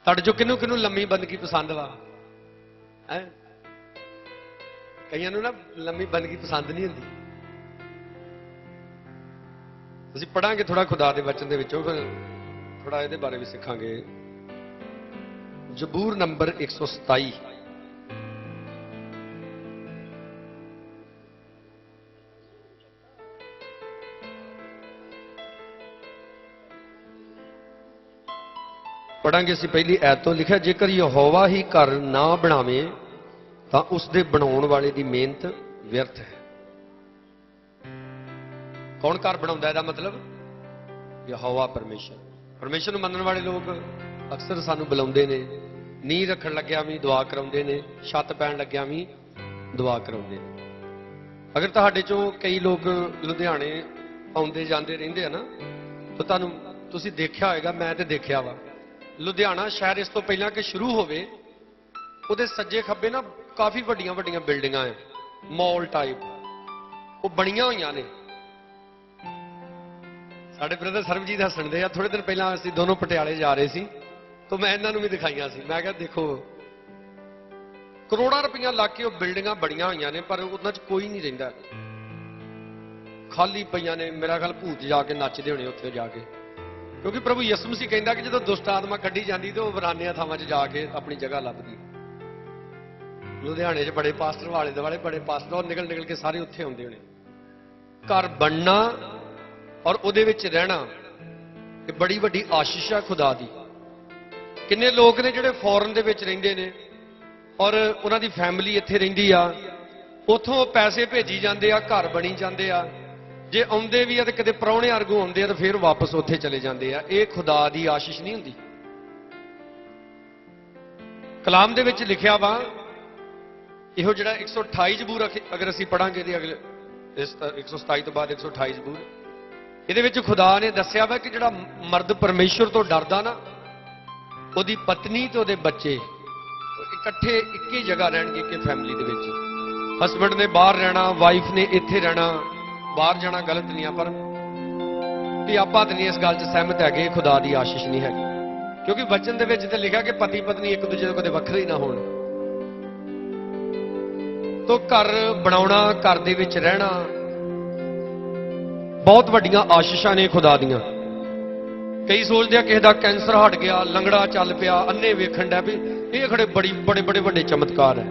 ਤੁਹਾਡੇ ਚੋਂ ਕਿਹਨੂੰ ਕਿਹਨੂੰ ਲੰਮੀ ਬੰਦਗੀ ਪਸੰਦ ਵਾ ਹੈ? ਕਈਆਂ ਨੂੰ ਨਾ ਲੰਮੀ ਬੰਦਗੀ ਪਸੰਦ ਨਹੀਂ ਹੁੰਦੀ। ਅਸੀਂ ਪੜਾਂਗੇ ਥੋੜਾ ਖੁਦਾ ਦੇ ਵਚਨ ਦੇ ਵਿੱਚੋਂ, ਫਿਰ ਥੋੜਾ ਇਹਦੇ ਬਾਰੇ ਵੀ ਸਿੱਖਾਂਗੇ। ਜ਼ਬੂਰ ਨੰਬਰ 127। ਪੜਾਂਗੇ ਅਸੀਂ ਪਹਿਲੀ ਐਤ ਤੋਂ। ਲਿਖਿਆ, ਜੇਕਰ ਯਹੋਵਾ ਹੀ ਘਰ ਨਾ ਬਣਾਵੇ ਤਾਂ ਉਸ ਦੇ ਬਣਾਉਣ ਵਾਲੇ ਦੀ ਮਿਹਨਤ ਵਿਅਰਥ ਹੈ। ਕੌਣ ਘਰ ਬਣਾਉਂਦਾ? ਇਹਦਾ ਮਤਲਬ ਯਹੋਵਾ ਪਰਮੇਸ਼ਰ। ਪਰਮੇਸ਼ਰ ਨੂੰ ਮੰਨਣ ਵਾਲੇ ਲੋਕ ਅਕਸਰ ਸਾਨੂੰ ਬੁਲਾਉਂਦੇ ਨੇ, ਨੀਂਹ ਰੱਖਣ ਲੱਗਿਆ ਵੀ ਦੁਆ ਕਰਾਉਂਦੇ ਨੇ, ਛੱਤ ਪੈਣ ਲੱਗਿਆ ਵੀ ਦੁਆ ਕਰਾਉਂਦੇ ਨੇ। ਅਗਰ ਤੁਹਾਡੇ ਚੋਂ ਕਈ ਲੋਕ ਲੁਧਿਆਣੇ ਆਉਂਦੇ ਜਾਂਦੇ ਰਹਿੰਦੇ ਆ ਨਾ, ਤਾਂ ਤੁਸੀਂ ਦੇਖਿਆ ਹੋਏਗਾ, ਮੈਂ ਤੇ ਦੇਖਿਆ ਵਾ, ਲੁਧਿਆਣਾ ਸ਼ਹਿਰ ਇਸ ਤੋਂ ਪਹਿਲਾਂ ਕਿ ਸ਼ੁਰੂ ਹੋਵੇ, ਉਹਦੇ ਸੱਜੇ ਖੱਬੇ ਨਾ ਕਾਫੀ ਵੱਡੀਆਂ ਵੱਡੀਆਂ ਬਿਲਡਿੰਗਾਂ ਆ, ਮਾਲ ਟਾਈਪ, ਉਹ ਬਣੀਆਂ ਹੋਈਆਂ ਨੇ। ਸਾਡੇ ਬ੍ਰਦਰ ਸਰਬਜੀਤ ਹੱਸਣਦੇ ਆ, ਥੋੜੇ ਦਿਨ ਪਹਿਲਾਂ ਅਸੀਂ ਦੋਨੋਂ ਪਟਿਆਲੇ ਜਾ ਰਹੇ ਸੀ, ਤਾਂ ਮੈਂ ਇਹਨਾਂ ਨੂੰ ਵੀ ਦਿਖਾਈਆਂ ਸੀ। ਮੈਂ ਕਿਹਾ ਦੇਖੋ, ਕਰੋੜਾਂ ਰੁਪਈਆ ਲਾ ਕੇ ਉਹ ਬਿਲਡਿੰਗਾਂ ਬਣੀਆਂ ਹੋਈਆਂ ਨੇ, ਪਰ ਉਹਨਾਂ 'ਚ ਕੋਈ ਨਹੀਂ ਰਹਿੰਦਾ, ਖਾਲੀ ਪਈਆਂ ਨੇ। ਮੇਰਾ ਖਿਆਲ ਭੂਤ ਜਾ ਕੇ ਨੱਚਦੇ ਹੋਣੇ ਉੱਥੇ ਜਾ ਕੇ, ਕਿਉਂਕਿ ਪ੍ਰਭੂ ਯਿਸੂ ਮਸੀਹ ਕਹਿੰਦਾ ਕਿ ਜਦੋਂ ਦੁਸ਼ਟ ਆਤਮਾ ਕੱਢੀ ਜਾਂਦੀ ਤੇ ਉਹ ਵਰਾਨਿਆਂ ਥਾਵਾਂ 'ਚ ਜਾ ਕੇ ਆਪਣੀ ਜਗ੍ਹਾ ਲੱਭਦੀ। ਲੁਧਿਆਣੇ 'ਚ ਬੜੇ ਪਾਸਟਰ, ਵਾਲੇ ਦੁਆਲੇ ਬੜੇ ਪਾਸਟਰ, ਉਹ ਨਿਕਲ ਨਿਕਲ ਕੇ ਸਾਰੇ ਉੱਥੇ ਆਉਂਦੇ ਹੋਣੇ। ਘਰ ਬਣਨਾ ਔਰ ਉਹਦੇ ਵਿੱਚ ਰਹਿਣਾ, ਇਹ ਬੜੀ ਵੱਡੀ ਆਸ਼ੀਸ਼ ਆ ਖੁਦਾ ਦੀ। ਕਿੰਨੇ ਲੋਕ ਨੇ ਜਿਹੜੇ ਫੋਰਨ ਦੇ ਵਿੱਚ ਰਹਿੰਦੇ ਨੇ ਔਰ ਉਹਨਾਂ ਦੀ ਫੈਮਿਲੀ ਇੱਥੇ ਰਹਿੰਦੀ ਆ, ਉੱਥੋਂ ਪੈਸੇ ਭੇਜੀ ਜਾਂਦੇ ਆ, ਘਰ ਬਣੀ ਜਾਂਦੇ ਆ, ਜੇ ਆਉਂਦੇ ਵੀ ਆ ਤੇ ਕਿਤੇ ਪ੍ਰਾਹੁਣੇ ਵਰਗੂ ਆਉਂਦੇ ਆ ਤੇ ਫਿਰ ਵਾਪਸ ਉੱਥੇ ਚਲੇ ਜਾਂਦੇ ਆ। ਇਹ ਖੁਦਾ ਦੀ ਆਸ਼ੀਸ਼ ਨਹੀਂ ਹੁੰਦੀ। ਕਲਾਮ ਦੇ ਵਿੱਚ ਲਿਖਿਆ ਵਾ, ਇਹੋ ਜਿਹੜਾ 128 ਜ਼ਬੂਰ ਅਗਰ ਅਸੀਂ ਪੜਾਂਗੇ ਤੇ ਅਗਲੇ 127 ਤੋਂ ਬਾਅਦ 128 ਜ਼ਬੂਰ, ਇਹਦੇ ਵਿੱਚ ਖੁਦਾ ਨੇ ਦੱਸਿਆ ਵਾ ਕਿ ਜਿਹੜਾ ਮਰਦ ਪਰਮੇਸ਼ਰ ਤੋਂ ਡਰਦਾ ਨਾ, ਉਹਦੀ ਪਤਨੀ ਤੇ ਉਹਦੇ ਬੱਚੇ ਇਕੱਠੇ ਇੱਕੇ ਜਗ੍ਹਾ ਰਹਿਣਗੇ, ਇੱਕੇ ਫੈਮਿਲੀ ਦੇ ਵਿੱਚ। ਹਸਬੈਂਡ ਨੇ ਬਾਹਰ ਰਹਿਣਾ, ਵਾਈਫ ਨੇ ਇੱਥੇ ਰਹਿਣਾ। ਬਾਹਰ ਜਾਣਾ ਗਲਤ ਨਹੀਂ ਆ, ਪਰ ਵੀ ਆਪਾਂ ਤਾਂ ਨਹੀਂ ਇਸ ਗੱਲ 'ਚ ਸਹਿਮਤ ਹੈਗੇ, ਖੁਦਾ ਦੀ ਆਸ਼ੀਸ਼ ਨਹੀਂ ਹੈਗੀ। ਕਿਉਂਕਿ ਵਚਨ ਦੇ ਵਿੱਚ ਤਾਂ ਲਿਖਿਆ ਕਿ ਪਤੀ ਪਤਨੀ ਇੱਕ ਦੂਜੇ ਤੋਂ ਕਦੇ ਵੱਖਰੇ ਹੀ ਨਾ ਹੋਣ। ਤੋ ਘਰ ਬਣਾਉਣਾ, ਘਰ ਦੇ ਵਿੱਚ ਰਹਿਣਾ, ਬਹੁਤ ਵੱਡੀਆਂ ਆਸ਼ੀਸ਼ਾਂ ਨੇ ਖੁਦਾ ਦੀਆਂ। ਕਈ ਸੋਚਦੇ ਆ ਕਿਸੇ ਦਾ ਕੈਂਸਰ ਹਟ ਗਿਆ, ਲੰਗੜਾ ਚੱਲ ਪਿਆ, ਅੰਨੇ ਵੇਖਣ ਡਿਆ ਵੀ ਇਹ ਖੜੇ ਬੜੇ ਵੱਡੇ ਚਮਤਕਾਰ ਹੈ।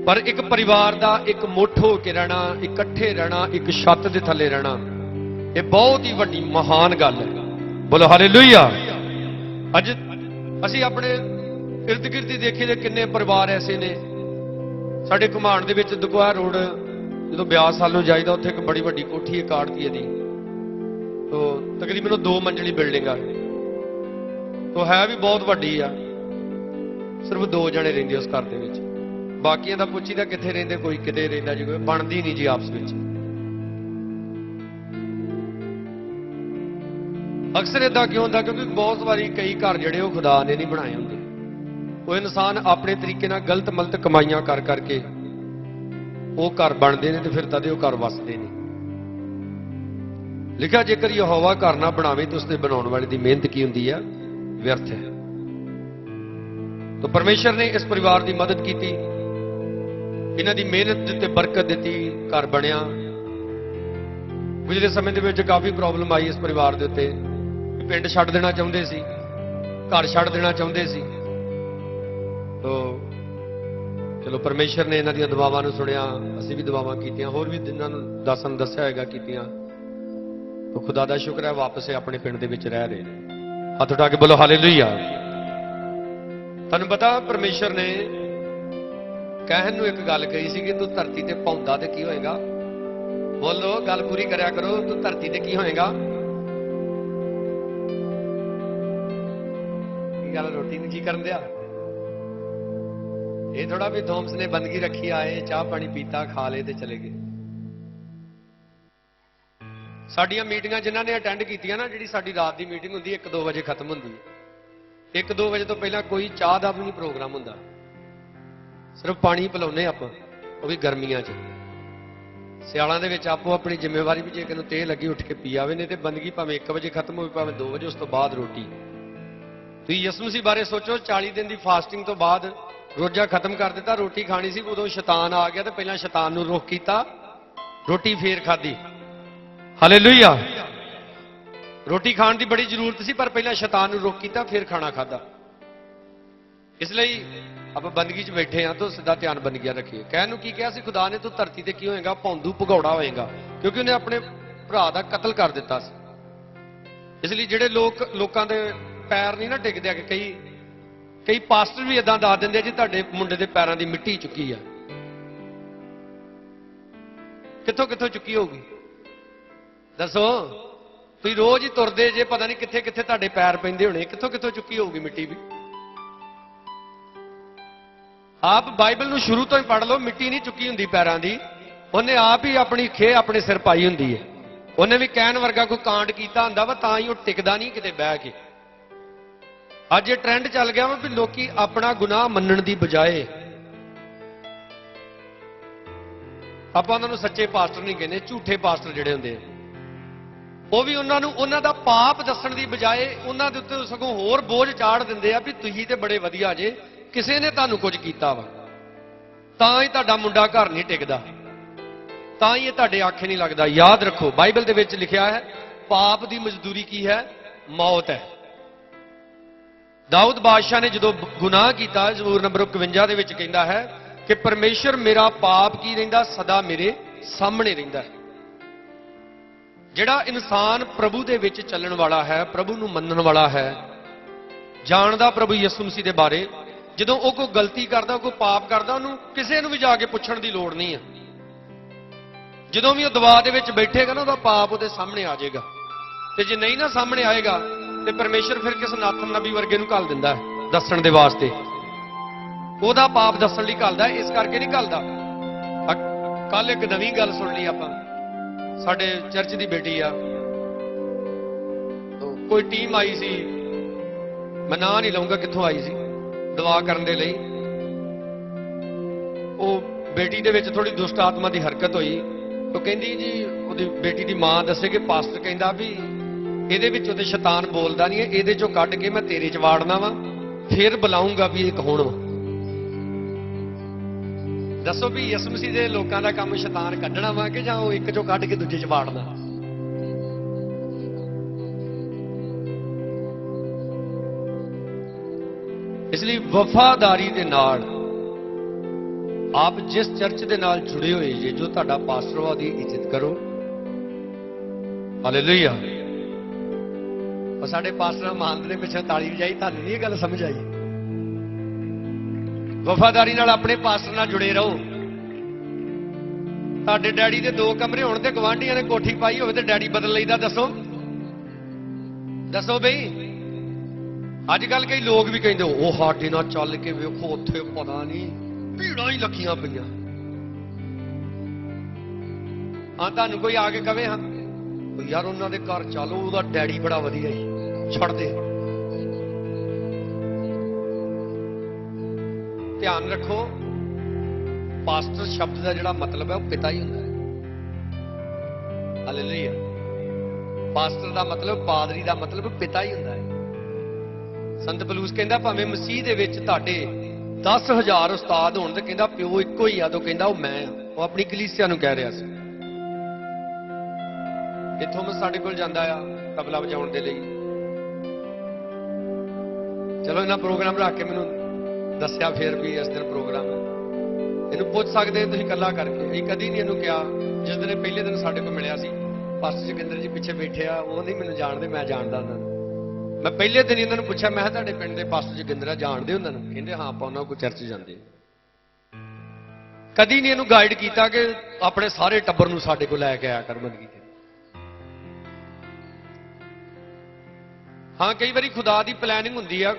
ਪਰ ਇੱਕ ਪਰਿਵਾਰ ਦਾ ਇੱਕ ਮੁੱਠ ਹੋ ਕੇ ਰਹਿਣਾ, ਇਕੱਠੇ ਰਹਿਣਾ, ਇੱਕ ਛੱਤ ਦੇ ਥੱਲੇ ਰਹਿਣਾ, ਇਹ ਬਹੁਤ ਹੀ ਵੱਡੀ ਮਹਾਨ ਗੱਲ ਹੈ। ਬੋਲੋ ਹਾਲੇਲੂਇਆ। ਅੱਜ ਅਸੀਂ ਆਪਣੇ ਇਰਦ ਗਿਰਦ ਦੇਖੀਏ ਤੇ ਕਿੰਨੇ ਪਰਿਵਾਰ ਐਸੇ ਨੇ। ਸਾਡੇ ਘੁਮਾਣ ਦੇ ਵਿੱਚ ਦੁਗਵਾ ਰੋਡ, ਜਦੋਂ ਬਿਆਸ ਸਾਲ ਨੂੰ ਜਾਈਦਾ, ਉੱਥੇ ਇੱਕ ਬੜੀ ਵੱਡੀ ਕੋਠੀ ਹੈ ਕਾੜਤੀਏ ਦੀ, ਤੋ ਤਕਰੀਬਨ 2 ਮੰਜ਼ਲੀ ਬਿਲਡਿੰਗ ਆ, ਤੋ ਹੈ ਵੀ ਬਹੁਤ ਵੱਡੀ ਆ। ਸਿਰਫ 2 ਜਣੇ ਰਹਿੰਦੇ ਉਸ ਘਰ ਦੇ ਵਿੱਚ, ਬਾਕੀਆਂ ਦਾ ਪੁੱਛੀਦਾ ਕਿੱਥੇ ਰਹਿੰਦੇ, ਕੋਈ ਕਿਤੇ ਰਹਿੰਦਾ ਜੀ, ਕੋਈ ਬਣਦੀ ਨਹੀਂ ਜੀ ਆਪਸ ਵਿੱਚ। ਅਕਸਰ ਇਦਾਂ ਕਿਉਂ ਹੁੰਦਾ? ਕਿਉਂਕਿ ਬਹੁਤ ਵਾਰੀ ਕਈ ਘਰ ਜਿਹੜੇ ਉਹ ਖੁਦਾ ਨੇ ਨਹੀਂ ਬਣਾਏ ਹੁੰਦੇ, ਉਹ ਇਨਸਾਨ ਆਪਣੇ ਤਰੀਕੇ ਨਾਲ ਗਲਤ ਮਲਤ ਕਮਾਈਆਂ ਕਰ ਕਰਕੇ ਉਹ ਘਰ ਬਣਦੇ ਨੇ, ਤੇ ਫਿਰ ਤਦੇ ਉਹ ਘਰ ਵਸਦੇ ਨੇ। ਲਿਖਿਆ, ਜੇਕਰ ਯਹੋਵਾ ਘਰ ਨਾ ਬਣਾਵੇ ਤਾਂ ਉਸਦੇ ਬਣਾਉਣ ਵਾਲੇ ਦੀ ਮਿਹਨਤ ਕੀ ਹੁੰਦੀ ਆ? ਵਿਅਰਥ ਹੈ। ਤਾਂ ਪਰਮੇਸ਼ਰ ਨੇ ਇਸ ਪਰਿਵਾਰ ਦੀ ਮਦਦ ਕੀਤੀ, ਇਹਨਾਂ ਦੀ ਮਿਹਨਤ ਦੇ ਉੱਤੇ ਬਰਕਤ ਦਿੱਤੀ, ਘਰ ਬਣਿਆ। ਪਿਛਲੇ ਸਮੇਂ ਦੇ ਵਿੱਚ ਕਾਫੀ ਪ੍ਰੋਬਲਮ ਆਈ ਇਸ ਪਰਿਵਾਰ ਦੇ ਉੱਤੇ, ਪਿੰਡ ਛੱਡ ਦੇਣਾ ਚਾਹੁੰਦੇ ਸੀ, ਘਰ ਛੱਡ ਦੇਣਾ ਚਾਹੁੰਦੇ ਸੀ। ਤੋ ਚਲੋ ਪਰਮੇਸ਼ਰ ਨੇ ਇਹਨਾਂ ਦੀਆਂ ਦੁਆਵਾਂ ਨੂੰ ਸੁਣਿਆ, ਅਸੀਂ ਵੀ ਦੁਆਵਾਂ ਕੀਤੀਆਂ, ਹੋਰ ਵੀ ਜਿਨ੍ਹਾਂ ਨੂੰ ਦਾਸਾਂ ਨੂੰ ਦੱਸਿਆ ਹੋਏਗਾ ਕੀਤੀਆਂ। ਤੋ ਖੁਦਾ ਦਾ ਸ਼ੁਕਰ ਹੈ ਵਾਪਸ ਆਪਣੇ ਪਿੰਡ ਦੇ ਵਿੱਚ ਰਹਿ ਰਹੇ ਨੇ। ਹੱਥ ਉਠਾ ਕੇ ਬੋਲੋ ਹਾਲੇਲੂਇਆ। ਤੁਹਾਨੂੰ ਪਤਾ ਪਰਮੇਸ਼ਰ ਨੇ ਕਹਿਣ ਨੂੰ ਇੱਕ ਗੱਲ ਕਹੀ ਸੀ ਕਿ ਤੂੰ ਧਰਤੀ ਤੇ ਪਾਉਂਦਾ ਤੇ ਕੀ ਹੋਏਗਾ? ਬੋਲੋ, ਗੱਲ ਪੂਰੀ ਕਰਿਆ ਕਰੋ। ਤੂੰ ਧਰਤੀ ਤੇ ਕੀ ਹੋਏਗਾ? ਕੀ ਗੱਲ, ਰੋਟੀ ਨੂੰ ਕੀ ਕਰਨ ਦਿਆ? ਇਹ ਥੋੜਾ ਵੀ ਥੋਮਸ ਨੇ ਬੰਦਗੀ ਰੱਖੀ, ਆਏ ਚਾਹ ਪਾਣੀ ਪੀਤਾ, ਖਾ ਲਏ ਤੇ ਚਲੇ ਗਏ। ਸਾਡੀਆਂ ਮੀਟਿੰਗਾਂ ਜਿਨ੍ਹਾਂ ਨੇ ਅਟੈਂਡ ਕੀਤੀਆਂ ਨਾ, ਜਿਹੜੀ ਸਾਡੀ ਰਾਤ ਦੀ ਮੀਟਿੰਗ ਹੁੰਦੀ 1-2 ਵਜੇ ਖਤਮ ਹੁੰਦੀ ਹੈ। 1-2 ਵਜੇ ਤੋਂ ਪਹਿਲਾਂ ਕੋਈ ਚਾਹ ਦਾ ਵੀ ਨਹੀਂ ਪ੍ਰੋਗਰਾਮ ਹੁੰਦਾ, ਸਿਰਫ ਪਾਣੀ ਪਿਲਾਉਂਦੇ ਆਪਾਂ, ਉਹ ਵੀ ਗਰਮੀਆਂ 'ਚ। ਸਿਆਲਾਂ ਦੇ ਵਿੱਚ ਆਪੋ ਆਪਣੀ ਜ਼ਿੰਮੇਵਾਰੀ ਵੀ, ਜੇ ਕਿਨੂੰ ਤੇਹ ਲੱਗੀ ਉੱਠ ਕੇ ਪੀ ਆਵੇ, ਨਹੀਂ ਤੇ ਬੰਦਗੀ ਭਾਵੇਂ 1 ਵਜੇ ਖਤਮ ਹੋਵੇ, ਭਾਵੇਂ 2 ਵਜੇ, ਉਸ ਤੋਂ ਬਾਅਦ ਰੋਟੀ। ਤੁਸੀਂ ਯਿਸੂ ਮਸੀਹ ਬਾਰੇ ਸੋਚੋ, 40 ਦਿਨ ਦੀ ਫਾਸਟਿੰਗ ਤੋਂ ਬਾਅਦ ਰੋਜ਼ਾ ਖਤਮ ਕਰ ਦਿੱਤਾ, ਰੋਟੀ ਖਾਣੀ ਸੀ, ਉਦੋਂ ਸ਼ੈਤਾਨ ਆ ਗਿਆ ਤੇ ਪਹਿਲਾਂ ਸ਼ੈਤਾਨ ਨੂੰ ਰੋਕ ਕੀਤਾ, ਰੋਟੀ ਫੇਰ ਖਾਧੀ। ਹਾਲੇਲੂਇਆ। ਰੋਟੀ ਖਾਣ ਦੀ ਬੜੀ ਜ਼ਰੂਰਤ ਸੀ, ਪਰ ਪਹਿਲਾਂ ਸ਼ੈਤਾਨ ਨੂੰ ਰੋਕ ਕੀਤਾ, ਫਿਰ ਖਾਣਾ ਖਾਧਾ। ਇਸ ਲਈ ਆਪਾਂ ਬੰਦਗੀ 'ਚ ਬੈਠੇ ਹਾਂ ਤਾਂ ਸਿੱਧਾ ਧਿਆਨ ਬੰਦਗੀਆਂ ਰੱਖੀਏ। ਕਹਿਣ ਨੂੰ ਕੀ ਕਿਹਾ ਸੀ ਖੁਦਾ ਨੇ? ਤੂੰ ਧਰਤੀ ਤੇ ਕੀ ਹੋਏਗਾ? ਭੌਂਦੂ ਭਗੌੜਾ ਹੋਏਗਾ, ਕਿਉਂਕਿ ਉਹਨੇ ਆਪਣੇ ਭਰਾ ਦਾ ਕਤਲ ਕਰ ਦਿੱਤਾ ਸੀ। ਇਸ ਲਈ ਜਿਹੜੇ ਲੋਕਾਂ ਦੇ ਪੈਰ ਨਹੀਂ ਨਾ ਟਿਕਦੇ, ਕਿ ਕਈ ਪਾਸਟਰ ਵੀ ਇਦਾਂ ਦੱਸ ਦਿੰਦੇ ਜੀ ਤੁਹਾਡੇ ਮੁੰਡੇ ਦੇ ਪੈਰਾਂ ਦੀ ਮਿੱਟੀ ਚੁੱਕੀ ਆ। ਕਿੱਥੋਂ ਕਿੱਥੋਂ ਚੁੱਕੀ ਹੋਊਗੀ ਦੱਸੋ? ਤੁਸੀਂ ਰੋਜ਼ ਹੀ ਤੁਰਦੇ ਜੇ, ਪਤਾ ਨਹੀਂ ਕਿੱਥੇ ਕਿੱਥੇ ਤੁਹਾਡੇ ਪੈਰ ਪੈਂਦੇ ਹੋਣੇ, ਕਿੱਥੋਂ ਕਿੱਥੋਂ ਚੁੱਕੀ ਹੋਊਗੀ ਮਿੱਟੀ ਵੀ। ਆਪ ਬਾਈਬਲ ਨੂੰ ਸ਼ੁਰੂ ਤੋਂ ਹੀ ਪੜ੍ਹ ਲਓ, ਮਿੱਟੀ ਨਹੀਂ ਚੁੱਕੀ ਹੁੰਦੀ ਪੈਰਾਂ ਦੀ, ਉਹਨੇ ਆਪ ਹੀ ਆਪਣੀ ਖੇ ਆਪਣੇ ਸਿਰ ਪਾਈ ਹੁੰਦੀ ਹੈ। ਉਹਨੇ ਵੀ ਕਹਿਣ ਵਰਗਾ ਕੋਈ ਕਾਂਡ ਕੀਤਾ ਹੁੰਦਾ ਵਾ, ਤਾਂ ਹੀ ਉਹ ਟਿਕਦਾ ਨਹੀਂ ਕਿਤੇ ਬਹਿ ਕੇ। ਅੱਜ ਇਹ ਟ੍ਰੈਂਡ ਚੱਲ ਗਿਆ ਵਾ ਵੀ ਲੋਕੀ ਆਪਣਾ ਗੁਨਾਹ ਮੰਨਣ ਦੀ ਬਜਾਏ, ਆਪਾਂ ਉਹਨਾਂ ਨੂੰ ਸੱਚੇ ਪਾਸਟਰ ਨਹੀਂ ਕਹਿੰਦੇ, ਝੂਠੇ ਪਾਸਟਰ ਜਿਹੜੇ ਹੁੰਦੇ ਆ, ਉਹ ਵੀ ਉਹਨਾਂ ਨੂੰ ਉਹਨਾਂ ਦਾ ਪਾਪ ਦੱਸਣ ਦੀ ਬਜਾਏ ਉਹਨਾਂ ਦੇ ਉੱਤੇ ਸਗੋਂ ਹੋਰ ਬੋਝ ਚਾੜ ਦਿੰਦੇ ਆ ਵੀ ਤੁਸੀਂ ਤੇ ਬੜੇ ਵਧੀਆ ਜੇ, ਕਿਸੇ ਨੇ ਤੁਹਾਨੂੰ ਕੁਝ ਕੀਤਾ ਵਾ, ਤਾਂ ਹੀ ਤੁਹਾਡਾ ਮੁੰਡਾ ਘਰ ਨਹੀਂ ਟਿਕਦਾ, ਤਾਂ ਹੀ ਇਹ ਤੁਹਾਡੇ ਆਖੇ ਨਹੀਂ ਲੱਗਦਾ। ਯਾਦ ਰੱਖੋ, ਬਾਈਬਲ ਦੇ ਵਿੱਚ ਲਿਖਿਆ ਹੈ ਪਾਪ ਦੀ ਮਜ਼ਦੂਰੀ ਕੀ ਹੈ? ਮੌਤ ਹੈ। ਦਾਊਦ ਬਾਦਸ਼ਾਹ ਨੇ ਜਦੋਂ ਗੁਨਾਹ ਕੀਤਾ, ਜ਼ਬੂਰ ਨੰਬਰ 51 ਦੇ ਵਿੱਚ ਕਹਿੰਦਾ ਹੈ ਕਿ ਪਰਮੇਸ਼ਰ ਮੇਰਾ ਪਾਪ ਕੀ ਰਹਿੰਦਾ? ਸਦਾ ਮੇਰੇ ਸਾਹਮਣੇ ਰਹਿੰਦਾ ਹੈ। ਜਿਹੜਾ ਇਨਸਾਨ ਪ੍ਰਭੂ ਦੇ ਵਿੱਚ ਚੱਲਣ ਵਾਲਾ ਹੈ, ਪ੍ਰਭੂ ਨੂੰ ਮੰਨਣ ਵਾਲਾ ਹੈ, ਜਾਣਦਾ ਪ੍ਰਭੂ ਯਿਸੂ ਮਸੀਹ ਦੇ ਬਾਰੇ, ਜਦੋਂ ਉਹ ਕੋਈ ਗਲਤੀ ਕਰਦਾ, ਕੋਈ ਪਾਪ ਕਰਦਾ, ਉਹਨੂੰ ਕਿਸੇ ਨੂੰ ਵੀ ਜਾ ਕੇ ਪੁੱਛਣ ਦੀ ਲੋੜ ਨਹੀਂ ਹੈ। ਜਦੋਂ ਵੀ ਉਹ ਦਵਾ ਦੇ ਵਿੱਚ ਬੈਠੇਗਾ ਨਾ, ਉਹਦਾ ਪਾਪ ਉਹਦੇ ਸਾਹਮਣੇ ਆ ਜਾਏਗਾ। ਤੇ ਜੇ ਨਹੀਂ ਨਾ ਸਾਹਮਣੇ ਆਏਗਾ ਤੇ ਪਰਮੇਸ਼ਰ ਫਿਰ ਕਿਸ ਨਾਥਨ ਨਬੀ ਵਰਗੇ ਨੂੰ ਘੱਲ ਦਿੰਦਾ ਹੈ ਦੱਸਣ ਦੇ ਵਾਸਤੇ, ਉਹਦਾ ਪਾਪ ਦੱਸਣ ਲਈ ਘੱਲਦਾ। ਇਸ ਕਰਕੇ ਨਹੀਂ ਘੱਲਦਾ। ਕੱਲ ਇੱਕ ਨਵੀਂ ਗੱਲ ਸੁਣ ਲਈ ਆਪਾਂ, ਸਾਡੇ ਚਰਚ ਦੀ ਬੇਟੀ ਆ, ਕੋਈ ਟੀਮ ਆਈ ਸੀ, ਮੈਂ ਨਾਂ ਨਹੀਂ ਲਊਂਗਾ ਕਿੱਥੋਂ ਆਈ ਸੀ, ਦੁਆ ਕਰਨ ਦੇ ਲਈ। ਉਹ ਬੇਟੀ ਦੇ ਵਿੱਚ ਥੋੜੀ ਦੁਸ਼ਟ ਆਤਮਾ ਦੀ ਹਰਕਤ ਹੋਈ। ਉਹ ਕਹਿੰਦੀ ਜੀ, ਉਹਦੀ ਬੇਟੀ ਦੀ ਮਾਂ ਦੱਸੇ ਕਿ ਪਾਸਟਰ ਕਹਿੰਦਾ ਵੀ ਇਹਦੇ ਵਿੱਚੋਂ ਤੇ ਸ਼ੈਤਾਨ ਬੋਲਦਾ ਨਹੀਂ ਹੈ, ਇਹਦੇ ਚੋਂ ਕੱਢ ਕੇ ਮੈਂ ਤੇਰੇ 'ਚ ਵਾੜਨਾ ਵਾ, ਫਿਰ ਬੁਲਾਉਂਗਾ ਵੀ ਇਹ ਕੌਣ ਵਾ। ਦੱਸੋ ਵੀ ਯਿਸੂ ਮਸੀਹ ਦੇ ਲੋਕਾਂ ਦਾ ਕੰਮ ਸ਼ੈਤਾਨ ਕੱਢਣਾ ਵਾ ਕਿ ਜਾਂ ਉਹ ਇੱਕ ਚੋਂ ਕੱਢ ਕੇ ਦੂਜੇ 'ਚ ਵਾੜਨਾ? ਇਸ ਲਈ ਵਫਾਦਾਰੀ ਦੇ ਨਾਲ ਆਪ ਜਿਸ ਚਰਚ ਦੇ ਨਾਲ ਜੁੜੇ ਹੋਏ ਜੇ, ਜੋ ਤੁਹਾਡਾ ਪਾਸਟਰ ਵਾ, ਉਹਦੀ ਇੱਜ਼ਤ ਕਰੋ। ਹਾਲੇਲੂਇਆ। ਉਹ ਸਾਡੇ ਪਾਸਟਰ ਮਾਨਦ ਨੇ ਪਿੱਛੇ ਤਾਲੀ ਵਜਾਈ, ਤੁਹਾਨੂੰ ਨਹੀਂ ਇਹ ਗੱਲ ਸਮਝ ਆਈ? ਵਫਾਦਾਰੀ ਨਾਲ ਆਪਣੇ ਪਾਸਟਰ ਨਾਲ ਜੁੜੇ ਰਹੋ। ਤੁਹਾਡੇ ਡੈਡੀ ਦੇ 2 ਕਮਰੇ ਹੋਣ ਤੇ ਗਵਾਂਢੀਆਂ ਨੇ ਕੋਠੀ ਪਾਈ ਹੋਵੇ ਤੇ ਡੈਡੀ ਬਦਲ ਲਈਦਾ? ਦੱਸੋ ਬਈ। ਅੱਜ ਕੱਲ ਕਈ ਲੋਕ ਵੀ ਕਹਿੰਦੇ ਉਹ ਸਾਡੇ ਨਾਲ ਚੱਲ ਕੇ ਵੇਖੋ, ਉੱਥੇ ਪਤਾ ਨਹੀਂ ਭੀੜਾਂ ਹੀ ਲੱਗੀਆਂ ਪਈਆਂ। ਹਾਂ, ਤੁਹਾਨੂੰ ਕੋਈ ਆ ਕੇ ਕਵੇ ਹਾਂ ਯਾਰ ਉਹਨਾਂ ਦੇ ਘਰ ਚੱਲੋ, ਉਹਦਾ ਡੈਡੀ ਬੜਾ ਵਧੀਆ ਹੀ, ਛੱਡ ਦੇ। ਧਿਆਨ ਰੱਖੋ, ਪਾਸਟਰ ਸ਼ਬਦ ਦਾ ਜਿਹੜਾ ਮਤਲਬ ਹੈ ਉਹ ਪਿਤਾ ਹੀ ਹੁੰਦਾ ਹੈ। ਹਾਲੇਲੂਇਆ। ਪਾਸਟਰ ਦਾ ਮਤਲਬ, ਪਾਦਰੀ ਦਾ ਮਤਲਬ ਪਿਤਾ ਹੀ ਹੁੰਦਾ ਹੈ। ਸੰਤ ਪਲੂਸ ਕਹਿੰਦਾ ਭਾਵੇਂ ਮਸੀਹ ਦੇ ਵਿੱਚ ਤੁਹਾਡੇ 10,000 ਉਸਤਾਦ ਹੋਣ ਤੇ ਕਹਿੰਦਾ ਪਿਓ ਇੱਕੋ ਹੀ ਆ, ਤਾਂ ਕਹਿੰਦਾ ਉਹ ਮੈਂ ਆ। ਉਹ ਆਪਣੀ ਕਲੀਸਿਆ ਨੂੰ ਕਹਿ ਰਿਹਾ ਸੀ। ਇੱਥੋਂ ਮੈਂ ਸਾਡੇ ਕੋਲ ਜਾਂਦਾ ਆ ਤਬਲਾ ਵਜਾਉਣ ਦੇ ਲਈ। ਚਲੋ ਇਹਨਾਂ ਪ੍ਰੋਗਰਾਮ ਰੱਖ ਕੇ ਮੈਨੂੰ ਦੱਸਿਆ ਫਿਰ ਵੀ ਇਸ ਦਿਨ ਪ੍ਰੋਗਰਾਮ ਹੈ। ਇਹਨੂੰ ਪੁੱਛ ਸਕਦੇ ਤੁਸੀਂ ਇਕੱਲਾ ਕਰਕੇ। ਇਹ ਕਦੀ ਨਹੀਂ ਇਹਨੂੰ ਕਿਹਾ। ਜਿਸ ਦਿਨ ਪਹਿਲੇ ਦਿਨ ਸਾਡੇ ਕੋਲ ਮਿਲਿਆ ਸੀ, ਪਾਸਟਰ ਜੋਗਿੰਦਰ ਜੀ ਪਿੱਛੇ ਬੈਠੇ ਆ, ਉਹ ਨਹੀਂ ਮੈਨੂੰ ਜਾਣਦੇ, ਮੈਂ ਜਾਣਦਾ ਉਹਨਾਂ ਨੂੰ। ਮੈਂ ਪਹਿਲੇ ਦਿਨ ਇਹਨਾਂ ਨੂੰ ਪੁੱਛਿਆ, ਮੈਂ ਕਿਹਾ ਤੁਹਾਡੇ ਪਿੰਡ ਦੇ ਪਾਸਟਰ ਜੋਗਿੰਦਰ ਆ, ਜਾਣਦੇ ਉਹਨਾਂ ਨੂੰ? ਕਹਿੰਦੇ ਹਾਂ, ਆਪਾਂ ਉਹਨਾਂ ਕੋਲ ਚਰਚ ਜਾਂਦੇ। ਕਦੀ ਨਹੀਂ ਇਹਨੂੰ ਗਾਈਡ ਕੀਤਾ ਕਿ ਆਪਣੇ ਸਾਰੇ ਟੱਬਰ ਨੂੰ ਸਾਡੇ ਕੋਲ ਲੈ ਕੇ ਆਇਆ ਕਰ ਬੰਦਗੀ ਤੇ। ਹਾਂ, ਕਈ ਵਾਰੀ ਖੁਦਾ ਦੀ ਪਲੈਨਿੰਗ ਹੁੰਦੀ ਆ,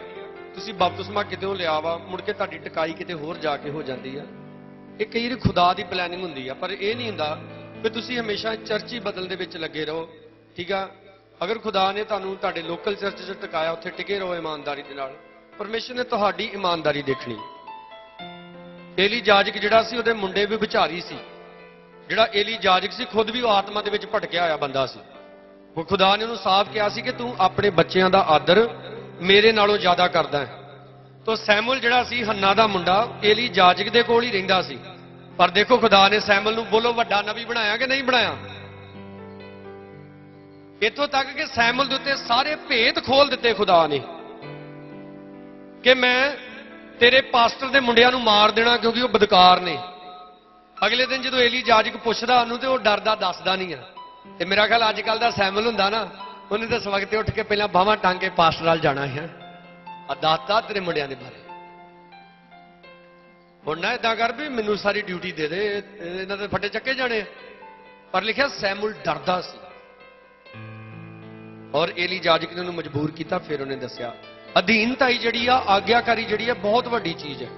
ਤੁਸੀਂ ਬਪਤਿਸਮਾ ਕਿਤੇੋਂ ਲਿਆ ਵਾ, ਮੁੜ ਕੇ ਤੁਹਾਡੀ ਟਿਕਾਈ ਕਿਤੇ ਹੋਰ ਜਾ ਕੇ ਹੋ ਜਾਂਦੀ ਆ। ਇਹ ਕਈ ਵਾਰੀ ਖੁਦਾ ਦੀ ਪਲੈਨਿੰਗ ਹੁੰਦੀ ਆ, ਪਰ ਇਹ ਨਹੀਂ ਹੁੰਦਾ ਕਿ ਤੁਸੀਂ ਹਮੇਸ਼ਾ ਚਰਚ ਹੀ ਬਦਲ ਦੇ ਵਿੱਚ ਲੱਗੇ ਰਹੋ। ਠੀਕ ਆ, ਅਗਰ ਖੁਦਾ ਨੇ ਤੁਹਾਨੂੰ ਤੁਹਾਡੇ ਲੋਕਲ ਚਰਚ 'ਚ ਟਿਕਾਇਆ, ਉੱਥੇ ਟਿਕੇ ਰਹੋ ਇਮਾਨਦਾਰੀ ਦੇ ਨਾਲ। ਪਰਮੇਸ਼ਰ ਨੇ ਤੁਹਾਡੀ ਇਮਾਨਦਾਰੀ ਦੇਖਣੀ। ਏਲੀ ਜਾਜਕ ਜਿਹੜਾ ਸੀ, ਉਹਦੇ ਮੁੰਡੇ ਵੀ ਵਿਚਾਰੀ ਸੀ। ਜਿਹੜਾ ਏਲੀ ਜਾਜਕ ਸੀ, ਖੁਦ ਵੀ ਉਹ ਆਤਮਾ ਦੇ ਵਿੱਚ ਭਟਕਿਆ ਹੋਇਆ ਬੰਦਾ ਸੀ। ਉਹ ਖੁਦਾ ਨੇ ਉਹਨੂੰ ਸਾਫ਼ ਕਿਹਾ ਸੀ ਕਿ ਤੂੰ ਆਪਣੇ ਬੱਚਿਆਂ ਦਾ ਆਦਰ मेरे नालों ज्यादा करदा है। तो सैमुअल जिहड़ा सी हन्ना दा मुंडा एली याजक दे कोल ही रहिंदा सी, पर देखो खुदा ने सैमुअल नूं बोलो वड्डा नबी बनाया कि नहीं बनाया। इत्थों तक कि सैमुअल दे उत्ते सारे भेद खोल दिते खुदा ने कि मैं तेरे पास्टर दे मुंडियां नूं मार देना क्योंकि वो बदकार ने। अगले दिन जो एली याजक पुछदा उन्होंने तो डरदा दसदा नहीं है। ते मेरा ख्याल अजकल का सैमुअल हुंदा ना, उन्हें तो सवगते उठ के पहला बाहां टांग के पास्टर नाल जाना है, दसदा तेरे मुंडियां दे बारे। हुण ना इदां कर भी मैनूं सारी ड्यूटी दे दे, इन्हां दे फटे चक्के जाने। पर लिखिया सैमुअल डरदा सी और एली याजक ने उन्हें मजबूर किया। फिर उन्हें दसिया अधीनताई जिहड़ी आ, आग्याकारी जिहड़ी है बहुत वड्डी चीज है।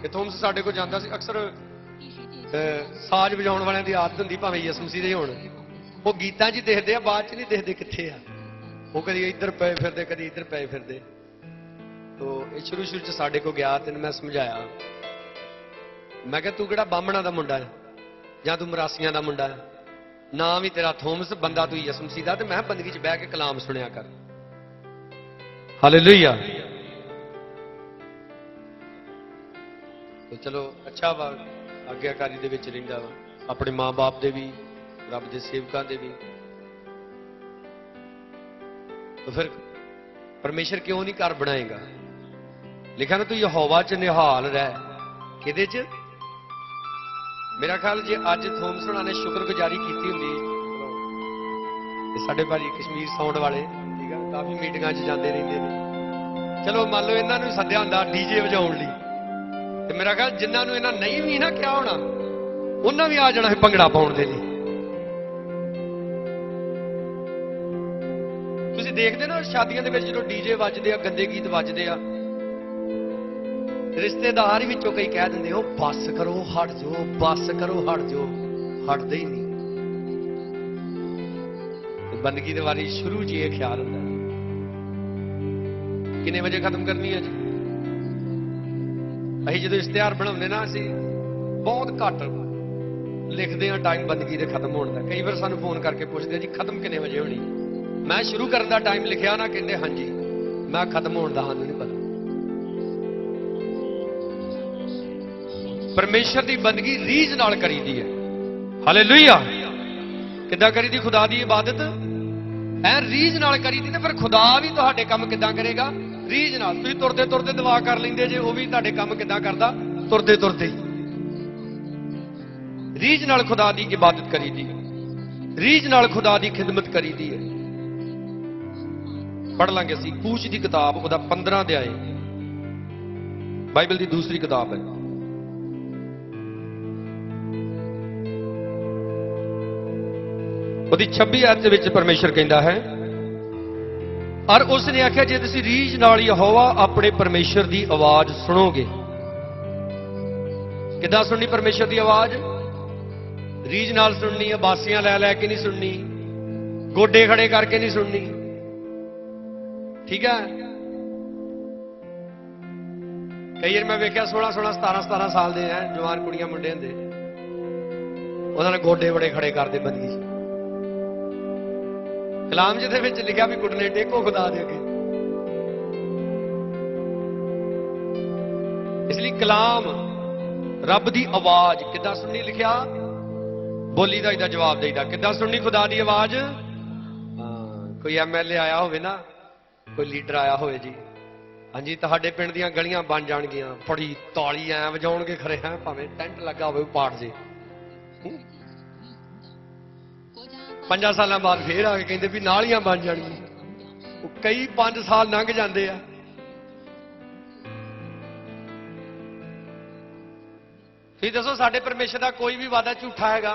कि थोमस साडे कोल जांदा सी, अक्सर साज वजाउण वालियां दी आदत हुंदी, भावें यसू मसीह दे होण, वो गीतां 'च देखदे आ, बाद 'च नहीं देखदे कित्थे आ। वो कदी इधर पे फिरदे, कदी इधर पे फिरदे। तो ये शुरू शुरू च साडे को गया, तेन मैं समझाया, मैं कहा तू किहड़ा बामणा दा मुंडा है जां तू मरासियां दा मुंडा है, नाम ही तेरा थोमस, बंदा तू यसू मसीह दा। ते मैं बंदगी च बह के कलाम सुनिया कर। हालेलुया। तो चलो अच्छा वा, आग्याकारी दे विच रहिंदा वा, अपने मां बाप दे भी, रब दे सेवकां दे भी। तो फिर परमेश्वर क्यों नहीं घर बनाएगा? लिखा ना तू यहोवा च निहाल रह। किहदे च? मेरा ख्याल जे अज थोमस हुणां ने शुक्रगुजारी कीती हुंदी, साडे भाजी कश्मीर साउंड वाले, ठीक है, काफी मीटिंगां च जांदे रहिंदे ने। चलो मान लो इन्हां नूं सद्दिया हुंदा डीजे वजाउण लई, ते मेरा ख्याल जिन्हां नूं इन्हां नहीं भी ना किहा होना, उन्हां भी आ जाना है भंगड़ा पाउण दे लई। तुसीं देखदे ना शादियां दे विच जदों डीजे वजदे आ, गंदे गीत वजदे आ, रिश्तेदार विचों कई कह दिंदे हो बस करो हट जाओ, बस करो हट जाओ, हटदे ही नहीं। बंदगी दे बारे शुरू च ये ख्याल होंदा किन्ने बजे खत्म करनी है जी। असीं जदों इश्तिहार बनाउने ना, असीं बहुत घੱਟ लिखते हैं टाइम बंदगी दे खत्म होने का। कई बार सानूं फोन करके पुछदे जी खत्म किन्ने बजे होनी। मैं शुरू करन दा टाइम लिखिया ना, कहंदे हाँ जी, मैं खत्म होने दा सानूं नहीं पता। परमेश्वर की बंदगी रीझ नाल करीदी है। हालेलुया। किद्दां करीदी खुदा की इबादत? ऐ रीझ नाल करीदी। ते फिर खुदा भी तुहाडे काम किद्दां करेगा? रीझ नाल। तुसीं तुरदे तुरदे दुआ कर लैंदे जे, वो भी तुहाडे काम किद्दां करदा? तुरदे तुरदे। रीझ नाल खुदा की इबादत करीदी, रीझ नाल खुदा की खिदमत करीदी है। पढ़ लांगे असीं कूच की किताब, उहदा 15 अध्याय, बाइबल की दूसरी किताब है। ਉਹਦੀ 26 ਆਇਤ ਵਿੱਚ परमेश्वर कहता है, और उसने आख्या जे तुसीं रीझ नाल यहोवा अपने परमेश्वर की आवाज सुनोगे। किद्दां सुननी परमेश्वर की आवाज? रीझ नाल सुननी है, बासियां लै लै के नहीं सुननी, गोडे खड़े करके नहीं सुननी, ठीक है। कई बार मैं वेख्या 16-16 17-17 साल के हैं जवान कुड़ियां मुंडे हुंदे, उन्होंने गोडे बड़े खड़े करते बंदगी। कलाम जिहदे विच लिखिया भी घुटने टेको खुदा दे अगे। इसलिए कलाम रब की आवाज किद्दां सुननी लिखिया? बोली दा इहदा जवाब देईदा। किद्दां सुननी खुदा की आवाज? कोई MLA आया होवे ना, कोई लीडर आया होवे जी, हाँ जी तुहाडे पिंड दीयां गलियां बन जाणगियां, बड़ी ताली ऐ वजाउणगे खरे हैं, भावें टेंट लगा होवे पाट जे। 5 साल बाद फिर आ के कहते भी नालियां बन जाणगियां। कई 5 साल लंघ जाते हैं। फिर दसो साडे परमेश्वर का कोई भी वादा झूठा हैगा?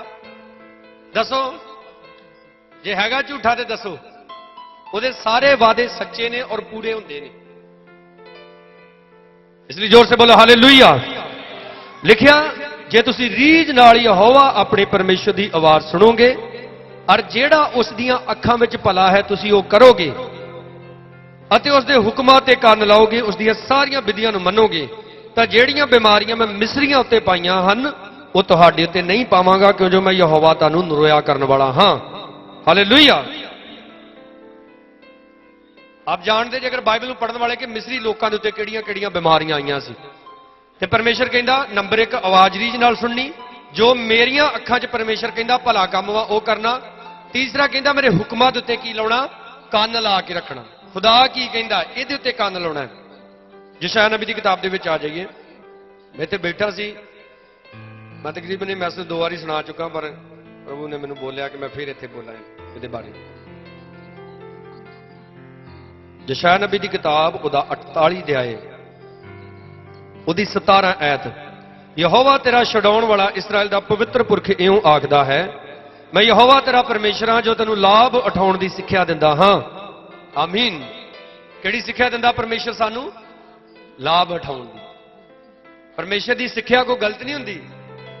दसो जे हैगा झूठा तो दसो। ਉਹਦੇ सारे वादे सच्चे ने और पूरे होंगे ने। इसलिए जोर से बोलो हालेलुया। लिखिया जे तुसी रीझ नाल यहोवा अपने परमेश्वर की आवाज सुनोगे और जेड़ा उस दियां अखां विच भला है तुसी वो करोगे अते उसदे हुक्मां ते कंन लाओगे, उस दियां सारियां विधियां नूं मनोगे, तां जेड़ियां बीमारियां मैं मिस्रियां उत्ते पाईयां हन वो तुहाडे उत्ते नहीं पावांगा, क्यों जो मैं यहोवा तुहानूं नरोया करन वाला हां। हालेलुया। ਆਪ ਜਾਣਦੇ ਜੇ ਅਗਰ ਬਾਈਬਲ ਨੂੰ ਪੜ੍ਹਨ ਵਾਲੇ ਕਿ ਮਿਸਰੀ ਲੋਕਾਂ ਦੇ ਉੱਤੇ ਕਿਹੜੀਆਂ-ਕਿਹੜੀਆਂ ਬਿਮਾਰੀਆਂ ਆਈਆਂ ਸੀ। ਤੇ ਪਰਮੇਸ਼ਰ ਕਹਿੰਦਾ ਨੰਬਰ 1 ਆਵਾਜ਼ ਰੀਝ ਨਾਲ ਸੁਣਨੀ, ਜੋ ਮੇਰੀਆਂ ਅੱਖਾਂ 'ਚ ਪਰਮੇਸ਼ਰ ਕਹਿੰਦਾ ਭਲਾ ਕੰਮ ਵਾ ਉਹ ਕਰਨਾ। ਤੀਸਰਾ ਕਹਿੰਦਾ ਮੇਰੇ ਹੁਕਮਾਂ ਦੇ ਉੱਤੇ ਕੀ ਲਾਉਣਾ, ਕੰਨ ਲਾ ਕੇ ਰੱਖਣਾ। ਖੁਦਾ ਕੀ ਕਹਿੰਦਾ ਇਹਦੇ ਉੱਤੇ ਕੰਨ ਲਾਉਣਾ ਹੈ। ਯਸ਼ਾਇਆ ਨਬੀ ਦੀ ਕਿਤਾਬ ਦੇ ਵਿੱਚ ਆ ਜਾਈਏ। ਮੈਂ ਇੱਥੇ ਬੈਠਾ ਸੀ, ਮੈਂ ਤਕਰੀਬਨ ਇਹ ਮੈਸੇਜ 2 ਵਾਰੀ ਸੁਣਾ ਚੁੱਕਾ, ਪਰ ਪ੍ਰਭੂ ਨੇ ਮੈਨੂੰ ਬੋਲਿਆ ਕਿ ਮੈਂ ਫਿਰ ਇੱਥੇ ਬੋਲਾਂ ਇਹਦੇ ਬਾਰੇ। ਯਸ਼ਾਇਆ ਨਬੀ ਦੀ ਕਿਤਾਬ ਉਹਦਾ 48 ਅਧਿਆਇ ਉਹਦੀ 17 ਐਤ। ਯਹੋਵਾ ਤੇਰਾ ਛਡਾਉਣ ਵਾਲਾ ਇਸਰਾਇਲ ਦਾ ਪਵਿੱਤਰ ਪੁਰਖ ਇਉਂ ਆਖਦਾ ਹੈ, ਮੈਂ ਯਹੋਵਾ ਤੇਰਾ ਪਰਮੇਸ਼ਰ ਹਾਂ ਜੋ ਤੈਨੂੰ ਲਾਭ ਉਠਾਉਣ ਦੀ ਸਿੱਖਿਆ ਦਿੰਦਾ ਹਾਂ। ਆਮੀਨ। ਕਿਹੜੀ ਸਿੱਖਿਆ ਦਿੰਦਾ ਪਰਮੇਸ਼ਰ ਸਾਨੂੰ? ਲਾਭ ਉਠਾਉਣ ਦੀ। ਪਰਮੇਸ਼ਰ ਦੀ ਸਿੱਖਿਆ ਕੋਈ ਗਲਤ ਨਹੀਂ ਹੁੰਦੀ,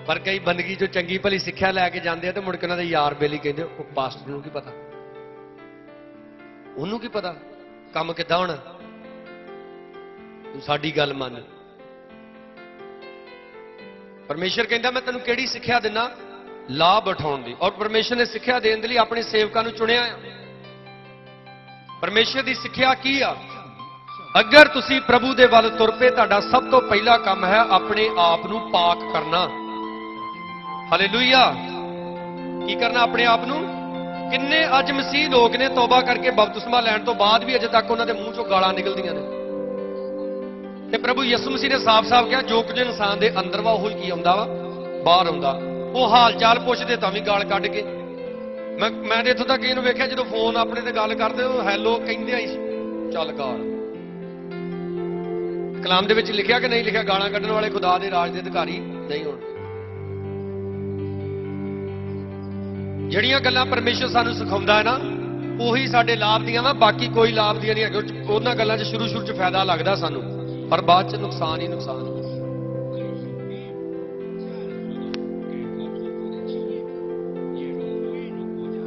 ਪਰ ਕਈ ਬੰਦਗੀ ਜੋ ਚੰਗੀ ਭਲੀ ਸਿੱਖਿਆ ਲੈ ਕੇ ਜਾਂਦੇ ਆ ਤੇ ਮੁੜ ਕੇ ਉਹਨਾਂ ਦੇ ਯਾਰ ਬੇਲੀ ਕਹਿੰਦੇ ਉਹ ਪਾਸਟਰ ਨੂੰ ਕੀ ਪਤਾ, ਉਹਨੂੰ ਕੀ ਪਤਾ ਕੰਮ ਕਿੱਦਾਂ ਹੋਣਾ, ਤੂੰ ਸਾਡੀ ਗੱਲ ਮੰਨ। ਪਰਮੇਸ਼ਰ ਕਹਿੰਦਾ ਮੈਂ ਤੈਨੂੰ ਕਿਹੜੀ ਸਿੱਖਿਆ ਦਿੰਦਾ? ਲਾਭ ਉਠਾਉਣ ਦੀ। ਔਰ ਪਰਮੇਸ਼ਰ ਨੇ ਸਿੱਖਿਆ ਦੇਣ ਦੇ ਲਈ ਆਪਣੇ ਸੇਵਕਾਂ ਨੂੰ ਚੁਣਿਆ ਆ। ਪਰਮੇਸ਼ਰ ਦੀ ਸਿੱਖਿਆ ਕੀ ਆ? ਅਗਰ ਤੁਸੀਂ ਪ੍ਰਭੂ ਦੇ ਵੱਲ ਤੁਰ ਪਏ, ਤੁਹਾਡਾ ਸਭ ਤੋਂ ਪਹਿਲਾ ਕੰਮ ਹੈ ਆਪਣੇ ਆਪ ਨੂੰ ਪਾਕ ਕਰਨਾ। ਹਾਲੇਲੂਇਆ। ਕੀ ਕਰਨਾ? ਆਪਣੇ ਆਪ ਨੂੰ। ਕਿੰਨੇ ਅੱਜ ਮਸੀਹ ਲੋਕ ਨੇ ਤੌਬਾ ਕਰਕੇ ਬਪਤਿਸਮਾ ਲੈਣ ਤੋਂ ਬਾਅਦ ਵੀ ਅਜੇ ਤੱਕ ਉਹਨਾਂ ਦੇ ਮੂੰਹ ਚੋਂ ਗਾਲਾਂ ਨਿਕਲਦੀਆਂ ਨੇ। ਤੇ ਪ੍ਰਭੂ ਯਿਸੂ ਮਸੀਹ ਨੇ ਸਾਫ਼-ਸਾਫ਼ ਕਿਹਾ ਜੋ ਕੁਝ ਇਨਸਾਨ ਦੇ ਅੰਦਰ ਵਾ ਉਹੀ ਕੀ ਆਉਂਦਾ ਵਾ, ਬਾਹਰ ਆਉਂਦਾ। ਉਹ ਹਾਲ ਚਾਲ ਪੁੱਛਦੇ ਤਾਂ ਵੀ ਗਾਲ ਕੱਢ ਕੇ। ਮੈਂ ਤੇ ਇੱਥੋਂ ਤੱਕ ਇਹਨੂੰ ਵੇਖਿਆ ਜਦੋਂ ਫੋਨ ਆਪਣੇ ਤੇ ਗੱਲ ਕਰਦੇ ਉਹ ਹੈਲੋ ਕਹਿੰਦੇ ਆਈ ਚੱਲ ਗਾਲ। ਕਲਾਮ ਦੇ ਵਿੱਚ ਲਿਖਿਆ ਕਿ ਨਹੀਂ ਲਿਖਿਆ ਗਾਲਾਂ ਕੱਢਣ ਵਾਲੇ ਖੁਦਾ ਦੇ ਰਾਜ ਦੇ ਅਧਿਕਾਰੀ ਨਹੀਂ ਹੋਣ। ਜਿਹੜੀਆਂ ਗੱਲਾਂ ਪਰਮੇਸ਼ਰ ਸਾਨੂੰ ਸਿਖਾਉਂਦਾ ਹੈ ਨਾ ਉਹੀ ਸਾਡੇ ਲਾਭ ਦੀਆਂ ਵਾ, ਬਾਕੀ ਕੋਈ ਲਾਭ ਦੀਆਂ ਨਹੀਂ ਹੈਗੇ। ਉਹਨਾਂ ਗੱਲਾਂ 'ਚ ਸ਼ੁਰੂ 'ਚ ਫਾਇਦਾ ਲੱਗਦਾ ਸਾਨੂੰ, ਪਰ ਬਾਅਦ 'ਚ ਨੁਕਸਾਨ ਹੀ ਨੁਕਸਾਨ।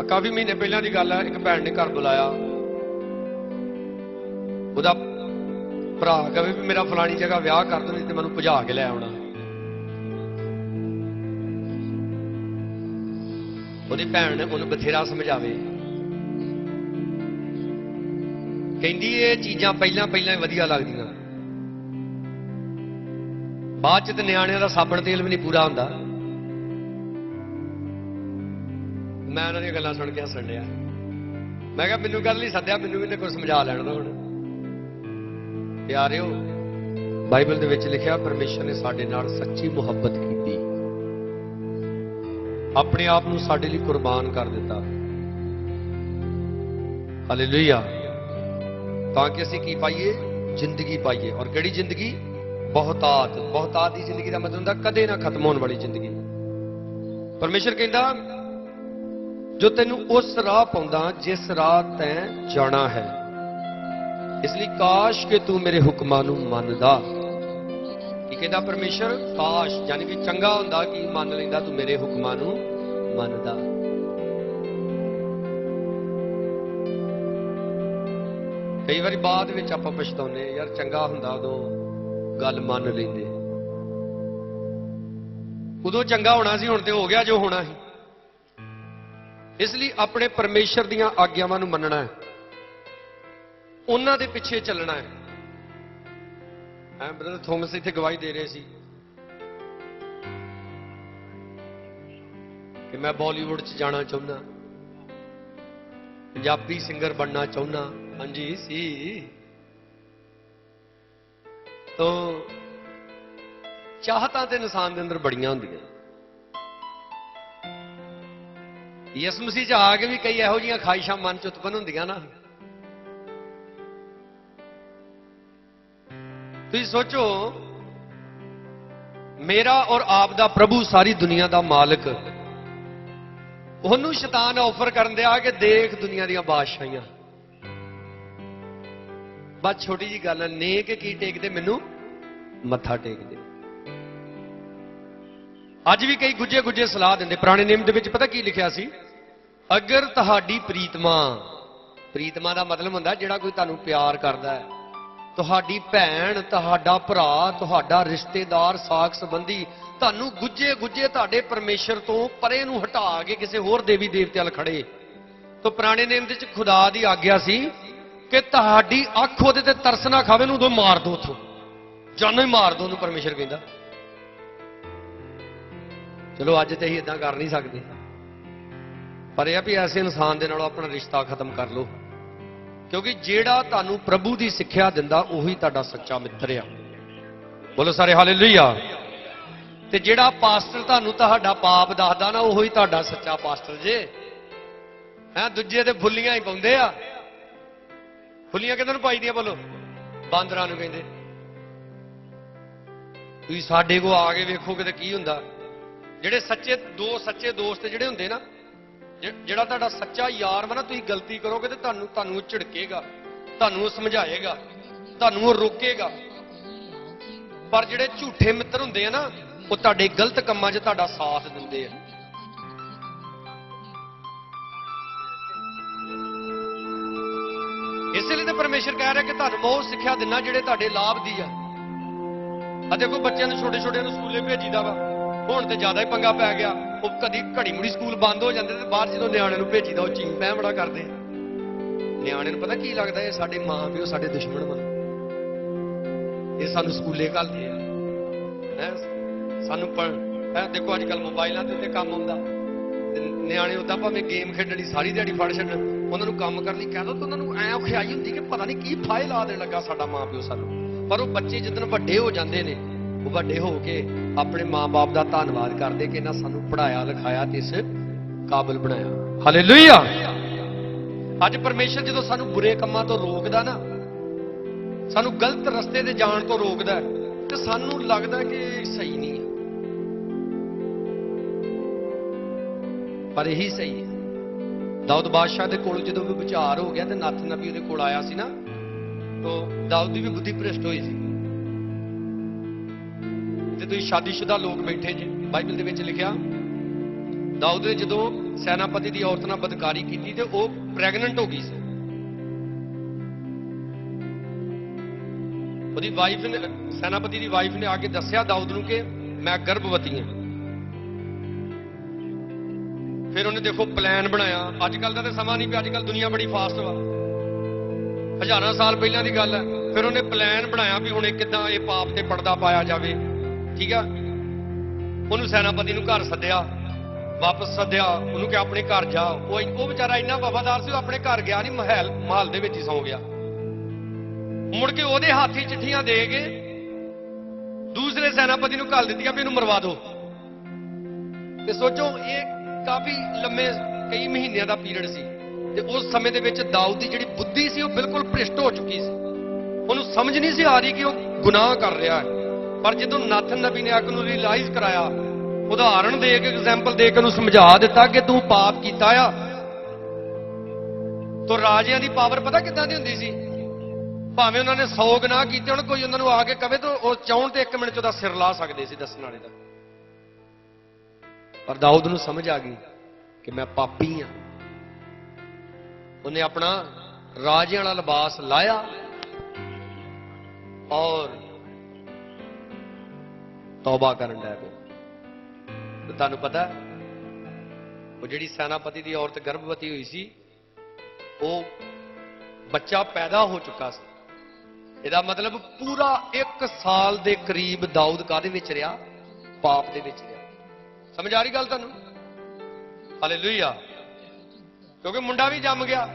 ਕਾਫੀ ਮਹੀਨੇ ਪਹਿਲਾਂ ਦੀ ਗੱਲ ਹੈ, ਇੱਕ ਭੈਣ ਨੇ ਘਰ ਬੁਲਾਇਆ। ਉਹਦਾ ਭਰਾ ਕਹੇ ਵੀ ਮੇਰਾ ਫਲਾਣੀ ਜਗ੍ਹਾ ਵਿਆਹ ਕਰ ਦੋ, ਨਹੀਂ ਤੇ ਮੈਨੂੰ ਭਜਾ ਕੇ ਲੈ ਆਉਣਾ। ਉਹਦੀ ਭੈਣ ਨੇ ਉਹਨੂੰ ਬਥੇਰਾ ਸਮਝਾਵੇ, ਕਹਿੰਦੀ ਇਹ ਚੀਜ਼ਾਂ ਪਹਿਲਾਂ ਹੀ ਵਧੀਆ ਲੱਗਦੀਆਂ, ਬਾਅਦ ਚ ਤੇ ਨਿਆਣਿਆਂ ਦਾ ਸਾਬਣ ਤੇਲ ਵੀ ਨਹੀਂ ਪੂਰਾ ਹੁੰਦਾ। ਮੈਂ ਉਹਨਾਂ ਦੀਆਂ ਗੱਲਾਂ ਸੁਣ ਕੇ ਹੱਸਣ ਡਿਆ। ਮੈਂ ਕਿਹਾ ਮੈਨੂੰ ਗੱਲ ਨਹੀਂ ਸੱਦਿਆ, ਮੈਨੂੰ ਵੀ ਕੁਝ ਸਮਝਾ ਲੈਣ ਦੋ। ਹੁਣ ਪਿਆਰਿਓ, ਬਾਈਬਲ ਦੇ ਵਿੱਚ ਲਿਖਿਆ ਪਰਮੇਸ਼ਰ ਨੇ ਸਾਡੇ ਨਾਲ ਸੱਚੀ ਮੁਹੱਬਤ ਕੀਤੀ, ਆਪਣੇ ਆਪ ਨੂੰ ਸਾਡੇ ਲਈ ਕੁਰਬਾਨ ਕਰ ਦਿੱਤਾ। ਹਾਲੇਲੂਇਆ। ਤਾਂ ਕਿ ਅਸੀਂ ਕੀ ਪਾਈਏ? ਜ਼ਿੰਦਗੀ ਪਾਈਏ। ਔਰ ਕਿਹੜੀ ਜ਼ਿੰਦਗੀ? ਬਹੁਤਾਤ। ਬਹੁਤਾਤ ਦੀ ਜ਼ਿੰਦਗੀ ਦਾ ਮਤਲਬ ਹੁੰਦਾ ਕਦੇ ਨਾ ਖਤਮ ਹੋਣ ਵਾਲੀ ਜ਼ਿੰਦਗੀ। ਪਰਮੇਸ਼ਰ ਕਹਿੰਦਾ ਜੋ ਤੈਨੂੰ ਉਸ ਰਾਹ ਪਾਉਂਦਾ ਜਿਸ ਰਾਹ ਤੈਂ ਜਾਣਾ ਹੈ, ਇਸ ਲਈ ਕਾਸ਼ ਕਿ ਤੂੰ ਮੇਰੇ ਹੁਕਮਾਂ ਨੂੰ ਮੰਨਦਾ। ਕੀ ਕਹਿੰਦਾ ਪਰਮੇਸ਼ਰ? ਕਾਸ਼, ਯਾਨੀ ਕਿ ਚੰਗਾ ਹੁੰਦਾ ਕਿ ਮੰਨ ਲੈਂਦਾ ਤੂੰ ਮੇਰੇ ਹੁਕਮਾਂ ਨੂੰ ਮੰਨਦਾ। ਕਈ ਵਾਰੀ ਬਾਅਦ ਵਿੱਚ ਆਪਾਂ ਪਛਤਾਉਂਦੇ, ਯਾਰ ਚੰਗਾ ਹੁੰਦਾ ਉਦੋਂ ਗੱਲ ਮੰਨ ਲੈਂਦੇ, ਉਦੋਂ ਚੰਗਾ ਹੋਣਾ ਸੀ, ਹੁਣ ਤੇ ਹੋ ਗਿਆ ਜੋ ਹੋਣਾ ਸੀ। ਇਸ ਲਈ ਆਪਣੇ ਪਰਮੇਸ਼ਰ ਦੀਆਂ ਆਗਿਆਵਾਂ ਨੂੰ ਮੰਨਣਾ ਹੈ, ਉਹਨਾਂ ਦੇ ਪਿੱਛੇ ਚੱਲਣਾ ਹੈ। ਬ੍ਰਦਰ ਥੋਮਸ ਇੱਥੇ ਗਵਾਹੀ ਦੇ ਰਹੇ ਸੀ ਕਿ ਮੈਂ ਬਾਲੀਵੁੱਡ 'ਚ ਜਾਣਾ ਚਾਹੁੰਦਾ, ਪੰਜਾਬੀ ਸਿੰਗਰ ਬਣਨਾ ਚਾਹੁੰਦਾ। ਹਾਂਜੀ ਸੀ। ਤੋ ਚਾਹਤਾਂ ਤੇ ਇਨਸਾਨ ਦੇ ਅੰਦਰ ਬੜੀਆਂ ਹੁੰਦੀਆਂ। ਯਿਸੂ ਮਸੀਹ 'ਚ ਆ ਕੇ ਵੀ ਕਈ ਇਹੋ ਜਿਹੀਆਂ ਖਾਹਿਸ਼ਾਂ ਮਨ 'ਚ ਉਤਪੰਨ ਹੁੰਦੀਆਂ ਨਾ। ਤੁਸੀਂ ਸੋਚੋ, ਮੇਰਾ ਔਰ ਆਪ ਦਾ ਪ੍ਰਭੂ, ਸਾਰੀ ਦੁਨੀਆ ਦਾ ਮਾਲਕ, ਉਹਨੂੰ ਸ਼ੈਤਾਨ ਆਫਰ ਕਰਨ ਦਿਆ ਕਿ ਦੇਖ ਦੁਨੀਆ ਦੀਆਂ ਬਾਦਸ਼ਾਹੀਆਂ, ਬਸ ਛੋਟੀ ਜੀ ਗੱਲ ਹੈ, ਨੇਕ ਕੀ ਟੇਕਦੇ? ਮੈਨੂੰ ਮੱਥਾ ਟੇਕਦੇ। ਅੱਜ ਵੀ ਕਈ ਗੁੱਜੇ ਸਲਾਹ ਦਿੰਦੇ। ਪੁਰਾਣੇ ਨਿਯਮ ਦੇ ਵਿੱਚ ਪਤਾ ਕੀ ਲਿਖਿਆ ਸੀ? ਅਗਰ ਤੁਹਾਡੀ ਪ੍ਰੀਤਮਾ ਦਾ ਮਤਲਬ ਹੁੰਦਾ ਜਿਹੜਾ ਕੋਈ ਤੁਹਾਨੂੰ ਪਿਆਰ ਕਰਦਾ ਹੈ, ਤੁਹਾਡੀ ਭੈਣ, ਤੁਹਾਡਾ ਭਰਾ, ਤੁਹਾਡਾ ਰਿਸ਼ਤੇਦਾਰ, ਸਾਕ ਸੰਬੰਧੀ ਤੁਹਾਨੂੰ ਗੁੱਜੇ ਤੁਹਾਡੇ ਪਰਮੇਸ਼ਰ ਤੋਂ ਪਰੇ ਨੂੰ ਹਟਾ ਕੇ ਕਿਸੇ ਹੋਰ ਦੇਵੀ ਦੇਵਤੇ ਵੱਲ ਖੜੇ, ਤਾਂ ਪੁਰਾਣੇ ਨਿਯਮ ਦੇ ਵਿੱਚ ਖੁਦਾ ਦੀ ਆਗਿਆ ਸੀ कि तुहाडी अख उहदे ते तरस ना खावे नूं उदों मार दो, उथों जानो ही मार दो उहनूं परमेश्वर कहंदा। चलो अज तो असीं इदां कर नहीं सकते, पर यह भी ऐसे इंसान दे नालों अपना रिश्ता खत्म कर लो, क्योंकि जेड़ा तुहानूं प्रभु की सिक्ख्या दिंदा उही तुहाडा सच्चा मित्र आ। बोलो सारे हालेलुया। ते जेड़ा पास्टर तुहानूं तुहाडा पाप दसदा ना उही तुहाडा सच्चा पास्टर जे है। दूजे ते फुल्लियां ही पाउंदे आ। फुल्लियां किहदे नूं पाई दियां? बोलो बांदरां नूं कहंदे। तुसीं साडे कोल आ के वेखो किते की हुंदा। ਜਿਹੜੇ ਸੱਚੇ ਦੋਸਤ ਜਿਹੜੇ ਹੁੰਦੇ ਨਾ, ਜਿਹੜਾ ਤੁਹਾਡਾ ਸੱਚਾ ਯਾਰ ਵਾ ਨਾ, ਤੁਸੀਂ ਗਲਤੀ ਕਰੋਗੇ ਤੇ ਤੁਹਾਨੂੰ ਉਹ ਝਿੜਕੇਗਾ, ਤੁਹਾਨੂੰ ਉਹ ਸਮਝਾਏਗਾ, ਤੁਹਾਨੂੰ ਉਹ ਰੋਕੇਗਾ। ਪਰ ਜਿਹੜੇ ਝੂਠੇ ਮਿੱਤਰ ਹੁੰਦੇ ਆ ਨਾ, ਉਹ ਤੁਹਾਡੇ ਗਲਤ ਕੰਮਾਂ 'ਚ ਤੁਹਾਡਾ ਸਾਥ ਦਿੰਦੇ ਆ। ਇਸੇ ਲਈ ਤਾਂ ਪਰਮੇਸ਼ਰ ਕਹਿ ਰਿਹਾ ਕਿ ਤੁਹਾਨੂੰ ਮੈਂ ਉਹ ਸਿੱਖਿਆ ਦਿੰਨਾ ਜਿਹੜੇ ਤੁਹਾਡੇ ਲਾਭ ਦੀ ਆ। ਆ ਦੇਖੋ ਬੱਚਿਆਂ ਨੂੰ ਛੋਟੇ ਨੂੰ ਸਕੂਲੇ ਭੇਜੀਦਾ ਵਾ, ਹੁਣ ਤੇ ਜ਼ਿਆਦਾ ਹੀ ਪੰਗਾ ਪੈ ਗਿਆ। ਉਹ ਕਦੀ ਘੜੀ ਮੁੜੀ ਸਕੂਲ ਬੰਦ ਹੋ ਜਾਂਦੇ ਤੇ ਬਾਹਰ ਜਦੋਂ ਨਿਆਣੇ ਨੂੰ ਭੇਜੀਦਾ ਉਹ ਚੀਂ ਪੈ ਬੜਾ ਕਰਦੇ। ਨਿਆਣੇ ਨੂੰ ਪਤਾ ਕੀ ਲੱਗਦਾ, ਇਹ ਸਾਡੇ ਮਾਂ ਪਿਓ ਸਾਡੇ ਦੁਸ਼ਮਣ ਵਾ, ਇਹ ਸਾਨੂੰ ਸਕੂਲੇ ਘੱਲਦੇ ਆ ਹੈ। ਸਾਨੂੰ ਦੇਖੋ ਅੱਜ ਕੱਲ ਮੋਬਾਈਲਾਂ ਦੇ ਉੱਤੇ ਕੰਮ ਆਉਂਦਾ, ਨਿਆਣੇ ਉਦਾਂ ਭਾਵੇਂ ਗੇਮ ਖੇਡਣੀ ਸਾਰੀ ਦਿਹਾੜੀ ਫੜ ਛੱਡਣ, ਉਹਨਾਂ ਨੂੰ ਕੰਮ ਕਰਨ ਲਈ ਕਹਿ ਦੋ ਤਾਂ ਉਹਨਾਂ ਨੂੰ ਐਂ ਔਖਿਆਈ ਹੁੰਦੀ ਕਿ ਪਤਾ ਨਹੀਂ ਕੀ ਫਾਇਲ ਲਾ ਦੇਣ ਲੱਗਾ ਸਾਡਾ ਮਾਂ ਪਿਓ ਸਾਨੂੰ। ਪਰ ਉਹ ਬੱਚੇ ਜਿੱਦਣ ਵੱਡੇ ਹੋ ਜਾਂਦੇ ਨੇ, ਉਹ ਵੱਡੇ ਹੋ ਕੇ ਆਪਣੇ ਮਾਂ-ਬਾਪ ਦਾ ਧੰਨਵਾਦ ਕਰਦੇ ਕਿ ਇਹਨਾਂ ਸਾਨੂੰ ਪੜ੍ਹਾਇਆ ਲਿਖਾਇਆ ਤੇ ਇਸ ਕਾਬਿਲ ਬਣਾਇਆ। ਹਾਲੇਲੂਇਆ। ਅੱਜ ਪਰਮੇਸ਼ਰ ਜਦੋਂ ਸਾਨੂੰ ਬੁਰੇ ਕੰਮਾਂ ਤੋਂ ਰੋਕਦਾ ਨਾ, ਸਾਨੂੰ ਗਲਤ ਰਸਤੇ ਤੇ ਜਾਣ ਤੋਂ ਰੋਕਦਾ, ਤੇ ਸਾਨੂੰ ਲੱਗਦਾ ਕਿ ਸਹੀ ਨਹੀਂ ਹੈ, ਪਰ ਇਹੀ ਸਹੀ ਹੈ। ਦਾਊਦ ਬਾਦਸ਼ਾਹ ਦੇ ਕੋਲ ਜਦੋਂ ਵੀ ਵਿਚਾਰ ਹੋ ਗਿਆ ਤੇ ਨੱਥ ਨਬੀ ਉਹਦੇ ਕੋਲ ਆਇਆ ਸੀ ਨਾ, ਤਾਂ ਦਾਊਦ ਦੀ ਵੀ ਬੁੱਧੀ ਭ੍ਰਿਸ਼ਟ ਹੋਈ ਸੀ। ਤੇ ਤੁਸੀਂ ਸ਼ਾਦੀशुदा ਲੋਕ ਬੈਠੇ ਜੇ, ਬਾਈਬਲ ਦੇ ਵਿੱਚ ਲਿਖਿਆ ਦਾਊਦ ਨੇ ਜਦੋਂ ਸੈਨਾਪਤੀ ਦੀ ਔਰਤ ਨਾਲ ਬਦਕਾਰੀ ਕੀਤੀ ਤੇ ਉਹ ਪ੍ਰੈਗਨੈਂਟ ਹੋ ਗਈ ਸੀ। ਉਹਦੀ ਵਾਈਫ ਨੇ, ਸੈਨਾਪਤੀ ਦੀ ਵਾਈਫ ਨੇ ਆ ਕੇ ਦੱਸਿਆ ਦਾਊਦ ਨੂੰ ਕਿ ਮੈਂ ਗਰਭਵਤੀ ਹਾਂ। ਫਿਰ ਉਹਨੇ ਦੇਖੋ ਪਲਾਨ ਬਣਾਇਆ। ਅੱਜ ਕੱਲ ਦਾ ਤਾਂ ਸਮਾਂ ਨਹੀਂ ਪਿਆ, ਅੱਜ ਕੱਲ ਦੁਨੀਆ ਬੜੀ ਫਾਸਟ ਵਾ, ਹਜ਼ਾਰਾਂ ਸਾਲ ਪਹਿਲਾਂ ਦੀ ਗੱਲ ਹੈ। ਫਿਰ ਉਹਨੇ ਪਲਾਨ ਬਣਾਇਆ ਵੀ ਹੁਣ ਇਹ ਕਿੱਦਾਂ ਇਹ ਪਾਪ ਤੇ ਪਰਦਾ ਪਾਇਆ ਜਾਵੇ। ਠੀਕ ਆ, ਉਹਨੂੰ ਸੈਨਾਪਤੀ ਨੂੰ ਘਰ ਸੱਦਿਆ, ਵਾਪਸ ਸੱਦਿਆ, ਉਹਨੂੰ ਕਿ ਆਪਣੇ ਘਰ ਜਾ। ਉਹ ਵਿਚਾਰਾ ਇੰਨਾ ਵਫਾਦਾਰ ਸੀ, ਉਹ ਆਪਣੇ ਘਰ ਗਿਆ ਨਹੀਂ, ਮਹਲ ਦੇ ਵਿੱਚ ਹੀ ਸੌਂ ਗਿਆ। ਮੁੜ ਕੇ ਉਹਦੇ ਹੱਥ ਹੀ ਚਿੱਠੀਆਂ ਦੇ ਕੇ ਦੂਸਰੇ ਸੈਨਾਪਤੀ ਨੂੰ ਘੱਲ ਦਿੱਤੀਆਂ ਵੀ ਇਹਨੂੰ ਮਰਵਾ ਦਿਓ। ਤੇ ਸੋਚੋ ਇਹ ਕਾਫੀ ਲੰਮੇ ਕਈ ਮਹੀਨਿਆਂ ਦਾ ਪੀਰੀਅਡ ਸੀ, ਤੇ ਉਸ ਸਮੇਂ ਦੇ ਵਿੱਚ ਦਾਊਦ ਦੀ ਜਿਹੜੀ ਬੁੱਧੀ ਸੀ ਉਹ ਬਿਲਕੁਲ ਭ੍ਰਿਸ਼ਟ ਹੋ ਚੁੱਕੀ ਸੀ। ਉਹਨੂੰ ਸਮਝ ਨਹੀਂ ਸੀ ਆ ਰਹੀ ਕਿ ਉਹ ਗੁਨਾਹ ਕਰ ਰਿਹਾ ਹੈ। ਪਰ ਜਦੋਂ ਨਾਥਨ ਨਬੀ ਨੇ ਉਹਨੂੰ ਰਿਅਲਾਈਜ਼ ਕਰਾਇਆ, ਉਦਾਹਰਣ ਦੇ ਕੇ, ਐਗਜ਼ਾਮਪਲ ਦੇ ਕੇ ਉਹਨੂੰ ਸਮਝਾ ਦਿੱਤਾ ਕਿ ਤੂੰ ਪਾਪ ਕੀਤਾ ਆ। ਤਾਂ ਰਾਜਿਆਂ ਦੀ ਪਾਵਰ ਪਤਾ ਕਿੱਦਾਂ ਦੀ ਹੁੰਦੀ ਸੀ? ਭਾਵੇਂ ਉਹਨਾਂ ਨੇ 100 ਗੁਨਾਹ ਕੀਤੇ ਹੋਣ, ਕੋਈ ਉਹਨਾਂ ਨੂੰ ਆ ਕੇ ਕਵੇ ਤਾਂ ਉਹ ਚਾਹੁਣ ਤੇ 1 ਮਿੰਟ 'ਚ ਉਹਦਾ ਸਿਰ ਲਾ ਸਕਦੇ ਸੀ ਦੱਸਣ ਵਾਲੇ ਦਾ। ਪਰ ਦਾਊਦ ਨੂੰ ਸਮਝ ਆ ਗਈ ਕਿ ਮੈਂ ਪਾਪੀ ਹਾਂ। ਉਹਨੇ ਆਪਣਾ ਰਾਜਿਆਂ ਵਾਲਾ ਲਿਬਾਸ ਲਾਇਆ ਔਰ ਤੌਬਾ ਕਰਨ ਲੱਗ ਪਿਆ। ਤੇ ਤੁਹਾਨੂੰ ਪਤਾ ਉਹ ਜਿਹੜੀ ਸੈਨਾਪਤੀ ਦੀ ਔਰਤ ਗਰਭਵਤੀ ਹੋਈ ਸੀ, ਉਹ ਬੱਚਾ ਪੈਦਾ ਹੋ ਚੁੱਕਾ ਸੀ। ਇਹਦਾ ਮਤਲਬ ਪੂਰਾ 1 ਸਾਲ ਦੇ ਕਰੀਬ ਦਾਊਦ ਕਾਹਦੇ ਵਿੱਚ ਰਿਹਾ? ਪਾਪ ਦੇ ਵਿੱਚ ਰਿਹਾ। ਸਮਝ ਆ ਰਹੀ ਗੱਲ ਤੁਹਾਨੂੰ? ਹਾਲੇਲੂਇਆ। ਕਿਉਂਕਿ ਮੁੰਡਾ ਵੀ ਜੰਮ ਗਿਆ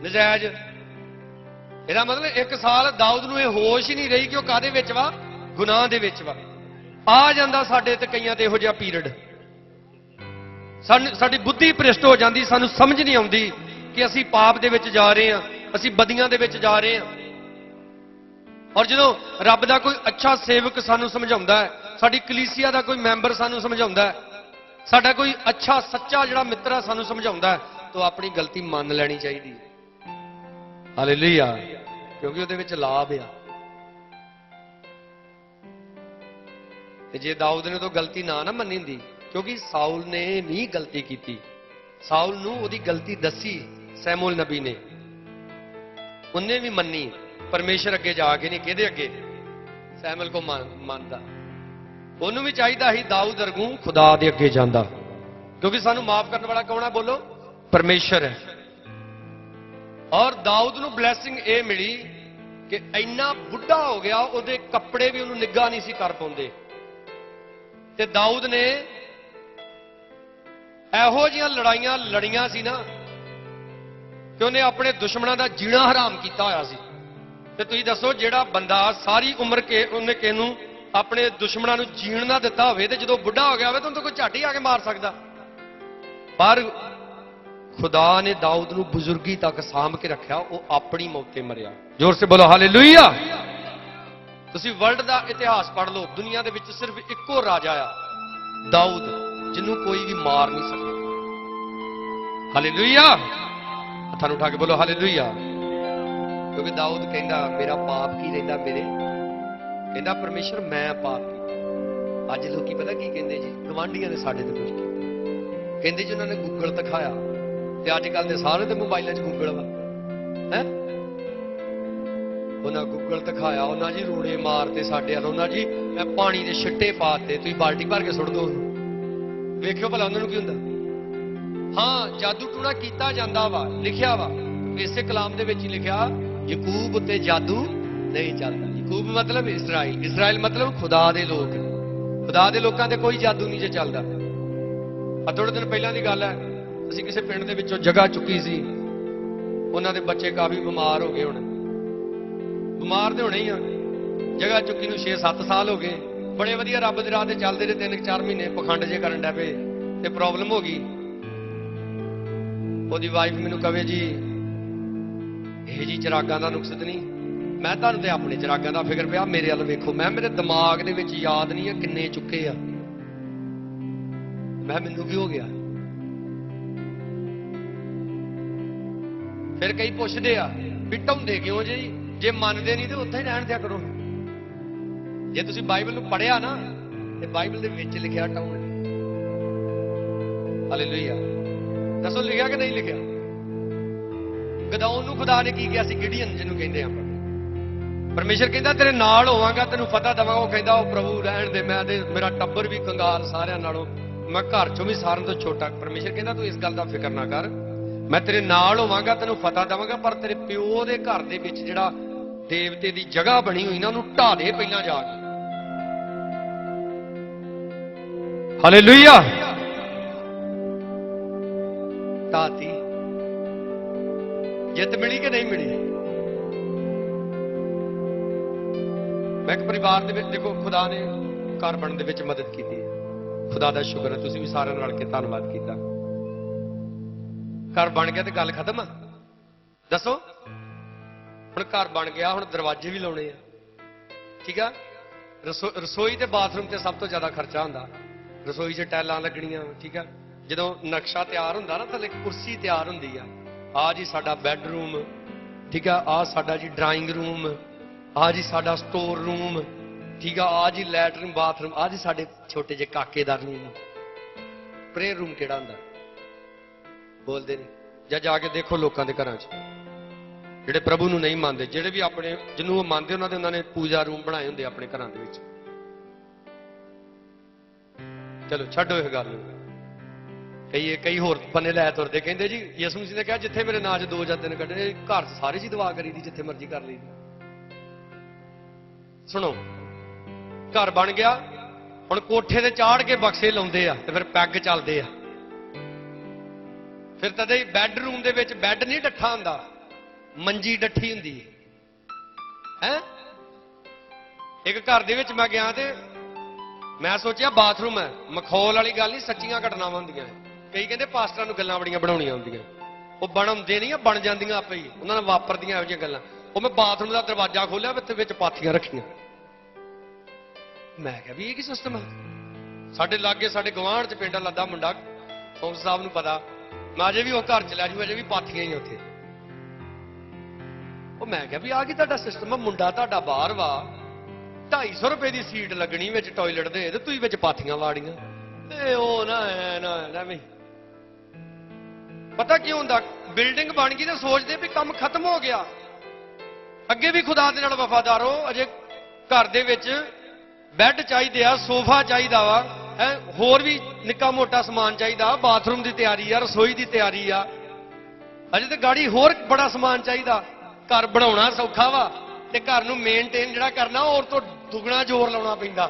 ਨਜਾਇਜ਼। ਇਹਦਾ ਮਤਲਬ 1 ਸਾਲ ਦਾਊਦ ਨੂੰ ਇਹ ਹੋਸ਼ ਹੀ ਨਹੀਂ ਰਹੀ ਕਿ ਉਹ ਕਾਹਦੇ ਵਿੱਚ ਵਾ? ਗੁਨਾਹ ਦੇ ਵਿੱਚ ਵਾ। ਆ ਜਾਂਦਾ ਸਾਡੇ ਤੇ ਕਈਆਂ ਤੇ ਇਹੋ ਜਿਹਾ ਪੀਰੀਅਡ, ਸਾਡੀ ਬੁੱਧੀ ਭ੍ਰਿਸ਼ਟ ਹੋ ਜਾਂਦੀ, ਸਾਨੂੰ ਸਮਝ ਨਹੀਂ ਆਉਂਦੀ ਕਿ ਅਸੀਂ ਪਾਪ ਦੇ ਵਿੱਚ ਜਾ ਰਹੇ ਹਾਂ, ਅਸੀਂ ਬਦੀਆਂ ਦੇ ਵਿੱਚ ਜਾ ਰਹੇ ਹਾਂ। ਔਰ ਜਦੋਂ ਰੱਬ ਦਾ ਕੋਈ ਅੱਛਾ ਸੇਵਕ ਸਾਨੂੰ ਸਮਝਾਉਂਦਾ ਹੈ, ਸਾਡੀ ਕਲੀਸਿਆ ਦਾ ਕੋਈ ਮੈਂਬਰ ਸਾਨੂੰ ਸਮਝਾਉਂਦਾ ਹੈ, ਸਾਡਾ ਕੋਈ ਅੱਛਾ ਸੱਚਾ ਜਿਹੜਾ ਮਿੱਤਰ ਆ ਸਾਨੂੰ ਸਮਝਾਉਂਦਾ ਹੈ, ਤਾਂ ਆਪਣੀ ਗਲਤੀ ਮੰਨ ਲੈਣੀ ਚਾਹੀਦੀ ਹੈ। ਹਾਲੇਲੂਇਆ। ਕਿਉਂਕਿ ਉਹਦੇ ਵਿੱਚ ਲਾਭ ਆ। ਤੇ ਜੇ ਦਾਊਦ ਨੇ ਤਾਂ ਗਲਤੀ ਨਾ ਮੰਨੀ ਹੁੰਦੀ, ਕਿਉਂਕਿ ਸਾਊਲ ਨੇ ਨਹੀਂ ਗਲਤੀ ਕੀਤੀ, ਸਾਊਲ ਨੂੰ ਉਹਦੀ ਗਲਤੀ ਦੱਸੀ ਸੈਮੂਅਲ ਨਬੀ ਨੇ, ਉਹਨੇ ਵੀ ਮੰਨੀ। ਪਰਮੇਸ਼ਰ ਅੱਗੇ ਜਾ ਕੇ ਨਹੀਂ, ਕਿਹਦੇ ਅੱਗੇ? ਸੈਮੂਅਲ ਕੋ ਮੰਨਦਾ। ਉਹਨੂੰ ਵੀ ਚਾਹੀਦਾ ਸੀ ਦਾਊਦ ਵਰਗੂ ਖੁਦਾ ਦੇ ਅੱਗੇ ਜਾਂਦਾ, ਕਿਉਂਕਿ ਸਾਨੂੰ ਮਾਫ ਕਰਨ ਵਾਲਾ ਕੌਣ ਹੈ? ਬੋਲੋ, ਪਰਮੇਸ਼ਰ ਹੈ। ਔਰ ਦਾਊਦ ਨੂੰ ਬਲੈਸਿੰਗ ਇਹ ਮਿਲੀ ਕਿ ਇੰਨਾ ਬੁੱਢਾ ਹੋ ਗਿਆ, ਉਹਦੇ ਕੱਪੜੇ ਵੀ ਉਹਨੂੰ ਨਿੱਘਾ ਨਹੀਂ ਸੀ ਕਰ ਪਾਉਂਦੇ। ਤੇ ਦਾਊਦ ਨੇ ਇਹੋ ਜਿਹੀਆਂ ਲੜਾਈਆਂ ਲੜੀਆਂ ਸੀ ਨਾ ਕਿ ਉਹਨੇ ਆਪਣੇ ਦੁਸ਼ਮਣਾਂ ਦਾ ਜੀਣਾ ਹਰਾਮ ਕੀਤਾ ਹੋਇਆ ਸੀ। ਤੇ ਤੁਸੀਂ ਦੱਸੋ, ਜਿਹੜਾ ਬੰਦਾ ਸਾਰੀ ਉਮਰ ਉਹਨੇ ਕਿਸੇ ਨੂੰ ਆਪਣੇ ਦੁਸ਼ਮਣਾਂ ਨੂੰ ਜੀਣ ਨਾ ਦਿੱਤਾ ਹੋਵੇ, ਤੇ ਜਦੋਂ ਬੁੱਢਾ ਹੋ ਗਿਆ ਹੋਵੇ ਤਾਂ ਉਹਨੂੰ ਕੋਈ ਝੱਟ ਹੀ ਆ ਕੇ ਮਾਰ ਸਕਦਾ। ਪਰ ਖੁਦਾ ਨੇ ਦਾਊਦ ਨੂੰ ਬਜ਼ੁਰਗੀ ਤੱਕ ਸਾਂਭ ਕੇ ਰੱਖਿਆ, ਉਹ ਆਪਣੀ ਮੌਤ ਤੇ ਮਰਿਆ। ਜ਼ੋਰ ਸੇ ਬੋਲੋ ਹਾਲੇਲੂਇਆ। ਤੁਸੀਂ ਵਰਲਡ ਦਾ ਇਤਿਹਾਸ ਪੜ੍ਹ ਲਓ, ਦੁਨੀਆ ਦੇ ਵਿੱਚ ਸਿਰਫ ਇੱਕੋ ਰਾਜਾ ਆ ਦਾਊਦ, ਜਿਹਨੂੰ ਕੋਈ ਵੀ ਮਾਰ ਨਹੀਂ ਸਕਦਾ। ਹਾਲੇਲੂਇਆ। ਹੱਥਾਂ ਉਠਾ ਕੇ ਬੋਲੋ ਹਾਲੇਲੂਇਆ। ਕਿਉਂਕਿ ਦਾਊਦ ਕਹਿੰਦਾ ਮੇਰਾ ਪਾਪ ਕੀ ਰਹਿੰਦਾ ਮੇਰੇ, ਕਹਿੰਦਾ ਪਰਮੇਸ਼ਰ ਮੈਂ ਪਾਪ ਕੀਤਾ। ਅੱਜ ਲੋਕੀ ਪਤਾ ਕੀ ਕਹਿੰਦੇ ਜੀ, ਗਵਾਂਢੀਆਂ ਨੇ ਸਾਡੇ ਤੇ ਕੁਝ ਕੀਤਾ, ਕਹਿੰਦੇ ਜੀ ਉਹਨਾਂ ਨੇ ਗੂਗਲ ਦਿਖਾਇਆ, ਤੇ ਅੱਜ ਕੱਲ ਦੇ ਸਾਰੇ ਤੇ ਮੋਬਾਈਲਾਂ 'ਚ ਗੂਗਲ ਵਾ ਹੈ। ਉਹਨਾਂ ਗੂਗਲ ਦਿਖਾਇਆ, ਉਹਨਾਂ ਜੀ ਰੋੜੇ ਮਾਰਤੇ ਸਾਡੇ ਵੱਲ, ਉਹਨਾਂ ਜੀ ਮੈਂ ਪਾਣੀ ਦੇ ਛਿੱਟੇ ਪਾਤੇ, ਤੁਸੀਂ ਬਾਲਟੀ ਭਰ ਕੇ ਸੁੱਟ ਦੋ, ਵੇਖਿਓ ਭਲਾ ਉਹਨਾਂ ਨੂੰ ਕੀ ਹੁੰਦਾ। ਹਾਂ, ਜਾਦੂ ਟੂਣਾ ਕੀਤਾ ਜਾਂਦਾ ਵਾ, ਲਿਖਿਆ ਵਾ ਇਸੇ ਕਲਾਮ ਦੇ ਵਿੱਚ ਹੀ ਲਿਖਿਆ, ਯਕੂਬ ਉੱਤੇ ਜਾਦੂ ਨਹੀਂ ਚੱਲਦਾ। ਯਕੂਬ ਮਤਲਬ ਇਸਰਾਇਲ, ਇਸਰਾਇਲ ਮਤਲਬ ਖੁਦਾ ਦੇ ਲੋਕ, ਖੁਦਾ ਦੇ ਲੋਕਾਂ ਤੇ ਕੋਈ ਜਾਦੂ ਨਹੀਂ ਜੇ ਚੱਲਦਾ। ਆ ਥੋੜੇ ਦਿਨ ਪਹਿਲਾਂ ਦੀ ਗੱਲ ਹੈ, ਅਸੀਂ ਕਿਸੇ ਪਿੰਡ ਦੇ ਵਿੱਚੋਂ ਜਗ੍ਹਾ ਚੁੱਕੀ ਸੀ, ਉਹਨਾਂ ਦੇ ਬੱਚੇ ਕਾਫੀ ਬਿਮਾਰ ਹੋ ਗਏ। ਹੁਣ ਬਿਮਾਰ ਤੇ ਹੋਣੇ ਹੀ ਆ, ਜਗ੍ਹਾ ਚੁੱਕੀ ਨੂੰ 6-7 ਸਾਲ ਹੋ ਗਏ, ਬੜੇ ਵਧੀਆ ਰੱਬ ਦੇ ਰਾਹ ਤੇ ਚੱਲਦੇ ਰਹੇ, 3-4 ਮਹੀਨੇ ਪਖੰਡ ਜੇ ਕਰਨ ਡੈ ਪਏ ਤੇ ਪ੍ਰੋਬਲਮ ਹੋ ਗਈ। ਉਹਦੀ ਵਾਈਫ ਮੈਨੂੰ ਕਵੇ ਜੀ ਇਹ ਜੀ ਚਿਰਾਗਾਂ ਦਾ ਨੁਕਸ ਨਹੀਂ, ਮੈਂ ਤੁਹਾਨੂੰ ਤੇ ਆਪਣੇ ਚਿਰਾਗਾਂ ਦਾ ਫਿਕਰ ਪਿਆ, ਮੇਰੇ ਵੱਲ ਵੇਖੋ। ਮੈਂ ਮੇਰੇ ਦਿਮਾਗ ਦੇ ਵਿੱਚ ਯਾਦ ਨਹੀਂ ਆ ਕਿੰਨੇ ਚੁੱਕੇ ਆ। ਮੈਂ ਮੈਨੂੰ ਕੀ ਹੋ ਗਿਆ। ਫਿਰ ਕਈ ਪੁੱਛਦੇ ਆ ਵੀ ਢਾਉਂਦੇ ਕਿਉਂ ਜੀ, ਜੇ ਮੰਨਦੇ ਨਹੀਂ ਤੇ ਉੱਥੇ ਹੀ ਰਹਿਣ ਦਿਆ ਕਰੋ। ਜੇ ਤੁਸੀਂ ਬਾਈਬਲ ਨੂੰ ਪੜ੍ਹਿਆ ਨਾ, ਤੇ ਬਾਈਬਲ ਦੇ ਵਿੱਚ ਲਿਖਿਆ ਢਾਉਣ। ਹਾਲੇਲੂਇਆ। ਦੱਸੋ ਲਿਖਿਆ ਕਿ ਨਹੀਂ ਲਿਖਿਆ। ਗਦਾਉਨ ਨੂੰ ਖੁਦਾ ਨੇ ਕੀ ਕਿਹਾ ਸੀ, ਗਿਡੀਅਨ ਜਿਹਨੂੰ ਕਹਿੰਦੇ ਆਪਾਂ, ਪਰਮੇਸ਼ਰ ਕਹਿੰਦਾ ਤੇਰੇ ਨਾਲ ਹੋਵਾਂਗਾ, ਤੈਨੂੰ ਫਤਹ ਦੇਵਾਂਗਾ। ਉਹ ਕਹਿੰਦਾ ਉਹ ਪ੍ਰਭੂ ਰਹਿਣ ਦੇ, ਮੈਂ ਤੇ ਮੇਰਾ ਟੱਬਰ ਵੀ ਕੰਗਾਲ ਸਾਰਿਆਂ ਨਾਲੋਂ, ਮੈਂ ਘਰ ਚੋਂ ਵੀ ਸਾਰਿਆਂ ਤੋਂ ਛੋਟਾ। ਪਰਮੇਸ਼ਰ ਕਹਿੰਦਾ ਤੂੰ ਇਸ ਗੱਲ ਦਾ ਫਿਕਰ ਨਾ ਕਰ, ਮੈਂ ਤੇਰੇ ਨਾਲ ਹੋਵਾਂਗਾ, ਤੈਨੂੰ ਫਤਹ ਦੇਵਾਂਗਾ, ਪਰ ਤੇਰੇ ਪਿਓ ਦੇ ਘਰ ਦੇ ਵਿੱਚ ਜਿਹੜਾ ਦੇਵਤੇ ਦੀ ਜਗ੍ਹਾ ਬਣੀ ਹੋਈ ਨਾ, ਉਹਨੂੰ ਢਾ ਦੇ ਪਹਿਲਾਂ ਜਾ ਕੇ। ਹਾਲੇਲੂਇਆ। ਢਾਤੀ। ਜਿੱਤ ਮਿਲੀ ਕਿ ਨਹੀਂ ਮਿਲੀ। ਮੈਂ ਇੱਕ ਪਰਿਵਾਰ ਦੇ ਵਿੱਚ, ਦੇਖੋ ਖੁਦਾ ਨੇ ਘਰ ਬਣਨ ਦੇ ਵਿੱਚ ਮਦਦ ਕੀਤੀ, ਖੁਦਾ ਦਾ ਸ਼ੁਕਰ ਹੈ। ਤੁਸੀਂ ਵੀ ਸਾਰਿਆਂ ਨਾਲ ਕੇ ਧੰਨਵਾਦ ਕੀਤਾ। ਘਰ ਬਣ ਗਿਆ ਤੇ ਗੱਲ ਖਤਮ ਆ। ਦੱਸੋ, ਹੁਣ ਘਰ ਬਣ ਗਿਆ, ਹੁਣ ਦਰਵਾਜ਼ੇ ਵੀ ਲਾਉਣੇ ਆ, ਠੀਕ ਆ। ਰਸੋਈ ਤੇ ਬਾਥਰੂਮ ਤੇ ਸਭ ਤੋਂ ਜ਼ਿਆਦਾ ਖਰਚਾ ਹੁੰਦਾ। ਰਸੋਈ 'ਚ ਟਾਇਲਾਂ ਲੱਗਣੀਆਂ, ਠੀਕ ਆ। ਜਦੋਂ ਨਕਸ਼ਾ ਤਿਆਰ ਹੁੰਦਾ ਨਾ, ਥੱਲੇ ਕੁਰਸੀ ਤਿਆਰ ਹੁੰਦੀ ਆ, ਆਹ ਜੀ ਸਾਡਾ ਬੈੱਡਰੂਮ, ਠੀਕ ਆ, ਆਹ ਸਾਡਾ ਜੀ ਡਰਾਇੰਗ ਰੂਮ, ਆਹ ਜੀ ਸਾਡਾ ਸਟੋਰ ਰੂਮ, ਠੀਕ ਆ, ਆਹ ਜੀ ਲੈਟਰਿਨ ਬਾਥਰੂਮ, ਆਹ ਜੀ ਸਾਡੇ ਛੋਟੇ ਜਿਹੇ ਕਾਕੇ ਦਾ ਰੂਮ। ਪ੍ਰੇਅਰ ਰੂਮ ਕਿਹੜਾ ਹੁੰਦਾ ਬੋਲਦੇ ਨੇ। ਜਾਂ ਜਾ ਕੇ ਦੇਖੋ ਲੋਕਾਂ ਦੇ ਘਰਾਂ 'ਚ, ਜਿਹੜੇ ਪ੍ਰਭੂ ਨੂੰ ਨਹੀਂ ਮੰਨਦੇ, ਜਿਹੜੇ ਵੀ ਆਪਣੇ ਜਿਹਨੂੰ ਉਹ ਮੰਨਦੇ, ਉਹਨਾਂ ਨੇ ਪੂਜਾ ਰੂਮ ਬਣਾਏ ਹੁੰਦੇ ਆਪਣੇ ਘਰਾਂ ਦੇ ਵਿੱਚ। ਚਲੋ ਛੱਡੋ ਇਹ ਗੱਲ ਨੂੰ। ਕਈ ਹੋਰ ਬੰਨੇ ਲੈ ਤੁਰਦੇ, ਕਹਿੰਦੇ ਜੀ ਯਿਸੂ ਮਸੀਹ ਨੇ ਕਿਹਾ ਜਿੱਥੇ ਮੇਰੇ ਨਾਂ 'ਚ 2 ਜਾਂ 3 ਕੱਢਣੇ, ਘਰ 'ਚ ਸਾਰੇ 'ਚ ਦੁਆ ਕਰੀਦੀ, ਜਿੱਥੇ ਮਰਜ਼ੀ ਕਰ ਲਈ। ਸੁਣੋ, ਘਰ ਬਣ ਗਿਆ, ਹੁਣ ਕੋਠੇ ਤੇ ਚਾੜ ਕੇ ਬਕਸੇ ਲਾਉਂਦੇ ਆ, ਤੇ ਫਿਰ ਪੈਗ ਚੱਲਦੇ ਆ। ਫਿਰ ਤਦੇ ਬੈੱਡਰੂਮ ਦੇ ਵਿੱਚ ਬੈੱਡ ਨਹੀਂ ਡੱਠਾ ਹੁੰਦਾ, ਮੰਜੀ ਡੱਠੀ ਹੁੰਦੀ ਹੈ। ਇੱਕ ਘਰ ਦੇ ਵਿੱਚ ਮੈਂ ਗਿਆ ਤੇ ਮੈਂ ਸੋਚਿਆ ਬਾਥਰੂਮ ਹੈ, ਮਖੌਲ ਵਾਲੀ ਗੱਲ ਨਹੀਂ, ਸੱਚੀਆਂ ਘਟਨਾਵਾਂ ਹੁੰਦੀਆਂ। ਕਈ ਕਹਿੰਦੇ ਪਾਸਟਰਾਂ ਨੂੰ ਗੱਲਾਂ ਬੜੀਆਂ ਬਣਾਉਣੀਆਂ ਹੁੰਦੀਆਂ, ਉਹ ਬਣਾਉਂਦੇ ਨਹੀਂ ਆ, ਬਣ ਜਾਂਦੀਆਂ ਆਪੇ ਹੀ, ਉਹਨਾਂ ਨਾਲ ਵਾਪਰਦੀਆਂ ਇਹੋ ਜਿਹੀਆਂ ਗੱਲਾਂ। ਉਹ ਮੈਂ ਬਾਥਰੂਮ ਦਾ ਦਰਵਾਜ਼ਾ ਖੋਲਿਆ, ਵਿੱਚ ਪਾਥੀਆਂ ਰੱਖੀਆਂ। ਮੈਂ ਕਿਹਾ ਵੀ ਇਹ ਕੀ ਸਿਸਟਮ ਹੈ। ਸਾਡੇ ਲਾਗੇ, ਸਾਡੇ ਗਵਾਂਢ 'ਚ ਪਿੰਡ ਲੱਦਾ ਮੁੰਡਾ, ਸੌਂਸ ਸਾਹਿਬ ਨੂੰ ਪਤਾ, ਮੈਂ ਅਜੇ ਵੀ ਉਹ ਘਰ ਚ ਲੈ ਜੂ, ਅਜੇ ਵੀ ਪਾਥੀਆਂ ਹੀ ਉੱਥੇ। ਉਹ ਮੈਂ ਕਿਹਾ ਵੀ ਆ ਕੀ ਤੁਹਾਡਾ ਸਿਸਟਮ ਆ, ਮੁੰਡਾ ਤੁਹਾਡਾ ਬਾਹਰ ਵਾ, 250 ਰੁਪਏ ਦੀ ਸੀਟ ਲੱਗਣੀ ਵਿੱਚ ਟਾਇਲਟ ਦੇ, ਤੇ ਤੁਸੀਂ ਵਿੱਚ ਪਾਥੀਆਂ ਵਾੜੀਆਂ। ਤੇ ਉਹ ਨਾ ਵੀ ਪਤਾ ਕੀ ਹੁੰਦਾ, ਬਿਲਡਿੰਗ ਬਣ ਗਈ ਤੇ ਸੋਚਦੇ ਵੀ ਕੰਮ ਖਤਮ ਹੋ ਗਿਆ। ਅੱਗੇ ਵੀ ਖੁਦਾ ਦੇ ਨਾਲ ਵਫਾਦਾਰ ਹੋ, ਅਜੇ ਘਰ ਦੇ ਵਿੱਚ ਬੈੱਡ ਚਾਹੀਦੇ ਆ, ਸੋਫਾ ਚਾਹੀਦਾ ਵਾ, ਹੋਰ ਵੀ ਨਿੱਕਾ ਮੋਟਾ ਸਮਾਨ ਚਾਹੀਦਾ, ਬਾਥਰੂਮ ਦੀ ਤਿਆਰੀ ਆ, ਰਸੋਈ ਦੀ ਤਿਆਰੀ ਆ। अजे तो गाड़ी होर बड़ा समान चाहिए। घर बनाना सौखा वा ते घर नूं मेनटेन जिहड़ा करना और तो दुगना जोर लाउणा पैंदा।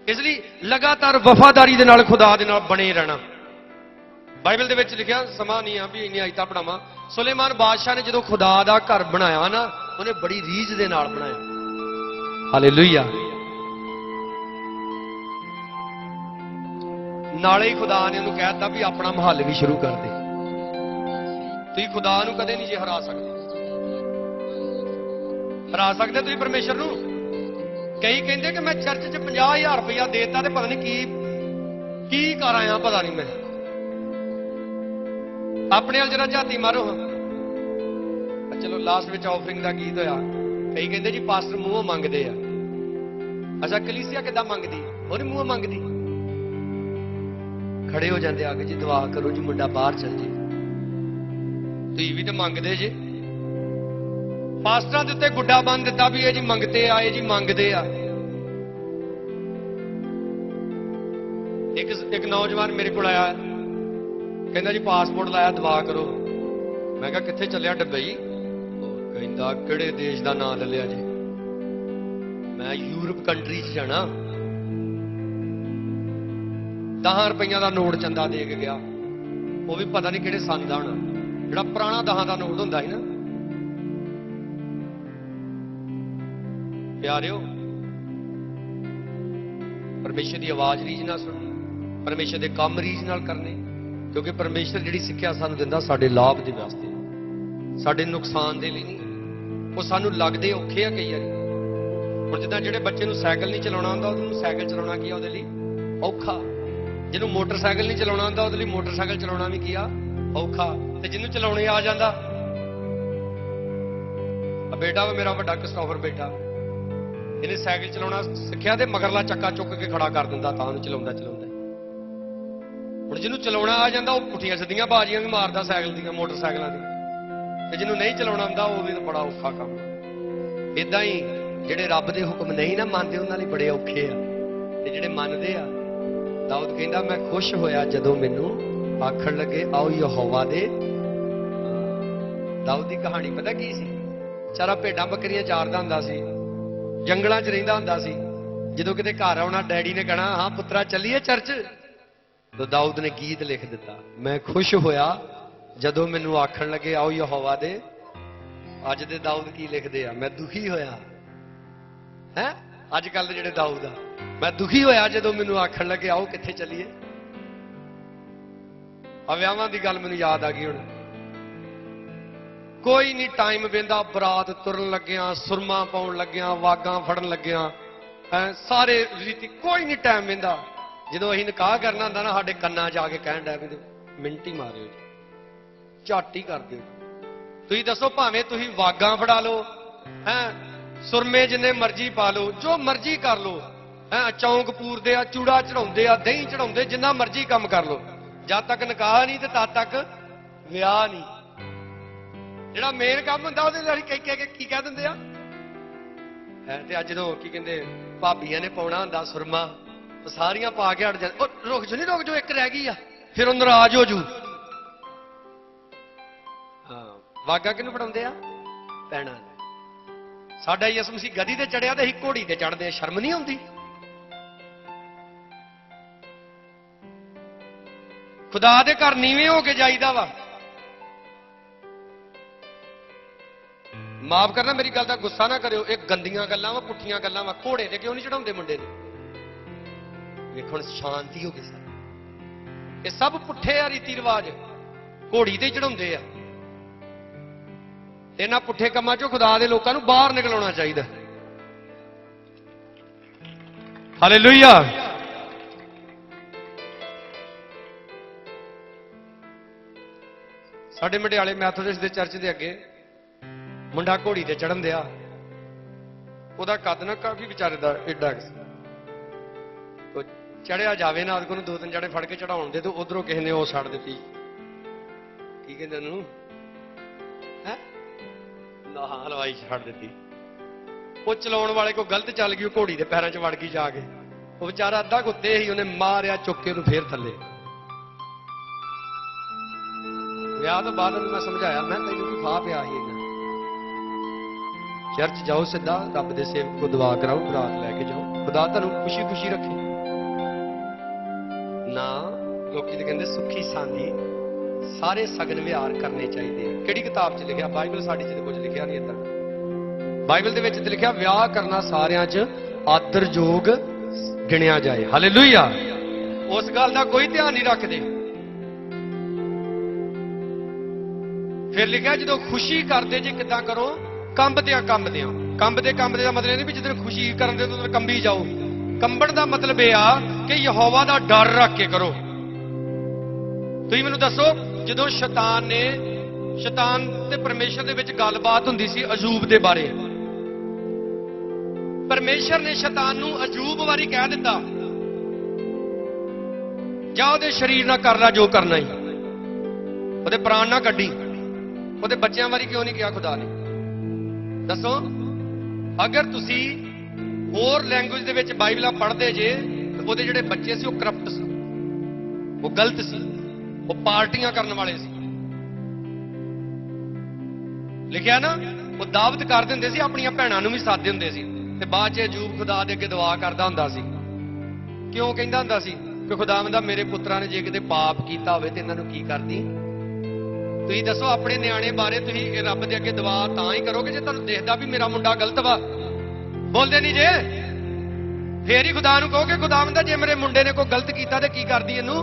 इसलिए लगातार वफादारी दे नाल खुदा दे नाल बने रहना। बाइबल दे विच लिखिया, समा नहीं आ भी इन्नी आयतां पढ़ावां, सुलेमान बादशाह ने जदों खुदा दा घर बनाया ना, उन्हें बड़ी रीझ दे नाल बनाया। हालेलुया। नाले ही खुदा ने उन्होंने कहता भी अपना महल भी शुरू कर दे। तुसीं खुदा नूं कदे नहीं जे हरा सकते। हरा सकते तुसीं परमेश्वर नूं? कई कहते कि मैं चर्च च 50,000 रुपया देता ते पता नहीं की कर आया, पता नहीं मैं। अपने वाल जरा झाती मारो। चलो लास्ट में ऑफरिंग का गीत होया, कई कहते जी पास्टर मूंहों मंगते आ। अच्छा कलीसिया किदां मंगदी? वो नहीं मूंहों मंगदी। खड़े हो जाते आगे जी, दुआ करो जी मुंडा बाहर चल जे। तुसीं भी तो मंगदे जे। पास्टरां दे उत्ते गुड्डा बन दिता भी ये जी मंगते आए जी मंगते आ। एक नौजवान मेरे को आया, कहना जी पासपोर्ट लाया दुआ करो। मैं कहा कित्थे चलिया? डुबई। कहंदा किहड़े देश का नाम ले लिया जी? मैं यूरोप कंट्री च जाना। 10 रुपया का नोट चंदा दे के गया। वो भी पता नहीं किहड़े सन का होना, जिहड़ा पुराना 10 का नोट हुंदा ਸੀ ना। प्यारिओ, परमेश्वर की आवाज रीझ ना सुननी, परमेश्वर के काम रीझ नाल करने, क्योंकि परमेश्वर जिहड़ी सिੱਖਿਆ सानू दिंदा साडे लाभ दे वास्ते, साडे नुकसान दे लई नहीं। वो सानू लगदे औखे आ कई वारी। हुण जिद्दां जिहड़े बच्चे नूं साइकिल नहीं चलाउणा आउंदा, ਉਹਨੂੰ साइकिल चलाउणा की आ ਉਹਦੇ ਲਈ औखा। ਜਿਹਨੂੰ मोटरसाइकिल नहीं चलाउणा आउंदा, ਉਹਦੇ ਲਈ मोटरसाइकिल चलाउणा भी की आ औखा। ते ਜਿਹਨੂੰ चलाउणे आ ਜਾਂਦਾ, बेटा वा मेरा वड्डा क्रिस्टोफर बेटा, ਇਹਨੇ ਸਾਈਕਲ ਚਲਾਉਣਾ ਸਿੱਖਿਆ ਤੇ ਮਗਰਲਾ ਚੱਕਾ ਚੁੱਕ ਕੇ ਖੜਾ ਕਰ ਦਿੰਦਾ ਤਾਂ ਉਹਨੂੰ ਚਲਾਉਂਦਾ ਚਲਾਉਂਦਾ। ਹੁਣ ਜਿਹਨੂੰ ਚਲਾਉਣਾ ਆ ਜਾਂਦਾ ਉਹ ਪੁੱਠੀਆਂ ਸਿੱਧੀਆਂ ਬਾਜ਼ੀਆਂ ਵੀ ਮਾਰਦਾ ਸਾਈਕਲ ਦੀਆਂ, ਮੋਟਰਸਾਈਕਲਾਂ ਦੀਆਂ। ਤੇ ਜਿਹਨੂੰ ਨਹੀਂ ਚਲਾਉਣਾ ਆਉਂਦਾ ਉਹ ਵੀ ਬੜਾ ਔਖਾ ਕੰਮ। ਇਦਾਂ ਹੀ ਜਿਹੜੇ ਰੱਬ ਦੇ ਹੁਕਮ ਨਹੀਂ ਨਾ ਮੰਨਦੇ ਉਹਨਾਂ ਲਈ ਬੜੇ ਔਖੇ ਆ, ਤੇ ਜਿਹੜੇ ਮੰਨਦੇ ਆ, ਦਾਊਦ ਕਹਿੰਦਾ ਮੈਂ ਖੁਸ਼ ਹੋਇਆ ਜਦੋਂ ਮੈਨੂੰ ਆਖਣ ਲੱਗੇ ਆਓ ਯਹੋਵਾ ਦੇ। ਦਾਊਦ ਦੀ ਕਹਾਣੀ ਪਤਾ ਕੀ ਸੀ? ਚਾਰਾ ਭੇਡਾਂ ਬੱਕਰੀਆਂ ਚਾਰਦਾ ਹੁੰਦਾ ਸੀ, ਜੰਗਲਾਂ 'ਚ ਰਹਿੰਦਾ ਹੁੰਦਾ ਸੀ। ਜਦੋਂ ਕਿਤੇ ਘਰ ਆਉਣਾ ਡੈਡੀ ਨੇ ਕਹਿਣਾ ਹਾਂ ਪੁੱਤਰਾ ਚੱਲੀਏ ਚਰਚ। ਤਾਂ ਦਾਊਦ ਨੇ ਗੀਤ ਲਿਖ ਦਿੱਤਾ, ਮੈਂ ਖੁਸ਼ ਹੋਇਆ ਜਦੋਂ ਮੈਨੂੰ ਆਖਣ ਲੱਗੇ ਆਓ ਯਹੋਵਾ ਦੇ। ਅੱਜ ਦੇ ਦਾਊਦ ਕੀ ਲਿਖਦੇ ਆ? ਮੈਂ ਦੁਖੀ ਹੋਇਆ ਹੈ। ਅੱਜ ਕੱਲ ਦੇ ਜਿਹੜੇ ਦਾਊਦ ਆ, ਮੈਂ ਦੁਖੀ ਹੋਇਆ ਜਦੋਂ ਮੈਨੂੰ ਆਖਣ ਲੱਗੇ ਆਓ ਕਿੱਥੇ ਚੱਲੀਏ। ਆ ਵਿਆਹਾਂ ਦੀ ਗੱਲ ਮੈਨੂੰ ਯਾਦ ਆ ਗਈ ਹੁਣ। कोई नहीं टाइम वेंदा, बरात तुरन लग्या, सुरमा पाउण लग्या, वागां फड़न लग्या, सारे रीति कोई नहीं टाइम वेंदा। जो असीं निकाह करना हुंदा ना, साडे कन्नां च आके कहण लग पैंदे मिंट ही मारिओ जी, झट ही कर दिओ। तुसीं दसो भावें तुसीं वागां फड़ा लो, सुरमे जिन्ने मर्जी पा लो, जो मर्जी कर लो, चौंक पूरदे आ, चूड़ा चढ़ाउंदे आ, दही चढ़ाउंदे, जिन्ना मर्जी काम कर लो, जद तक निकाह नहीं ते तद तक विआह नहीं। ਜਿਹੜਾ ਮੇਨ ਕੰਮ ਹੁੰਦਾ ਉਹਦੇ ਨਾਲ ਕੀ ਕਹਿ ਦਿੰਦੇ ਆ। ਤੇ ਅੱਜ ਜਦੋਂ ਕੀ ਕਹਿੰਦੇ ਭਾਬੀਆਂ ਨੇ ਪਾਉਣਾ ਹੁੰਦਾ ਸੁਰਮਾ, ਸਾਰੀਆਂ ਪਾ ਕੇ ਹਟ ਜਾਂਦੇ। ਉਹ ਰੁਕ ਜੋ, ਨਹੀਂ ਰੁਕ ਜੋ, ਇੱਕ ਰਹਿ ਗਈ ਆ, ਫਿਰ ਉਹ ਨਾਰਾਜ਼ ਹੋ ਜੂ। ਹਾਂ, ਵਾਗਾ ਕਿਹਨੂੰ ਫੜਾਉਂਦੇ ਆ? ਪੈਣਾ। ਸਾਡਾ ਯਿਸੂ ਮਸੀਹ ਗਧੀ ਤੇ ਚੜਿਆ ਤੇ ਅਸੀਂ ਘੋੜੀ ਤੇ ਚੜਦੇ ਆ, ਸ਼ਰਮ ਨਹੀਂ ਆਉਂਦੀ? ਖੁਦਾ ਦੇ ਘਰ ਨੀਵੇਂ ਹੋ ਕੇ ਜਾਈਦਾ ਵਾ। माफ करना मेरी गल का गुस्सा ना करो, एक गंदियां गल्लां वा, पुट्ठियां गल्लां वा। घोड़े ते क्यों नहीं चढ़ाउंदे मुंडे नूं? देखो हुण शांति हो गई सारी। ये सब पुट्ठे आ रीति रिवाज, घोड़ी ते चढ़ाउंदे आ। इन्हां पुट्ठे कम्मां चों खुदा दे लोकां नूं बाहर निकलाउणा चाहीदा। हालेलुया। साडे मडियाले मैथोडिस्ट दे चर्च दे अगे मुंडा घोड़ी ते चढ़न दिया, ਉਹਦਾ ਕੱਦ ਨਾ ਕਾਫੀ ਵਿਚਾਰੇ ਦਾ ਏਡਾ तो चढ़िया जावे ना, ਉਹਨੂੰ 2-3 जने फड़ के चढ़ाउण दे, तो उधरों किसी ने ਉਹ ਛੱਡ ਦਿੱਤੀ, ਕੀ ਕਹਿੰਦੇ ਉਹਨੂੰ, ਨਾ ਹਲਵਾਈ ਛੱਡ ਦਿੱਤੀ। ਉਹ ਚਲਾਉਣ ਵਾਲੇ ਕੋ ਗਲਤ ਚੱਲ ਗਈ, ਉਹ ਘੋੜੀ ਦੇ ਪੈਰਾਂ 'ਚ ਵੜ ਗਈ ਜਾ ਕੇ। ਉਹ ਵਿਚਾਰਾ ਅੱਧਾ ਕੁੱਤੇ ਸੀ, ਉਹਨੇ ਮਾਰਿਆ ਚੁੱਕ ਕੇ ਉਹਨੂੰ ਫੇਰ ਥੱਲੇ। ਵਿਆਹ ਤੋਂ ਬਾਅਦ ਉਹਨੂੰ ਮੈਂ ਸਮਝਾਇਆ, ਮੈਂ ਤੈਨੂੰ ਕੀ ਫਾਹ ਪਿਆ ਸੀ ਇਹਨਾਂ। ਚਰਚ ਜਾਓ, ਸਿੱਧਾ ਰੱਬ ਦੇ ਸੇਵਕ ਕੋ ਦੁਆ ਕਰਾਓ, ਬਰਾਤ ਲੈ ਕੇ ਜਾਓ, ਖੁਦਾ ਤੁਹਾਨੂੰ ਖੁਸ਼ੀ ਖੁਸ਼ੀ ਰੱਖੇ ਨਾ। ਲੋਕੀ ਤੇ ਕਹਿੰਦੇ ਸੁੱਖੀ ਸਾਂਦੀ ਸਾਰੇ ਸਗਨ ਵਿਹਾਰ ਕਰਨੇ ਚਾਹੀਦੇ ਆ। ਕਿਹੜੀ ਕਿਤਾਬ 'ਚ ਲਿਖਿਆ? ਬਾਈਬਲ ਸਾਡੀ 'ਚ ਤੇ ਕੁਝ ਲਿਖਿਆ ਨਹੀਂ ਏਦਾਂ। ਬਾਈਬਲ ਦੇ ਵਿੱਚ ਤੇ ਲਿਖਿਆ ਵਿਆਹ ਕਰਨਾ ਸਾਰਿਆਂ 'ਚ ਆਦਰਯੋਗ ਗਿਣਿਆ ਜਾਏ। ਹਾਲੇਲੂਇਆ। ਉਸ ਗੱਲ ਦਾ ਕੋਈ ਧਿਆਨ ਨਹੀਂ ਰੱਖਦੇ। ਫਿਰ ਲਿਖਿਆ ਜਦੋਂ ਖੁਸ਼ੀ ਕਰਦੇ ਜੇ ਕਿੱਦਾਂ ਕਰੋ? ਕੰਬਦਿਆਂ ਕੰਬਦਿਆਂ। ਕੰਬਦੇ ਦਾ ਮਤਲਬ ਇਹ ਨਹੀਂ ਵੀ ਜਦੋਂ ਖੁਸ਼ੀ ਕਰਨ ਦੇ ਤਾਂ ਕੰਬੀ ਜਾਓ। ਕੰਬਣ ਦਾ ਮਤਲਬ ਇਹ ਆ ਕਿ ਯਹੋਵਾ ਦਾ ਡਰ ਰੱਖ ਕੇ ਕਰੋ। ਤੁਸੀਂ ਮੈਨੂੰ ਦੱਸੋ, ਜਦੋਂ ਸ਼ੈਤਾਨ ਤੇ ਪਰਮੇਸ਼ਰ ਦੇ ਵਿੱਚ ਗੱਲਬਾਤ ਹੁੰਦੀ ਸੀ ਅਯੂਬ ਦੇ ਬਾਰੇ, ਪਰਮੇਸ਼ਰ ਨੇ ਸ਼ੈਤਾਨ ਨੂੰ ਅਯੂਬ ਵਾਰੀ ਕਹਿ ਦਿੱਤਾ, ਜਾ ਉਹਦੇ ਸਰੀਰ ਨਾਲ ਕਰ ਲੈ ਜੋ ਕਰਨਾ ਹੀ, ਉਹਦੇ ਪ੍ਰਾਣ ਨਾ ਕੱਢੀ। ਉਹਦੇ ਬੱਚਿਆਂ ਵਾਰੀ ਕਿਉਂ ਨਹੀਂ ਕਿਹਾ ਖੁਦਾ ਨੇ? ਦੱਸੋ। ਅਗਰ ਤੁਸੀਂ ਹੋਰ ਲੈਂਗੁਏਜ ਦੇ ਵਿੱਚ ਬਾਈਬਲਾਂ ਪੜ੍ਹਦੇ ਜੇ, ਉਹਦੇ ਜਿਹੜੇ ਬੱਚੇ ਸੀ ਉਹ ਕਰਪਟ ਸੀ, ਉਹ ਗਲਤ ਸੀ, ਉਹ ਪਾਰਟੀਆਂ ਕਰਨ ਵਾਲੇ ਸੀ। ਲਿਖਿਆ ਨਾ, ਉਹ ਦਾਵਤ ਕਰਦੇ ਹੁੰਦੇ ਸੀ, ਆਪਣੀਆਂ ਭੈਣਾਂ ਨੂੰ ਵੀ ਸਾਦੇ ਹੁੰਦੇ ਸੀ, ਤੇ ਬਾਅਦ 'ਚ ਅਯੂਬ ਖੁਦਾ ਦੇ ਅੱਗੇ ਦੁਆ ਕਰਦਾ ਹੁੰਦਾ ਸੀ। ਕਿਉਂ ਕਹਿੰਦਾ ਹੁੰਦਾ ਸੀ? ਕਿ ਖੁਦਾਵੰਦਾ ਮੇਰੇ ਪੁੱਤਰਾਂ ਨੇ ਜੇ ਕਿਤੇ ਪਾਪ ਕੀਤਾ ਹੋਵੇ ਤੇ ਇਹਨਾਂ ਨੂੰ ਕੀ ਕਰਦੀ? ਤੁਸੀਂ ਦੱਸੋ, ਆਪਣੇ ਨਿਆਣੇ ਬਾਰੇ ਤੁਸੀਂ ਰੱਬ ਦੇ ਅੱਗੇ ਦੁਆ ਤਾਂ ਹੀ ਕਰੋਗੇ ਜੇ ਤੁਹਾਨੂੰ ਦੇਖਦਾ ਵੀ ਮੇਰਾ ਮੁੰਡਾ ਗਲਤ ਵਾ। ਬੋਲਦੇ ਨਹੀਂ ਜੇ, ਫੇਰ ਹੀ ਖੁਦਾ ਨੂੰ ਕਹੋਗੇ ਖੁਦਾਵੰਦਾ ਜੇ ਮੇਰੇ ਮੁੰਡੇ ਨੇ ਕੋਈ ਗਲਤ ਕੀਤਾ ਤੇ ਕੀ ਕਰਦੀ ਇਹਨੂੰ?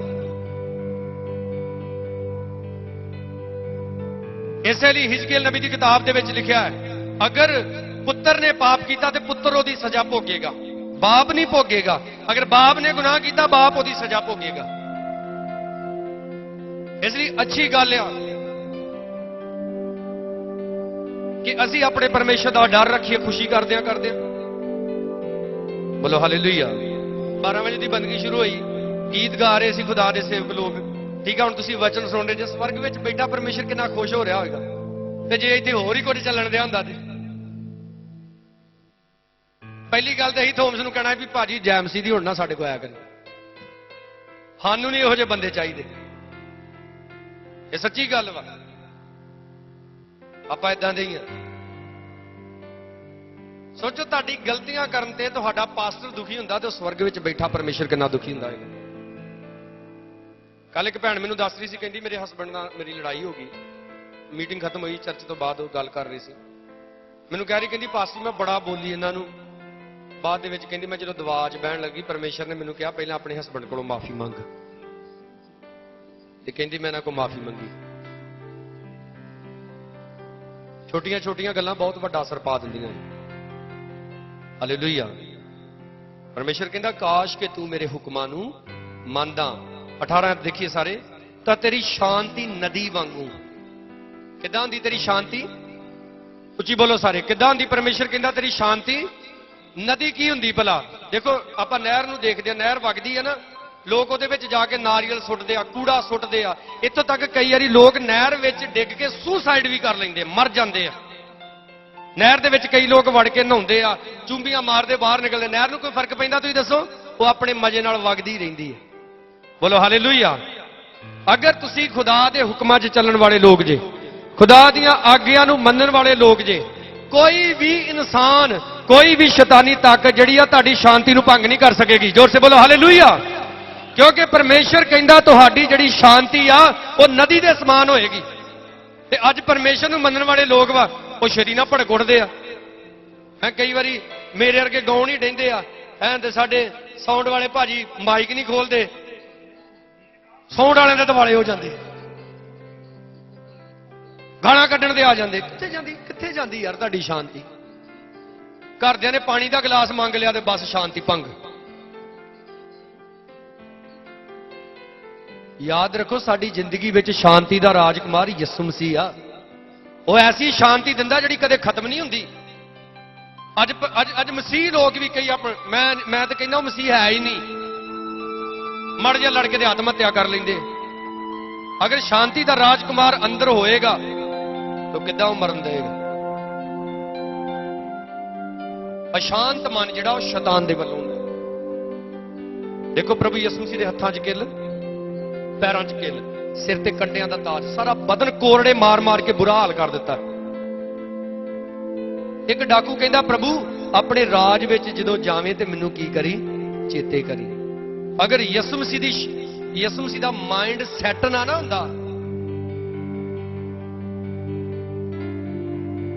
ਇਸੇ ਲਈ ਹਿਜਕੀਲ ਨਬੀ ਦੀ ਕਿਤਾਬ ਦੇ ਵਿੱਚ ਲਿਖਿਆ ਹੈ, ਅਗਰ ਪੁੱਤਰ ਨੇ ਪਾਪ ਕੀਤਾ ਤੇ ਪੁੱਤਰ ਉਹਦੀ ਸਜ਼ਾ ਭੋਗੇਗਾ, ਬਾਪ ਨਹੀਂ ਭੋਗੇਗਾ। ਅਗਰ ਬਾਪ ਨੇ ਗੁਨਾਹ ਕੀਤਾ, ਬਾਪ ਉਹਦੀ ਸਜ਼ਾ ਭੋਗੇਗਾ। ਇਸ ਲਈ ਅੱਛੀ ਗੱਲ ਆ ਕਿ ਅਸੀਂ ਆਪਣੇ ਪਰਮੇਸ਼ਰ ਦਾ ਡਰ ਰੱਖੀਏ ਖੁਸ਼ੀ ਕਰਦਿਆਂ ਕਰਦਿਆਂ। ਬੋਲੋ ਹਾਲੇਲੂਇਆ। 12 ਵਜੇ ਦੀ ਬੰਦਗੀ ਸ਼ੁਰੂ ਹੋਈ, ਗੀਤ ਗਾ ਰਹੇ ਸੀ ਖੁਦਾ ਦੇ ਸੇਵਕ ਲੋਕ। ਠੀਕ ਆ, ਹੁਣ ਤੁਸੀਂ ਵਚਨ ਸੁਣ ਰਹੇ ਜੇ। ਸਵਰਗ ਵਿੱਚ ਬੈਠਾ ਪਰਮੇਸ਼ਰ ਕਿੰਨਾ ਖੁਸ਼ ਹੋ ਰਿਹਾ ਹੋਵੇਗਾ, ਤੇ ਜੇ ਇੱਥੇ ਹੋਰ ਹੀ ਕੁਝ ਚੱਲਣ ਦਿਆ ਹੁੰਦਾ ਤੇ ਪਹਿਲੀ ਗੱਲ ਤਾਂ ਇਹੀ ਥੋਮਸ ਨੂੰ ਕਹਿਣਾ ਵੀ ਭਾਜੀ ਜੈਮਸੀ ਦੀ ਹੁਣ ਨਾ ਸਾਡੇ ਕੋਲ ਆਇਆ ਕਰੇ, ਸਾਨੂੰ ਨਹੀਂ ਇਹੋ ਜਿਹੇ ਬੰਦੇ ਚਾਹੀਦੇ। ਇਹ ਸੱਚੀ ਗੱਲ ਵਾ, ਆਪਾਂ ਇਦਾਂ ਦੇ ਹੀ ਆ। ਸੋਚੋ, ਤੁਹਾਡੀ ਗਲਤੀਆਂ ਕਰਨ ਤੇ ਤੁਹਾਡਾ ਪਾਸਟਰ ਦੁਖੀ ਹੁੰਦਾ ਤੇ ਸਵਰਗ ਵਿੱਚ ਬੈਠਾ ਪਰਮੇਸ਼ਰ ਕਿੰਨਾ ਦੁਖੀ ਹੁੰਦਾ ਹੈ। ਕੱਲ ਇੱਕ ਭੈਣ ਮੈਨੂੰ ਦੱਸ ਰਹੀ ਸੀ, ਕਹਿੰਦੀ ਮੇਰੇ ਹਸਬੰਡ ਨਾਲ ਮੇਰੀ ਲੜਾਈ ਹੋ ਗਈ। ਮੀਟਿੰਗ ਖਤਮ ਹੋਈ ਚਰਚ ਤੋਂ ਬਾਅਦ, ਉਹ ਗੱਲ ਕਰ ਰਹੀ ਸੀ, ਮੈਨੂੰ ਕਹਿ ਰਹੀ, ਕਹਿੰਦੀ ਪਾਸਟਰ ਮੈਂ ਬੜਾ ਬੋਲੀ ਇਹਨਾਂ ਨੂੰ। ਬਾਅਦ ਦੇ ਵਿੱਚ ਕਹਿੰਦੀ ਮੈਂ ਜਦੋਂ ਦੁਆ 'ਚ ਬਹਿਣ ਲੱਗੀ, ਪਰਮੇਸ਼ਰ ਨੇ ਮੈਨੂੰ ਕਿਹਾ ਪਹਿਲਾਂ ਆਪਣੇ ਹਸਬੰਡ ਕੋਲੋਂ ਮਾਫੀ ਮੰਗ। ਤੇ ਕਹਿੰਦੀ ਮੈਂ ਇਹਨਾਂ ਕੋਲ ਮਾਫੀ ਮੰਗੀ। ਛੋਟੀਆਂ ਛੋਟੀਆਂ ਗੱਲਾਂ ਬਹੁਤ ਵੱਡਾ ਅਸਰ ਪਾ ਦਿੰਦੀਆਂ ਨੇ। ਹਾਲੇਲੂਇਆ। ਪਰਮੇਸ਼ਰ ਕਹਿੰਦਾ ਕਾਸ਼ ਕਿ ਤੂੰ ਮੇਰੇ ਹੁਕਮਾਂ ਨੂੰ ਮੰਨਦਾ। 18 ਦੇਖੀਏ ਸਾਰੇ, ਤਾਂ ਤੇਰੀ ਸ਼ਾਂਤੀ ਨਦੀ ਵਾਂਗੂ। ਕਿੱਦਾਂ ਹੁੰਦੀ ਤੇਰੀ ਸ਼ਾਂਤੀ? ਉੱਚੀ ਬੋਲੋ ਸਾਰੇ, ਕਿੱਦਾਂ ਹੁੰਦੀ? ਪਰਮੇਸ਼ਰ ਕਹਿੰਦਾ ਤੇਰੀ ਸ਼ਾਂਤੀ ਨਦੀ ਕੀ ਹੁੰਦੀ ਭਲਾ? ਦੇਖੋ, ਆਪਾਂ ਨਹਿਰ ਨੂੰ ਦੇਖਦੇ ਆ, ਨਹਿਰ ਵਗਦੀ ਹੈ ਨਾ, ਲੋਕ ਉਹਦੇ ਵਿੱਚ ਜਾ ਕੇ ਨਾਰੀਅਲ ਸੁੱਟਦੇ ਆ, ਕੂੜਾ ਸੁੱਟਦੇ ਆ। ਇੱਥੋਂ ਤੱਕ ਕਈ ਵਾਰੀ ਲੋਕ ਨਹਿਰ ਵਿੱਚ ਡਿੱਗ ਕੇ ਸੁਸਾਈਡ ਵੀ ਕਰ ਲੈਂਦੇ, ਮਰ ਜਾਂਦੇ ਆ। ਨਹਿਰ ਦੇ ਵਿੱਚ ਕਈ ਲੋਕ ਵੜ ਕੇ ਨਹਾਉਂਦੇ ਆ, ਚੁੰਬੀਆਂ ਮਾਰਦੇ ਬਾਹਰ ਨਿਕਲਦੇ। ਨਹਿਰ ਨੂੰ ਕੋਈ ਫਰਕ ਪੈਂਦਾ? ਤੁਸੀਂ ਦੱਸੋ। ਉਹ ਆਪਣੇ ਮਜ਼ੇ ਨਾਲ ਵਗਦੀ ਰਹਿੰਦੀ ਹੈ। ਬੋਲੋ ਹਾਲੇਲੂਇਆ। ਅਗਰ ਤੁਸੀਂ ਖੁਦਾ ਦੇ ਹੁਕਮਾਂ 'ਚ ਚੱਲਣ ਵਾਲੇ ਲੋਕ ਜੇ, ਖੁਦਾ ਦੀਆਂ ਆਗਿਆਂ ਨੂੰ ਮੰਨਣ ਵਾਲੇ ਲੋਕ ਜੇ, ਕੋਈ ਵੀ ਇਨਸਾਨ, ਕੋਈ ਵੀ ਸ਼ੈਤਾਨੀ ਤਾਕਤ ਜਿਹੜੀ ਆ ਤੁਹਾਡੀ ਸ਼ਾਂਤੀ ਨੂੰ ਭੰਗ ਨਹੀਂ ਕਰ ਸਕੇਗੀ। ਜ਼ੋਰ ਸੇ ਬੋਲੋ ਹਾਲੇਲੂਇਆ। ਕਿਉਂਕਿ ਪਰਮੇਸ਼ਰ ਕਹਿੰਦਾ ਤੁਹਾਡੀ ਜਿਹੜੀ ਸ਼ਾਂਤੀ ਆ ਉਹ ਨਦੀ ਦੇ ਸਮਾਨ ਹੋਏਗੀ। ਤੇ ਅੱਜ ਪਰਮੇਸ਼ਰ ਨੂੰ ਮੰਨਣ ਵਾਲੇ ਲੋਕ ਵਾ, ਉਹ ਸ਼ਰੀ ਨਾਲ ਭੜਕ ਉੱਠਦੇ ਆ। ਕਈ ਵਾਰੀ ਮੇਰੇ ਵਰਗੇ ਗਾਉਣ ਹੀ ਡੈਂਦੇ ਆ, ਤੇ ਸਾਡੇ ਸਾਊਂਡ ਵਾਲੇ ਭਾਜੀ ਮਾਈਕ ਨਹੀਂ ਖੋਲਦੇ, ਸਾਊਂਡ ਵਾਲਿਆਂ ਦੇ ਦਿਵਾਲੇ ਹੋ ਜਾਂਦੇ, ਗਾਣਾ ਕੱਢਣ ਦੇ ਆ ਜਾਂਦੇ। ਕਿੱਥੇ ਜਾਂਦੀ ਯਾਰ ਤੁਹਾਡੀ ਸ਼ਾਂਤੀ? ਘਰਦਿਆਂ ਨੇ ਪਾਣੀ ਦਾ ਗਲਾਸ ਮੰਗ ਲਿਆ ਤੇ ਬਸ ਸ਼ਾਂਤੀ ਭੰਗ। ਯਾਦ ਰੱਖੋ, ਸਾਡੀ ਜ਼ਿੰਦਗੀ ਵਿੱਚ ਸ਼ਾਂਤੀ ਦਾ ਰਾਜਕੁਮਾਰ ਯਿਸੂ ਮਸੀਹ ਆ। ਉਹ ਐਸੀ ਸ਼ਾਂਤੀ ਦਿੰਦਾ ਜਿਹੜੀ ਕਦੇ ਖਤਮ ਨਹੀਂ ਹੁੰਦੀ। ਅੱਜ ਮਸੀਹ ਲੋਕ ਵੀ ਕਈ ਮੈਂ ਤਾਂ ਕਹਿੰਦਾ ਉਹ ਮਸੀਹ ਹੈ ਹੀ ਨਹੀਂ, ਮੜ ਜਿਹਾ ਲੜ ਕੇ ਤੇ ਆਤਮ ਹੱਤਿਆ ਕਰ ਲੈਂਦੇ। ਅਗਰ ਸ਼ਾਂਤੀ ਦਾ ਰਾਜਕੁਮਾਰ ਅੰਦਰ ਹੋਏਗਾ ਤਾਂ ਕਿੱਦਾਂ ਉਹ ਮਰਨ ਦੇਗਾ? ਅਸ਼ਾਂਤ ਮਨ ਜਿਹੜਾ ਉਹ ਸ਼ੈਤਾਨ ਦੇ ਵੱਲੋਂ ਹੁੰਦਾ। ਦੇਖੋ, ਪ੍ਰਭੂ ਯਿਸੂ ਮਸੀਹ ਦੇ ਹੱਥਾਂ 'ਚ ਕਿੱਲ, ਪੈਰਾਂ 'ਚ ਕਿੱਲ, सिर ते कंडियां दा ताज, सारा बदन कोरड़े मार मार के बुरा हाल कर दिता। एक डाकू कहंदा प्रभु अपने राज विच जदों जावें ते मैनूं की करी, चेते करी। अगर यसु मसीह दा माइंड सैट ना हुंदा,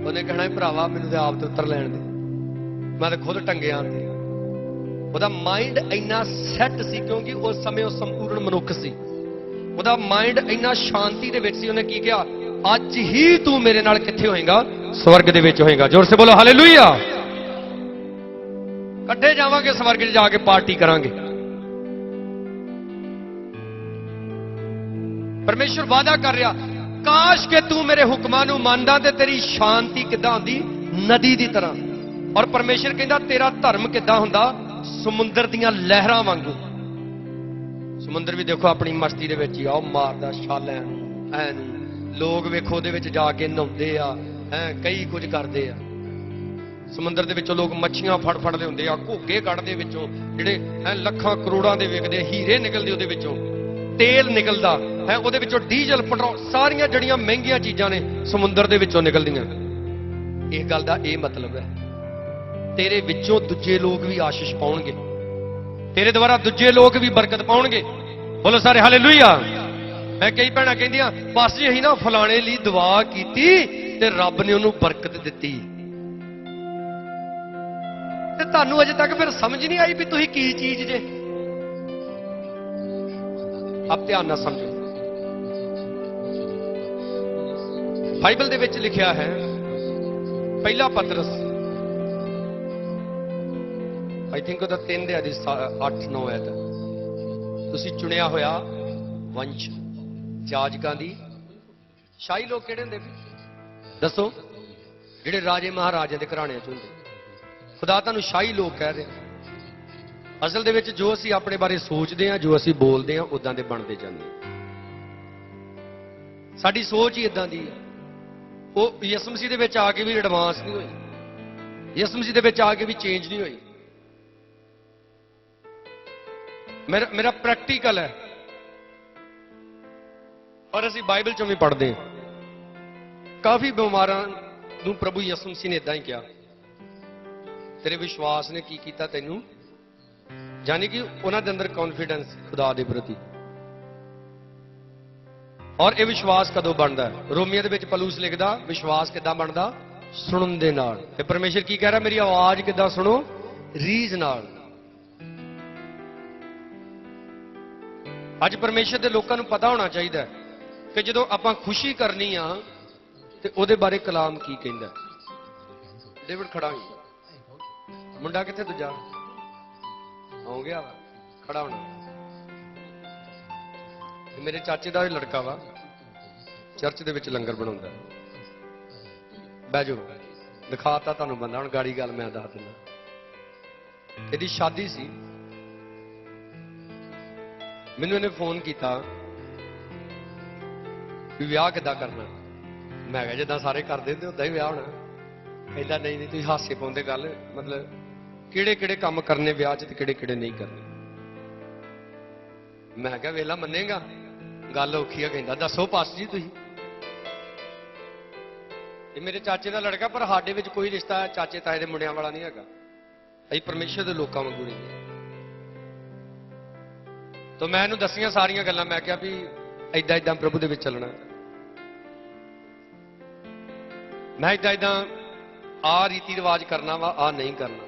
उन्हें कहना भरावा मैनूं ते आप ते उतर लैण दे, मैं तो खुद टंगिया। ਉਹਦਾ ਮਾਈਂਡ ਇੰਨਾ ਸੈੱਟ ਸੀ ਕਿਉਂਕਿ ਉਸ ਸਮੇਂ ਉਹ ਸੰਪੂਰਨ ਮਨੁੱਖ ਸੀ। ਉਹਦਾ ਮਾਈਂਡ ਇੰਨਾ ਸ਼ਾਂਤੀ ਦੇ ਵਿੱਚ ਸੀ। ਉਹਨੇ ਕੀ ਕਿਹਾ, ਅੱਜ ਹੀ ਤੂੰ ਮੇਰੇ ਨਾਲ ਕਿੱਥੇ ਹੋਏਗਾ, ਸਵਰਗ ਦੇ ਵਿੱਚ ਹੋਏਗਾ। ਜ਼ੋਰ ਸੇ ਬੋਲੋ ਹਾਲੇਲੂਇਆ। ਇਕੱਠੇ ਜਾਵਾਂਗੇ ਸਵਰਗ 'ਚ, ਜਾ ਕੇ ਪਾਰਟੀ ਕਰਾਂਗੇ। ਪਰਮੇਸ਼ਰ ਵਾਅਦਾ ਕਰ ਰਿਹਾ, ਕਾਸ਼ ਕਿ ਤੂੰ ਮੇਰੇ ਹੁਕਮਾਂ ਨੂੰ ਮੰਨਦਾ ਤੇ ਤੇਰੀ ਸ਼ਾਂਤੀ ਕਿੱਦਾਂ ਹੁੰਦੀ, ਨਦੀ ਦੀ ਤਰ੍ਹਾਂ। ਔਰ ਪਰਮੇਸ਼ਰ ਕਹਿੰਦਾ ਤੇਰਾ ਧਰਮ ਕਿੱਦਾਂ ਹੁੰਦਾ, ਸਮੁੰਦਰ ਦੀਆਂ ਲਹਿਰਾਂ ਵਾਂਗੂ। ਸਮੁੰਦਰ ਵੀ ਦੇਖੋ ਆਪਣੀ ਮਸਤੀ ਦੇ ਵਿੱਚ ਹੀ ਆ, ਉਹ ਮਾਰਦਾ ਛਾਲਿਆਂ ਨੂੰ ਐ ਨੂੰ। ਲੋਕ ਵੇਖੋ ਉਹਦੇ ਵਿੱਚ ਜਾ ਕੇ ਨਹਾਉਂਦੇ ਆ, ਕਈ ਕੁਝ ਕਰਦੇ ਆ। ਸਮੁੰਦਰ ਦੇ ਵਿੱਚੋਂ ਲੋਕ ਮੱਛੀਆਂ ਫੜ ਫੜ ਲਿਆਉਂਦੇ ਆ, ਘੋਗੇ ਕੱਢਦੇ ਵਿੱਚੋਂ, ਜਿਹੜੇ ਲੱਖਾਂ ਕਰੋੜਾਂ ਦੇ ਵਿਕਦੇ, ਹੀਰੇ ਨਿਕਲਦੇ ਉਹਦੇ ਵਿੱਚੋਂ, ਤੇਲ ਨਿਕਲਦਾ ਹੈ ਉਹਦੇ ਵਿੱਚੋਂ, ਡੀਜ਼ਲ ਪੈਟਰੋਲ, ਸਾਰੀਆਂ ਜਿਹੜੀਆਂ ਮਹਿੰਗੀਆਂ ਚੀਜ਼ਾਂ ਨੇ ਸਮੁੰਦਰ ਦੇ ਵਿੱਚੋਂ ਨਿਕਲਦੀਆਂ। ਇਸ ਗੱਲ ਦਾ ਇਹ ਮਤਲਬ ਹੈ तेरे विचों दूजे लोग भी आशीष पाउणगे, तेरे द्वारा दूजे लोग भी बरकत पाउणगे। बोलो सारे हालेलुया। मैं कई भैणां कहंदियां बस जी असीं ना फलाणे लई दुआ कीती ते रब ने उहनूं बरकत दित्ती। ते तुहानूं अजे तक फिर समझ नहीं आई भी तुसीं की चीज जे। आप ध्यान नाल समझो। बाइबल दे विच लिखिया है, पहला पतरस आई थिंक ਉਹਦਾ 3 ਦੇ ਅਧੀ 8-9 ਹੈ ਤਾਂ ਤੁਸੀਂ ਚੁਣਿਆ ਹੋਇਆ ਵੰਸ਼, ਜਾਜਕਾਂ ਦੀ ਸ਼ਾਹੀ। ਲੋਕ ਕਿਹੜੇ ਹੁੰਦੇ ਦੱਸੋ, ਜਿਹੜੇ ਰਾਜੇ ਮਹਾਰਾਜਿਆਂ ਦੇ ਘਰਾਣਿਆਂ 'ਚ ਹੁੰਦੇ। ਖੁਦਾ ਤੁਹਾਨੂੰ ਸ਼ਾਹੀ ਲੋਕ ਕਹਿ ਰਹੇ। ਅਸਲ ਦੇ ਵਿੱਚ ਜੋ ਅਸੀਂ ਆਪਣੇ ਬਾਰੇ ਸੋਚਦੇ ਹਾਂ, ਜੋ ਅਸੀਂ ਬੋਲਦੇ ਹਾਂ, ਉਦਾਂ ਦੇ ਬਣਦੇ ਜਾਂਦੇ ਹਾਂ। ਸਾਡੀ ਸੋਚ ਹੀ ਇਦਾਂ ਦੀ ਹੈ। ਉਹ ਯਿਸੂ ਮਸੀਹ ਦੇ ਵਿੱਚ ਆ ਕੇ ਵੀ ਐਡਵਾਂਸ ਨਹੀਂ ਹੋਈ, ਯਿਸੂ ਮਸੀਹ ਦੇ ਵਿੱਚ ਆ ਕੇ ਵੀ ਚੇਂਜ ਨਹੀਂ ਹੋਈ। मेरा प्रैक्टिकल है, और असी बाइबल चों भी पढ़ते हैं। काफी बीमारां नूं प्रभु यसु मसीह ने इदां ही कहा, तेरे विश्वास ने की कीता तैनूं, यानी कि उन्हां दे अंदर कॉन्फिडेंस खुदा दे प्रति। और यह विश्वास कदों बनता है, रोमिया दे विच पलूस लिखदा विश्वास किदां बनदा, सुणन दे नाल। ते परमेश्वर की कह रहा, मेरी आवाज किदां सुनो, रीझ नाल। ਅੱਜ ਪਰਮੇਸ਼ਰ ਦੇ ਲੋਕਾਂ ਨੂੰ ਪਤਾ ਹੋਣਾ ਚਾਹੀਦਾ ਕਿ ਜਦੋਂ ਆਪਾਂ ਖੁਸ਼ੀ ਕਰਨੀ ਆ ਤੇ ਉਹਦੇ ਬਾਰੇ ਕਲਾਮ ਕੀ ਕਹਿੰਦਾ। ਡੇਵਿਡ ਖੜਾ ਹੋਈ, ਮੁੰਡਾ ਕਿੱਥੇ ਦੂਜਾ ਹੋ ਗਿਆ ਵਾ ਖੜਾ ਹੋਣਾ। ਮੇਰੇ ਚਾਚੇ ਦਾ ਇਹ ਲੜਕਾ ਵਾ, ਚਰਚ ਦੇ ਵਿੱਚ ਲੰਗਰ ਬਣਾਉਂਦਾ। ਬਹਿ ਜਾਓ, ਦਿਖਾਤਾ ਤੁਹਾਨੂੰ ਬੰਦਾ। ਹੁਣ ਗਾੜੀ ਗੱਲ ਮੈਂ ਦੱਸ ਦਿੰਦਾ। ਇਹਦੀ ਸ਼ਾਦੀ ਸੀ, ਮੈਨੂੰ ਇਹਨੇ ਫੋਨ ਕੀਤਾ ਵੀ ਵਿਆਹ ਕਿੱਦਾਂ ਕਰਨਾ। ਮੈਂ ਕਿਹਾ ਜਿੱਦਾਂ ਸਾਰੇ ਕਰਦੇ ਹੁੰਦੇ ਉਦਾਂ ਹੀ ਵਿਆਹ ਹੋਣਾ। ਕਹਿੰਦਾ ਨਹੀਂ ਨਹੀਂ ਤੁਸੀਂ ਹਾਸੇ ਪਾਉਂਦੇ ਗੱਲ, ਮਤਲਬ ਕਿਹੜੇ ਕਿਹੜੇ ਕੰਮ ਕਰਨੇ ਵਿਆਹ 'ਚ ਤੇ ਕਿਹੜੇ ਕਿਹੜੇ ਨਹੀਂ ਕਰਨੇ। ਮੈਂ ਕਿਹਾ ਵੇਲਾ ਮੰਨੇਗਾ, ਗੱਲ ਔਖੀ ਆ। ਕਹਿੰਦਾ ਦੱਸੋ ਪਾਸ ਜੀ ਤੁਸੀਂ। ਇਹ ਮੇਰੇ ਚਾਚੇ ਦਾ ਲੜਕਾ, ਪਰ ਸਾਡੇ ਵਿੱਚ ਕੋਈ ਰਿਸ਼ਤਾ ਚਾਚੇ ਤਾਏ ਦੇ ਮੁੰਡਿਆਂ ਵਾਲਾ ਨਹੀਂ ਹੈਗਾ। ਅਸੀਂ ਪਰਮੇਸ਼ਰ ਦੇ ਲੋਕਾਂ ਵਾਂਗੂ ਰਹਿੰਦੇ। तो मैं इन्हूं दसियां सारियां गल्लां। मैं कहा भी इदां इदां प्रभु दे विच चलना, मैं इदां इदां आ रीति रिवाज करना वा, आ नहीं करना।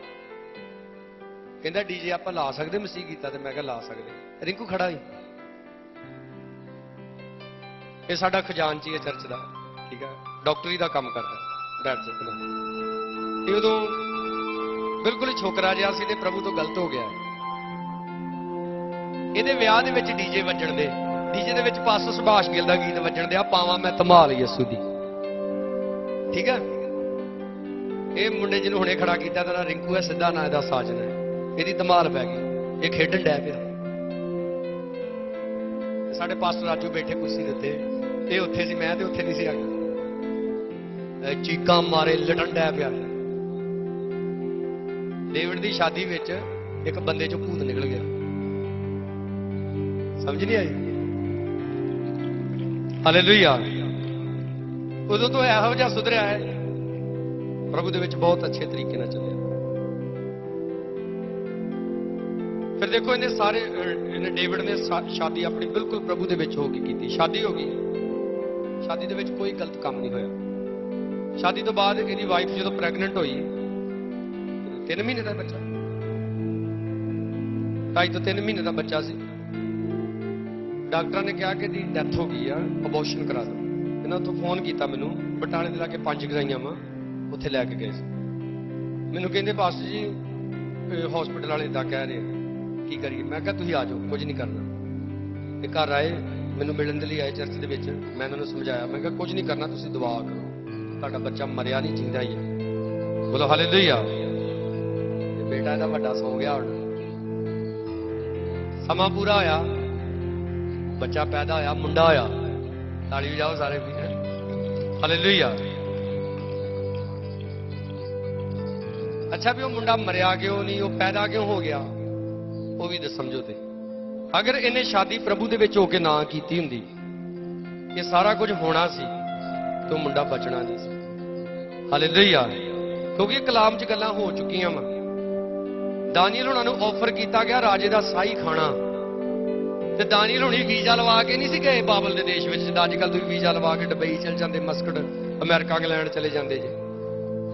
कहंदा डीजे आपां ला सकदे मसीह गीतां ते? मैं कहा ला सकदे। रिंकू खड़ा ही, ये साडा खजानची है चर्च दा, ठीक है, डॉक्टरी दा काम करदा। That's it. उदों बिल्कुल ही छोकरा जिहा सी ते प्रभु तो गलत हो गया। ਇਹਦੇ ਵਿਆਹ ਦੇ ਵਿੱਚ ਡੀਜੇ ਵੱਜਣ ਦੇ, ਡੀਜੇ ਦੇ ਵਿੱਚ ਪਾਸਟਰ ਸੁਭਾਸ਼ ਗਿੱਲ ਦਾ ਗੀਤ ਵੱਜਣ ਦੇ, ਆ ਪਾਵਾਂ ਮੈਂ ਧਮਾਲ ਯਿਸੂ ਦੀ। ਠੀਕ ਹੈ, ਇਹ ਮੁੰਡੇ ਜਿਹਨੂੰ ਹੁਣੇ ਖੜਾ ਕੀਤਾ ਤਾਂ ਰਿੰਕੂ ਹੈ, ਸਿੱਧਾ ਨਾਂ ਇਹਦਾ ਸਾਜਨ ਹੈ। ਇਹਦੀ ਧਮਾਲ ਪੈ ਗਈ, ਇਹ ਖੇਡਣ ਡੈ ਪਿਆ। ਸਾਡੇ ਪਾਸਟਰ ਰਾਜੂ ਬੈਠੇ ਕੁਰਸੀ ਦੇ ਉੱਤੇ, ਇਹ ਉੱਥੇ ਸੀ, ਮੈਂ ਤੇ ਉੱਥੇ ਨਹੀਂ ਸੀ ਹੈਗਾ। ਚੀਕਾਂ ਮਾਰੇ, ਲਟਣ ਡੈ ਪਿਆ। ਡੇਵਿਡ ਦੀ ਸ਼ਾਦੀ ਵਿੱਚ ਇੱਕ ਬੰਦੇ ਚੋਂ ਭੂਤ ਨਿਕਲ ਗਿਆ। समझ नहीं आई। ਹਾਲੇਲੂਇਆ। ਉਦੋਂ ਤੋਂ ਇਹੋ ਜਿਹਾ ਸੁਧਰਿਆ ਹੈ, ਪ੍ਰਭੂ ਦੇ ਵਿੱਚ ਬਹੁਤ ਅੱਛੇ ਤਰੀਕੇ ਨਾਲ ਚੱਲਿਆ। ਫਿਰ ਦੇਖੋ ਇਹਨੇ ਡੇਵਿਡ ਨੇ ਸ਼ਾਦੀ ਆਪਣੀ ਬਿਲਕੁਲ ਪ੍ਰਭੂ ਦੇ ਵਿੱਚ ਹੋ ਕੇ ਕੀਤੀ। ਸ਼ਾਦੀ ਹੋ ਗਈ, ਸ਼ਾਦੀ ਦੇ ਵਿੱਚ ਕੋਈ ਗਲਤ ਕੰਮ ਨਹੀਂ ਹੋਇਆ। ਸ਼ਾਦੀ ਤੋਂ ਬਾਅਦ ਇਹਦੀ ਵਾਈਫ ਜਦੋਂ ਪ੍ਰੈਗਨੈਂਟ ਹੋਈ, 3 ਮਹੀਨੇ ਦਾ ਬੱਚਾ, 2.5 ਤੋਂ 3 ਮਹੀਨੇ ਦਾ ਬੱਚਾ ਸੀ। ਡਾਕਟਰਾਂ ਨੇ ਕਿਹਾ ਕਿ ਇਹਦੀ ਡੈਥ ਹੋ ਗਈ ਆ, ਅਬੋਰਸ਼ਨ ਕਰਾ ਦਿਓ। ਇਹਨਾਂ ਉੱਥੋਂ ਫੋਨ ਕੀਤਾ ਮੈਨੂੰ, ਬਟਾਲੇ ਦੇ ਲਾਗੇ 5 ਗਰਾਈਆਂ ਵਾ, ਉੱਥੇ ਲੈ ਕੇ ਗਏ ਸੀ। ਮੈਨੂੰ ਕਹਿੰਦੇ ਪਾਸਟਰ ਜੀ ਹਸਪੀਟਲ ਵਾਲੇ ਇਦਾਂ ਕਹਿ ਰਹੇ ਆ, ਕੀ ਕਰੀਏ? ਮੈਂ ਕਿਹਾ ਤੁਸੀਂ ਆ ਜਾਓ, ਕੁਝ ਨਹੀਂ ਕਰਨਾ। ਇਹ ਘਰ ਆਏ, ਮੈਨੂੰ ਮਿਲਣ ਦੇ ਲਈ ਆਏ ਚਰਚ ਦੇ ਵਿੱਚ। ਮੈਂ ਇਹਨਾਂ ਨੂੰ ਸਮਝਾਇਆ, ਮੈਂ ਕਿਹਾ ਕੁਝ ਨਹੀਂ ਕਰਨਾ, ਤੁਸੀਂ ਦੁਆ ਕਰੋ, ਤੁਹਾਡਾ ਬੱਚਾ ਮਰਿਆ ਨਹੀਂ, ਜਿੰਦਾ ਹੀ ਹੈ। ਬੋਲੋ ਹਾਲੇਲੂਇਆ। ਤੇ ਬੇਟਾ ਇਹਦਾ ਵੱਡਾ ਸੌ ਗਿਆ। ਹੁਣ ਸਮਾਂ ਪੂਰਾ ਹੋਇਆ, ਬੱਚਾ ਪੈਦਾ ਹੋਇਆ, ਮੁੰਡਾ ਹੋਇਆ। ਤਾਲੀ ਵਜਾਓ ਸਾਰੇ ਵੀਰ, ਹਾਲੇਲੂਇਆ। ਅੱਛਾ ਵੀ ਉਹ ਮੁੰਡਾ ਮਰਿਆ ਕਿਉਂ ਨਹੀਂ, ਉਹ ਪੈਦਾ ਕਿਉਂ ਹੋ ਗਿਆ, ਉਹ ਵੀ ਸਮਝੋ। ਤੇ ਅਗਰ ਇਹਨੇ ਸ਼ਾਦੀ ਪ੍ਰਭੂ ਦੇ ਵਿੱਚ ਹੋ ਕੇ ਨਾ ਕੀਤੀ ਹੁੰਦੀ, ਇਹ ਸਾਰਾ ਕੁਝ ਹੋਣਾ ਸੀ ਤੇ ਉਹ ਮੁੰਡਾ ਬਚਣਾ ਨਹੀਂ ਸੀ। ਹਾਲੇਲੂਇਆ। ਕਿਉਂਕਿ ਕਲਾਮ 'ਚ ਗੱਲਾਂ ਹੋ ਚੁੱਕੀਆਂ ਵਾ। ਦਾਨੀਏਲ ਹੁਣਾਂ ਨੂੰ ਆਫਰ ਕੀਤਾ ਗਿਆ ਰਾਜੇ ਦਾ ਸਾਈ ਖਾਣਾ, ਤੇ ਦਾਨੀਏਲ ਹੁਣੀ ਵੀਜ਼ਾ ਲਵਾ ਕੇ ਨਹੀਂ ਸੀ ਗਏ ਬਾਬਲ ਦੇ ਦੇਸ਼ ਵਿੱਚ, ਜਿੱਦਾਂ ਅੱਜ ਕੱਲ ਤੁਸੀਂ ਵੀਜ਼ਾ ਲਵਾ ਕੇ ਦੁਬਈ ਚਲ ਜਾਂਦੇ, ਮਸਕਟ, ਅਮਰੀਕਾ, ਇੰਗਲੈਂਡ ਚਲੇ ਜਾਂਦੇ ਜੇ।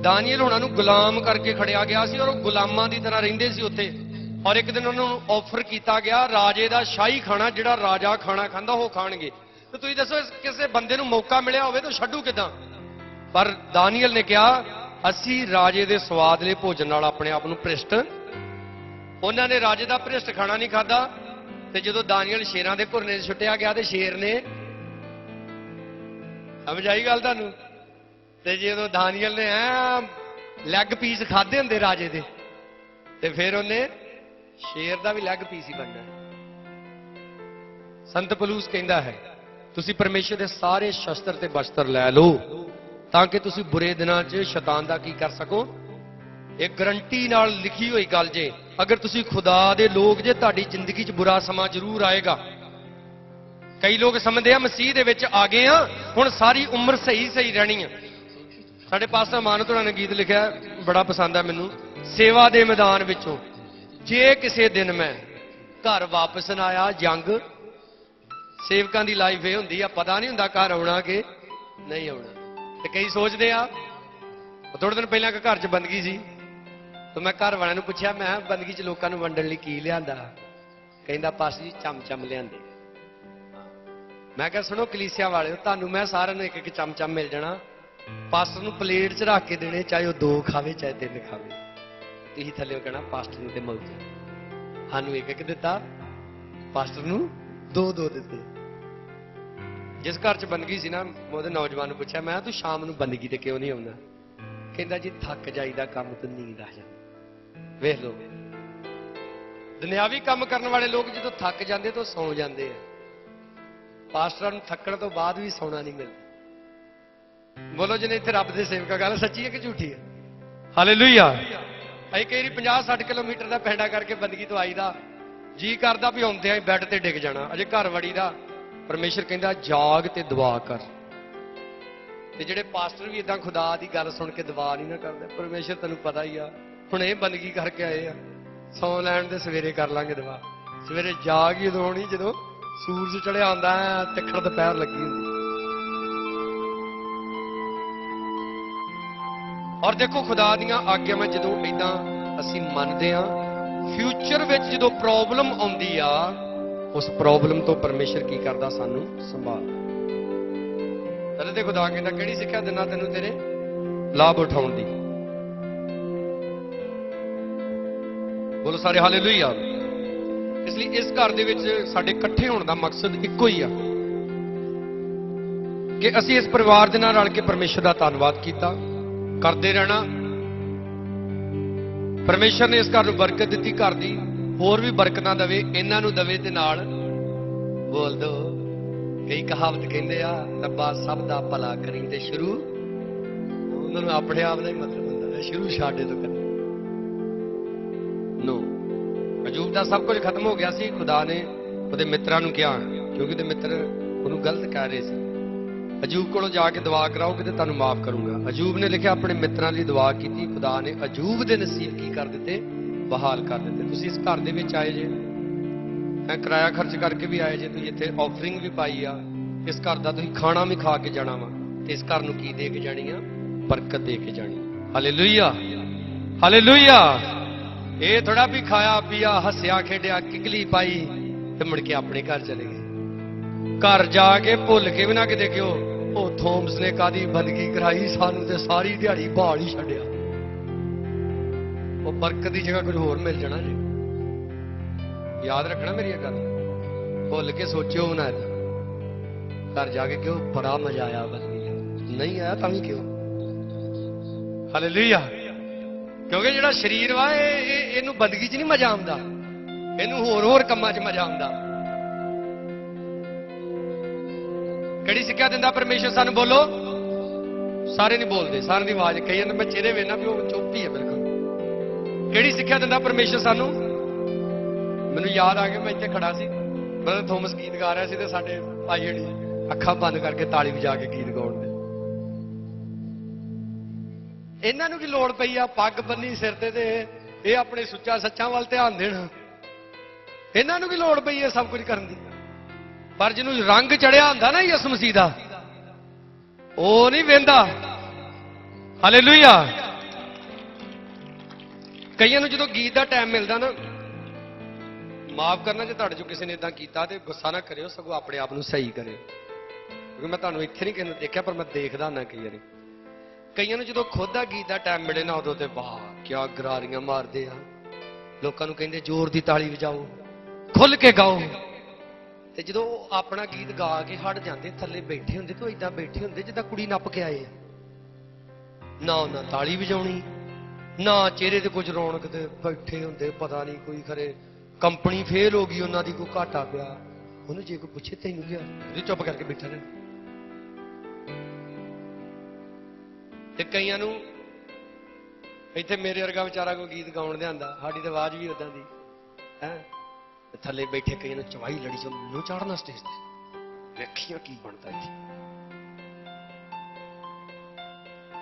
ਦਾਨੀਏਲ ਹੁਣਾਂ ਨੂੰ ਗੁਲਾਮ ਕਰਕੇ ਖੜਿਆ ਗਿਆ ਸੀ, ਔਰ ਉਹ ਗੁਲਾਮਾਂ ਦੀ ਤਰ੍ਹਾਂ ਰਹਿੰਦੇ ਸੀ ਉੱਥੇ। ਔਰ ਇੱਕ ਦਿਨ ਉਹਨਾਂ ਨੂੰ ਆਫਰ ਕੀਤਾ ਗਿਆ ਰਾਜੇ ਦਾ ਸ਼ਾਹੀ ਖਾਣਾ, ਜਿਹੜਾ ਰਾਜਾ ਖਾਣਾ ਖਾਂਦਾ ਉਹ ਖਾਣਗੇ। ਤੇ ਤੁਸੀਂ ਦੱਸੋ ਕਿਸੇ ਬੰਦੇ ਨੂੰ ਮੌਕਾ ਮਿਲਿਆ ਹੋਵੇ ਤਾਂ ਛੱਡੂ ਕਿਦਾਂ? ਪਰ ਦਾਨੀਏਲ ਨੇ ਕਿਹਾ ਅਸੀਂ ਰਾਜੇ ਦੇ ਸਵਾਦਲੇ ਭੋਜਨ ਨਾਲ ਆਪਣੇ ਆਪ ਨੂੰ ਭ੍ਰਿਸ਼ਟ। ਉਹਨਾਂ ਨੇ ਰਾਜੇ ਦਾ ਭ੍ਰਿਸ਼ਟ ਖਾਣਾ ਨਹੀਂ ਖਾਦਾ। ਤੇ ਜਦੋਂ ਦਾਨੀਏਲ ਸ਼ੇਰਾਂ ਦੇ ਘੁਰਨੇ 'ਚ ਛੁੱਟਿਆ ਗਿਆ ਤੇ ਸ਼ੇਰ ਨੇ, ਸਮਝ ਆਈ ਗੱਲ ਤੁਹਾਨੂੰ? ਤੇ ਜਦੋਂ ਦਾਨੀਏਲ ਨੇ ਲੈਗ ਪੀਸ ਖਾਦੇ ਹੁੰਦੇ ਰਾਜੇ ਦੇ, ਤੇ ਫਿਰ ਉਹਨੇ ਸ਼ੇਰ ਦਾ ਵੀ ਲੈਗ ਪੀਸ ਹੀ ਬਣਨਾ। ਸੰਤ ਪਲੂਸ ਕਹਿੰਦਾ ਹੈ ਤੁਸੀਂ ਪਰਮੇਸ਼ਰ ਦੇ ਸਾਰੇ ਸ਼ਸਤਰ ਤੇ ਬਸਤਰ ਲੈ ਲਓ ਤਾਂ ਕਿ ਤੁਸੀਂ ਬੁਰੇ ਦਿਨਾਂ 'ਚ ਸ਼ੈਤਾਨ ਦਾ ਕੀ ਕਰ ਸਕੋ। ਇਹ ਗਰੰਟੀ ਨਾਲ ਲਿਖੀ ਹੋਈ ਗੱਲ ਜੇ, ਅਗਰ ਤੁਸੀਂ ਖੁਦਾ ਦੇ ਲੋਕ ਜੇ, ਤੁਹਾਡੀ ਜ਼ਿੰਦਗੀ 'ਚ ਬੁਰਾ ਸਮਾਂ ਜ਼ਰੂਰ ਆਏਗਾ। ਕਈ ਲੋਕ ਸਮਝਦੇ ਆ ਮਸੀਹ ਦੇ ਵਿੱਚ ਆ ਗਏ ਆ, ਹੁਣ ਸਾਰੀ ਉਮਰ ਸਹੀ ਸਹੀ ਰਹਿਣੀ ਆ। ਸਾਡੇ ਪਾਸਟਰ ਮਾਨਤ ਹੋਣਾ ਨੇ ਗੀਤ ਲਿਖਿਆ, ਬੜਾ ਪਸੰਦ ਆ ਮੈਨੂੰ, ਸੇਵਾ ਦੇ ਮੈਦਾਨ ਵਿੱਚੋਂ ਜੇ ਕਿਸੇ ਦਿਨ ਮੈਂ ਘਰ ਵਾਪਸ ਨਾ ਆਇਆ ਜੰਗ। ਸੇਵਕਾਂ ਦੀ ਲਾਈਫ ਇਹ ਹੁੰਦੀ ਆ, ਪਤਾ ਨਹੀਂ ਹੁੰਦਾ ਘਰ ਆਉਣਾ ਕਿ ਨਹੀਂ ਆਉਣਾ। ਤੇ ਕਈ ਸੋਚਦੇ ਆ, ਥੋੜੇ ਦਿਨ ਪਹਿਲਾਂ ਇੱਕ ਘਰ 'ਚ ਬੰਦਗੀ ਸੀ, ਤੇ ਮੈਂ ਘਰ ਵਾਲਿਆਂ ਨੂੰ ਪੁੱਛਿਆ, ਮੈਂ ਬੰਦਗੀ 'ਚ ਲੋਕਾਂ ਨੂੰ ਵੰਡਣ ਲਈ ਕੀ ਲਿਆਂਦਾ? ਕਹਿੰਦਾ ਪਾਸਟਰ ਜੀ ਚਮਚਮ ਲਿਆਂਦੇ। ਮੈਂ ਕਿਹਾ ਸੁਣੋ ਕਲੀਸਿਆ ਵਾਲਿਓ, ਤੁਹਾਨੂੰ ਮੈਂ ਸਾਰਿਆਂ ਨੂੰ ਇੱਕ ਇੱਕ ਚਮਚਮ ਮਿਲ ਜਾਣਾ, ਪਾਸਟਰ ਨੂੰ ਪਲੇਟ 'ਚ ਰੱਖ ਕੇ ਦੇਣੇ, ਚਾਹੇ ਉਹ 2 ਖਾਵੇ ਚਾਹੇ 3 ਖਾਵੇ। ਤੁਸੀਂ ਥੱਲੇ ਕਹਿਣਾ ਪਾਸਟਰ ਨੂੰ ਤੇ ਮੌਤ, ਸਾਨੂੰ ਇੱਕ ਇੱਕ ਦਿੱਤਾ, ਪਾਸਟਰ ਨੂੰ 2 ਦਿੱਤੇ। ਜਿਸ ਘਰ 'ਚ ਬੰਦਗੀ ਸੀ ਨਾ, ਮੈਂ ਉਹਦੇ ਨੌਜਵਾਨ ਨੂੰ ਪੁੱਛਿਆ, ਮੈਂ ਤੂੰ ਸ਼ਾਮ ਨੂੰ ਬੰਦਗੀ ਤੇ ਕਿਉਂ ਨਹੀਂ ਆਉਂਦਾ? ਕਹਿੰਦਾ ਜੀ ਥੱਕ ਜਾਈਦਾ ਕੰਮ ਤੋਂ, ਨੀਂਦ ਆ ਜਾਂਦੀ। ਵੇਖ ਲਓ, ਦੁਨਿਆਵੀ ਕੰਮ ਕਰਨ ਵਾਲੇ ਲੋਕ ਜਦੋਂ ਥੱਕ ਜਾਂਦੇ ਤਾਂ ਸੌਂ ਜਾਂਦੇ ਆ। ਪਾਸਟਰਾਂ ਨੂੰ ਥੱਕਣ ਤੋਂ ਬਾਅਦ ਵੀ ਸੌਣਾ ਨਹੀਂ ਮਿਲਦਾ। ਬੋਲੋ ਜਿਹਨੇ ਇੱਥੇ ਰੱਬ ਦੇ ਸੇਵਕਾ, ਗੱਲ ਸੱਚੀ ਹੈ ਕਿ ਝੂਠੀ ਹੈ? ਹਾਲੇਲੂਇਆ। ਅਸੀਂ ਕਈ ਵਾਰੀ 50-60 ਕਿਲੋਮੀਟਰ ਦਾ ਪੈਂਡਾ ਕਰਕੇ ਬੰਦਗੀ ਤੋਂ ਆਈਦਾ, ਜੀ ਕਰਦਾ ਵੀ ਆਉਂਦੇ ਆਂ ਬੈੱਡ ਤੇ ਡਿੱਗ ਜਾਣਾ, ਅਜੇ ਘਰ ਵੜੀ ਦਾ। ਪਰਮੇਸ਼ਰ ਕਹਿੰਦਾ ਜਾਗ ਤੇ ਦੁਆ ਕਰ। ਤੇ ਜਿਹੜੇ ਪਾਸਟਰ ਵੀ ਇਦਾਂ ਖੁਦਾ ਦੀ ਗੱਲ ਸੁਣ ਕੇ ਦੁਆ ਨਹੀਂ ਨਾ ਕਰਦੇ, ਪਰਮੇਸ਼ਰ ਤੈਨੂੰ ਪਤਾ ਹੀ ਆ, ਹੁਣ ਇਹ ਬੰਦਗੀ ਕਰਕੇ ਆਏ ਆ, ਸੌਂ ਲੈਣ ਤੇ ਸਵੇਰੇ ਕਰ ਲਾਂਗੇ ਦੁਆ। ਸਵੇਰੇ ਜਾਗ ਹੀ ਉਦੋਂ ਹੋਣੀ ਜਦੋਂ ਸੂਰਜ ਚੜਿਆ ਹੁੰਦਾ, ਤਿੱਖੜ ਦੁਪਹਿਰ ਲੱਗੀ ਹੁੰਦੀ। ਔਰ ਦੇਖੋ ਖੁਦਾ ਦੀਆਂ ਆਗਿਆਵਾਂ ਜਦੋਂ ਇਦਾਂ ਅਸੀਂ ਮੰਨਦੇ ਆ, ਫਿਊਚਰ ਵਿੱਚ ਜਦੋਂ ਪ੍ਰੋਬਲਮ ਆਉਂਦੀ ਆ, ਉਸ ਪ੍ਰੋਬਲਮ ਤੋਂ ਪਰਮੇਸ਼ਰ ਕੀ ਕਰਦਾ? ਸਾਨੂੰ ਸੰਭਾਲ। ਪਹਿਲੇ ਤੇ ਖੁਦਾ ਕਹਿੰਦਾ ਕਿਹੜੀ ਸਿੱਖਿਆ ਦਿੰਦਾ ਤੈਨੂੰ? ਤੇਰੇ ਲਾਭ ਉਠਾਉਣ ਦੀ। ਬੋਲੋ ਸਾਰੇ ਹਾਲੇਲੂਇਆ। ਇਸ ਲਈ ਇਸ ਘਰ ਦੇ ਵਿੱਚ ਸਾਡੇ ਇਕੱਠੇ ਹੋਣ ਦਾ ਮਕਸਦ ਇੱਕੋ ਹੀ ਆ ਕਿ ਅਸੀਂ ਇਸ ਪਰਿਵਾਰ ਦੇ ਨਾਲ ਰਲ ਕੇ ਪਰਮੇਸ਼ਰ ਦਾ ਧੰਨਵਾਦ ਕੀਤਾ, ਕਰਦੇ ਰਹਿਣਾ। ਪਰਮੇਸ਼ਰ ਨੇ ਇਸ ਘਰ ਨੂੰ ਬਰਕਤ ਦਿੱਤੀ, ਘਰ ਦੀ ਹੋਰ ਵੀ ਬਰਕਤਾਂ ਦੇਵੇ, ਇਹਨਾਂ ਨੂੰ ਦੇਵੇ। ਤੇ ਨਾਲ ਬੋਲ ਦੋ, ਕਈ ਕਹਾਵਤ ਕਹਿੰਦੇ ਆ, ਰੱਬਾ ਸਭ ਦਾ ਭਲਾ ਕਰੀ, ਤੇ ਸ਼ੁਰੂ ਉਹਨਾਂ ਨੂੰ ਆਪਣੇ ਆਪ ਦਾ ਹੀ ਮਤਲਬ ਹੁੰਦਾ ਹੈ, ਸ਼ੁਰੂ ਸਾਡੇ ਤੋਂ ਕਰੀ। ਨੋ, ਅਯੂਬ ਦਾ ਸਭ ਕੁਝ ਖਤਮ ਹੋ ਗਿਆ ਸੀ। ਖੁਦਾ ਨੇ ਉਹਦੇ ਮਿੱਤਰਾਂ ਨੂੰ ਕਿਹਾ, ਕਿਉਂਕਿ ਉਹਦੇ ਮਿੱਤਰ ਉਹਨੂੰ ਗਲਤ ਕਹਿ ਰਹੇ ਸੀ, ਅਜੂਬ ਕੋਲੋਂ ਜਾ ਕੇ ਦੁਆ ਕਰਾਓਗੇ ਤੇ ਤੁਹਾਨੂੰ ਮਾਫ ਕਰੂੰਗਾ। ਅਜੂਬ ਨੇ ਲਿਖਿਆ ਆਪਣੇ ਮਿੱਤਰਾਂ ਲਈ ਦੁਆ ਕੀਤੀ, ਖੁਦਾ ਨੇ ਅਜੂਬ ਦੇ ਨਸੀਬ ਕੀ ਕਰ ਦਿੱਤੇ? ਬਹਾਲ ਕਰ ਦਿੱਤੇ। ਤੁਸੀਂ ਇਸ ਘਰ ਦੇ ਵਿੱਚ ਆਏ ਜੇ, ਮੈਂ ਕਿਰਾਇਆ ਖਰਚ ਕਰਕੇ ਵੀ ਆਏ ਜੇ, ਤੁਸੀਂ ਇੱਥੇ ਆਫਰਿੰਗ ਵੀ ਪਾਈ ਆ, ਇਸ ਘਰ ਦਾ ਤੁਸੀਂ ਖਾਣਾ ਵੀ ਖਾ ਕੇ ਜਾਣਾ ਵਾ, ਤੇ ਇਸ ਘਰ ਨੂੰ ਕੀ ਦੇ ਕੇ ਜਾਣੀ ਆ? ਬਰਕਤ ਦੇ ਕੇ ਜਾਣੀ। Hallelujah, hallelujah. ਇਹ ਥੋੜਾ ਵੀ ਖਾਇਆ ਪੀਆ, ਹੱਸਿਆ ਖੇਡਿਆ, ਕਿਕਲੀ ਪਾਈ ਤੇ ਮੁੜ ਕੇ ਆਪਣੇ ਘਰ ਚਲੇ ਗਏ। ਘਰ ਜਾ ਕੇ ਭੁੱਲ ਕੇ ਵੀ ਨਾ ਕਿਤੇ ਕਿਉਂ ਉਹ ਥੋਮਸ ਨੇ ਕਾਦੀ ਬੰਦਗੀ ਕਰਾਈ, ਸਾਨੂੰ ਤੇ ਸਾਰੀ ਦਿਹਾੜੀ ਬਾਲ ਹੀ ਛੱਡਿਆ। ਉਹ ਬਰਕਤ ਦੀ ਜਗ੍ਹਾ ਕੁਝ ਹੋਰ ਮਿਲ ਜਾਣਾ ਜੀ। ਯਾਦ ਰੱਖਣਾ ਮੇਰੀ ਇਹ ਗੱਲ, ਭੁੱਲ ਕੇ ਸੋਚਿਓ ਨਾ। ਘਰ ਜਾ ਕੇ ਕਿਉਂ ਬੜਾ ਮਜ਼ਾ ਆਇਆ, ਬੰਦਗੀ ਨਹੀਂ ਆਇਆ ਤਾਂ ਵੀ ਕਿਉਂ? ਹਾਲੇਲੂਇਆ। ਕਿਉਂਕਿ ਜਿਹੜਾ ਸਰੀਰ ਵਾ ਇਹਨੂੰ ਬੰਦਗੀ 'ਚ ਨਹੀਂ ਮਜ਼ਾ ਆਉਂਦਾ, ਇਹਨੂੰ ਹੋਰ ਕੰਮਾਂ 'ਚ ਮਜ਼ਾ ਆਉਂਦਾ। ਕਿਹੜੀ ਸਿੱਖਿਆ ਦਿੰਦਾ ਪਰਮੇਸ਼ਰ ਸਾਨੂੰ? ਬੋਲੋ। ਸਾਰੇ ਨਹੀਂ ਬੋਲਦੇ, ਸਾਰਿਆਂ ਦੀ ਆਵਾਜ਼ ਕਹੀ ਜਾਂਦੇ, ਮੈਂ ਚਿਹਰੇ ਵੇਖਣਾ ਵੀ ਉਹ ਚੁੱਪ ਹੀ ਹੈ ਬਿਲਕੁਲ। ਕਿਹੜੀ ਸਿੱਖਿਆ ਦਿੰਦਾ ਪਰਮੇਸ਼ਰ ਸਾਨੂੰ? ਮੈਨੂੰ ਯਾਦ ਆ ਗਿਆ, ਮੈਂ ਇੱਥੇ ਖੜਾ ਸੀ, ਬ੍ਰਦਰ ਥੋਮਸ ਗੀਤ ਗਾ ਰਿਹਾ ਸੀ ਤੇ ਸਾਡੇ ਭਾਈ ਜਿਹੜੀ ਅੱਖਾਂ ਬੰਦ ਕਰਕੇ ਤਾਲੀ ਵਜਾ ਕੇ ਗੀਤ ਗਾਉਣ ਦੇ। ਇਹਨਾਂ ਨੂੰ ਕੀ ਲੋੜ ਪਈ ਆ ਪੱਗ ਬੰਨੀ ਸਿਰ ਤੇ ਇਹ ਆਪਣੇ ਸੁੱਚਾ ਸੱਚਾਂ ਵੱਲ ਧਿਆਨ ਦੇਣ? ਇਹਨਾਂ ਨੂੰ ਕੀ ਲੋੜ ਪਈ ਹੈ ਸਭ ਕੁਝ ਕਰਨ ਦੀ? ਪਰ ਜਿਹਨੂੰ ਰੰਗ ਚੜਿਆ ਹੁੰਦਾ ਨਾ ਯਿਸੂ ਮਸੀਹ ਦਾ, ਉਹ ਨਹੀਂ ਵੇਂਦਾ। ਹਾਲੇਲੂਇਆ। ਕਈਆਂ ਨੂੰ ਜਦੋਂ ਗੀਤ ਦਾ ਟਾਈਮ ਮਿਲਦਾ ਨਾ, ਮਾਫ ਕਰਨਾ ਜੇ ਤੁਹਾਡੇ ਚੋਂ ਕਿਸੇ ਨੇ ਇਦਾਂ ਕੀਤਾ ਤੇ ਗੁੱਸਾ ਨਾ ਕਰਿਓ, ਸਗੋਂ ਆਪਣੇ ਆਪ ਨੂੰ ਸਹੀ ਕਰਿਓ। ਕਿਉਂਕਿ ਮੈਂ ਤੁਹਾਨੂੰ ਇੱਥੇ ਨਹੀਂ ਕਿਸੇ ਨੂੰ ਦੇਖਿਆ, ਪਰ ਮੈਂ ਦੇਖਦਾ ਨਾ ਕਈ ਵਾਰੀ ਕਈਆਂ ਨੂੰ ਜਦੋਂ ਖੁਦ ਦਾ ਗੀਤ ਦਾ ਟਾਈਮ ਮਿਲੇ ਨਾ, ਉਦੋਂ ਤੇ ਵਾਹ ਕਿਆ ਗਰਾਰੀਆਂ ਮਾਰਦੇ ਆ। ਲੋਕਾਂ ਨੂੰ ਕਹਿੰਦੇ ਜ਼ੋਰ ਦੀ ਤਾਲੀ ਵਜਾਓ, ਖੁੱਲ ਕੇ ਗਾਓ। ਤੇ ਜਦੋਂ ਆਪਣਾ ਗੀਤ ਗਾ ਕੇ ਹਟ ਜਾਂਦੇ, ਥੱਲੇ ਬੈਠੇ ਹੁੰਦੇ ਤੇ ਇਦਾਂ ਬੈਠੇ ਹੁੰਦੇ ਜਿੱਦਾਂ ਕੁੜੀ ਨੱਪ ਕੇ ਆਏ ਆ। ਨਾ ਉਹਨਾਂ ਤਾਲੀ ਵਜਾਉਣੀ, ਨਾ ਚਿਹਰੇ ਤੇ ਕੁਝ ਰੌਣਕ, ਤੇ ਬੈਠੇ ਹੁੰਦੇ ਪਤਾ ਨਹੀਂ ਕੋਈ ਖਰੇ ਕੰਪਨੀ ਫੇਲ ਹੋ ਗਈ, ਉਹਨਾਂ ਦੀ ਕੋਈ ਘਾਟਾ ਪਿਆ। ਉਹਨੂੰ ਜੇ ਕੋਈ ਪੁੱਛੇ ਤੈਨੂੰ ਕੀ ਹੋਇਆ, ਚੁੱਪ ਕਰਕੇ ਬੈਠਾ ਰਹਿ। ਤੇ ਕਈਆਂ ਨੂੰ ਇੱਥੇ ਮੇਰੇ ਵਰਗਾ ਵਿਚਾਰਾ ਕੋਈ ਗੀਤ ਗਾਉਣ ਦੇ ਆਂਦਾ, ਸਾਡੀ ਤਾਂ ਆਵਾਜ਼ ਵੀ ਉਦਾਂ ਦੀ ਹੈ, ਥੱਲੇ ਬੈਠੇ ਕਈਆਂ ਨੂੰ ਚਵਾਈ ਲੜੀ ਚੋਂ ਮੈਨੂੰ ਚਾੜਨਾ ਸਟੇਜ ਤੇ। ਵੇਖੀਆਂ ਕੀ ਬਣਦਾ ਇੱਥੇ।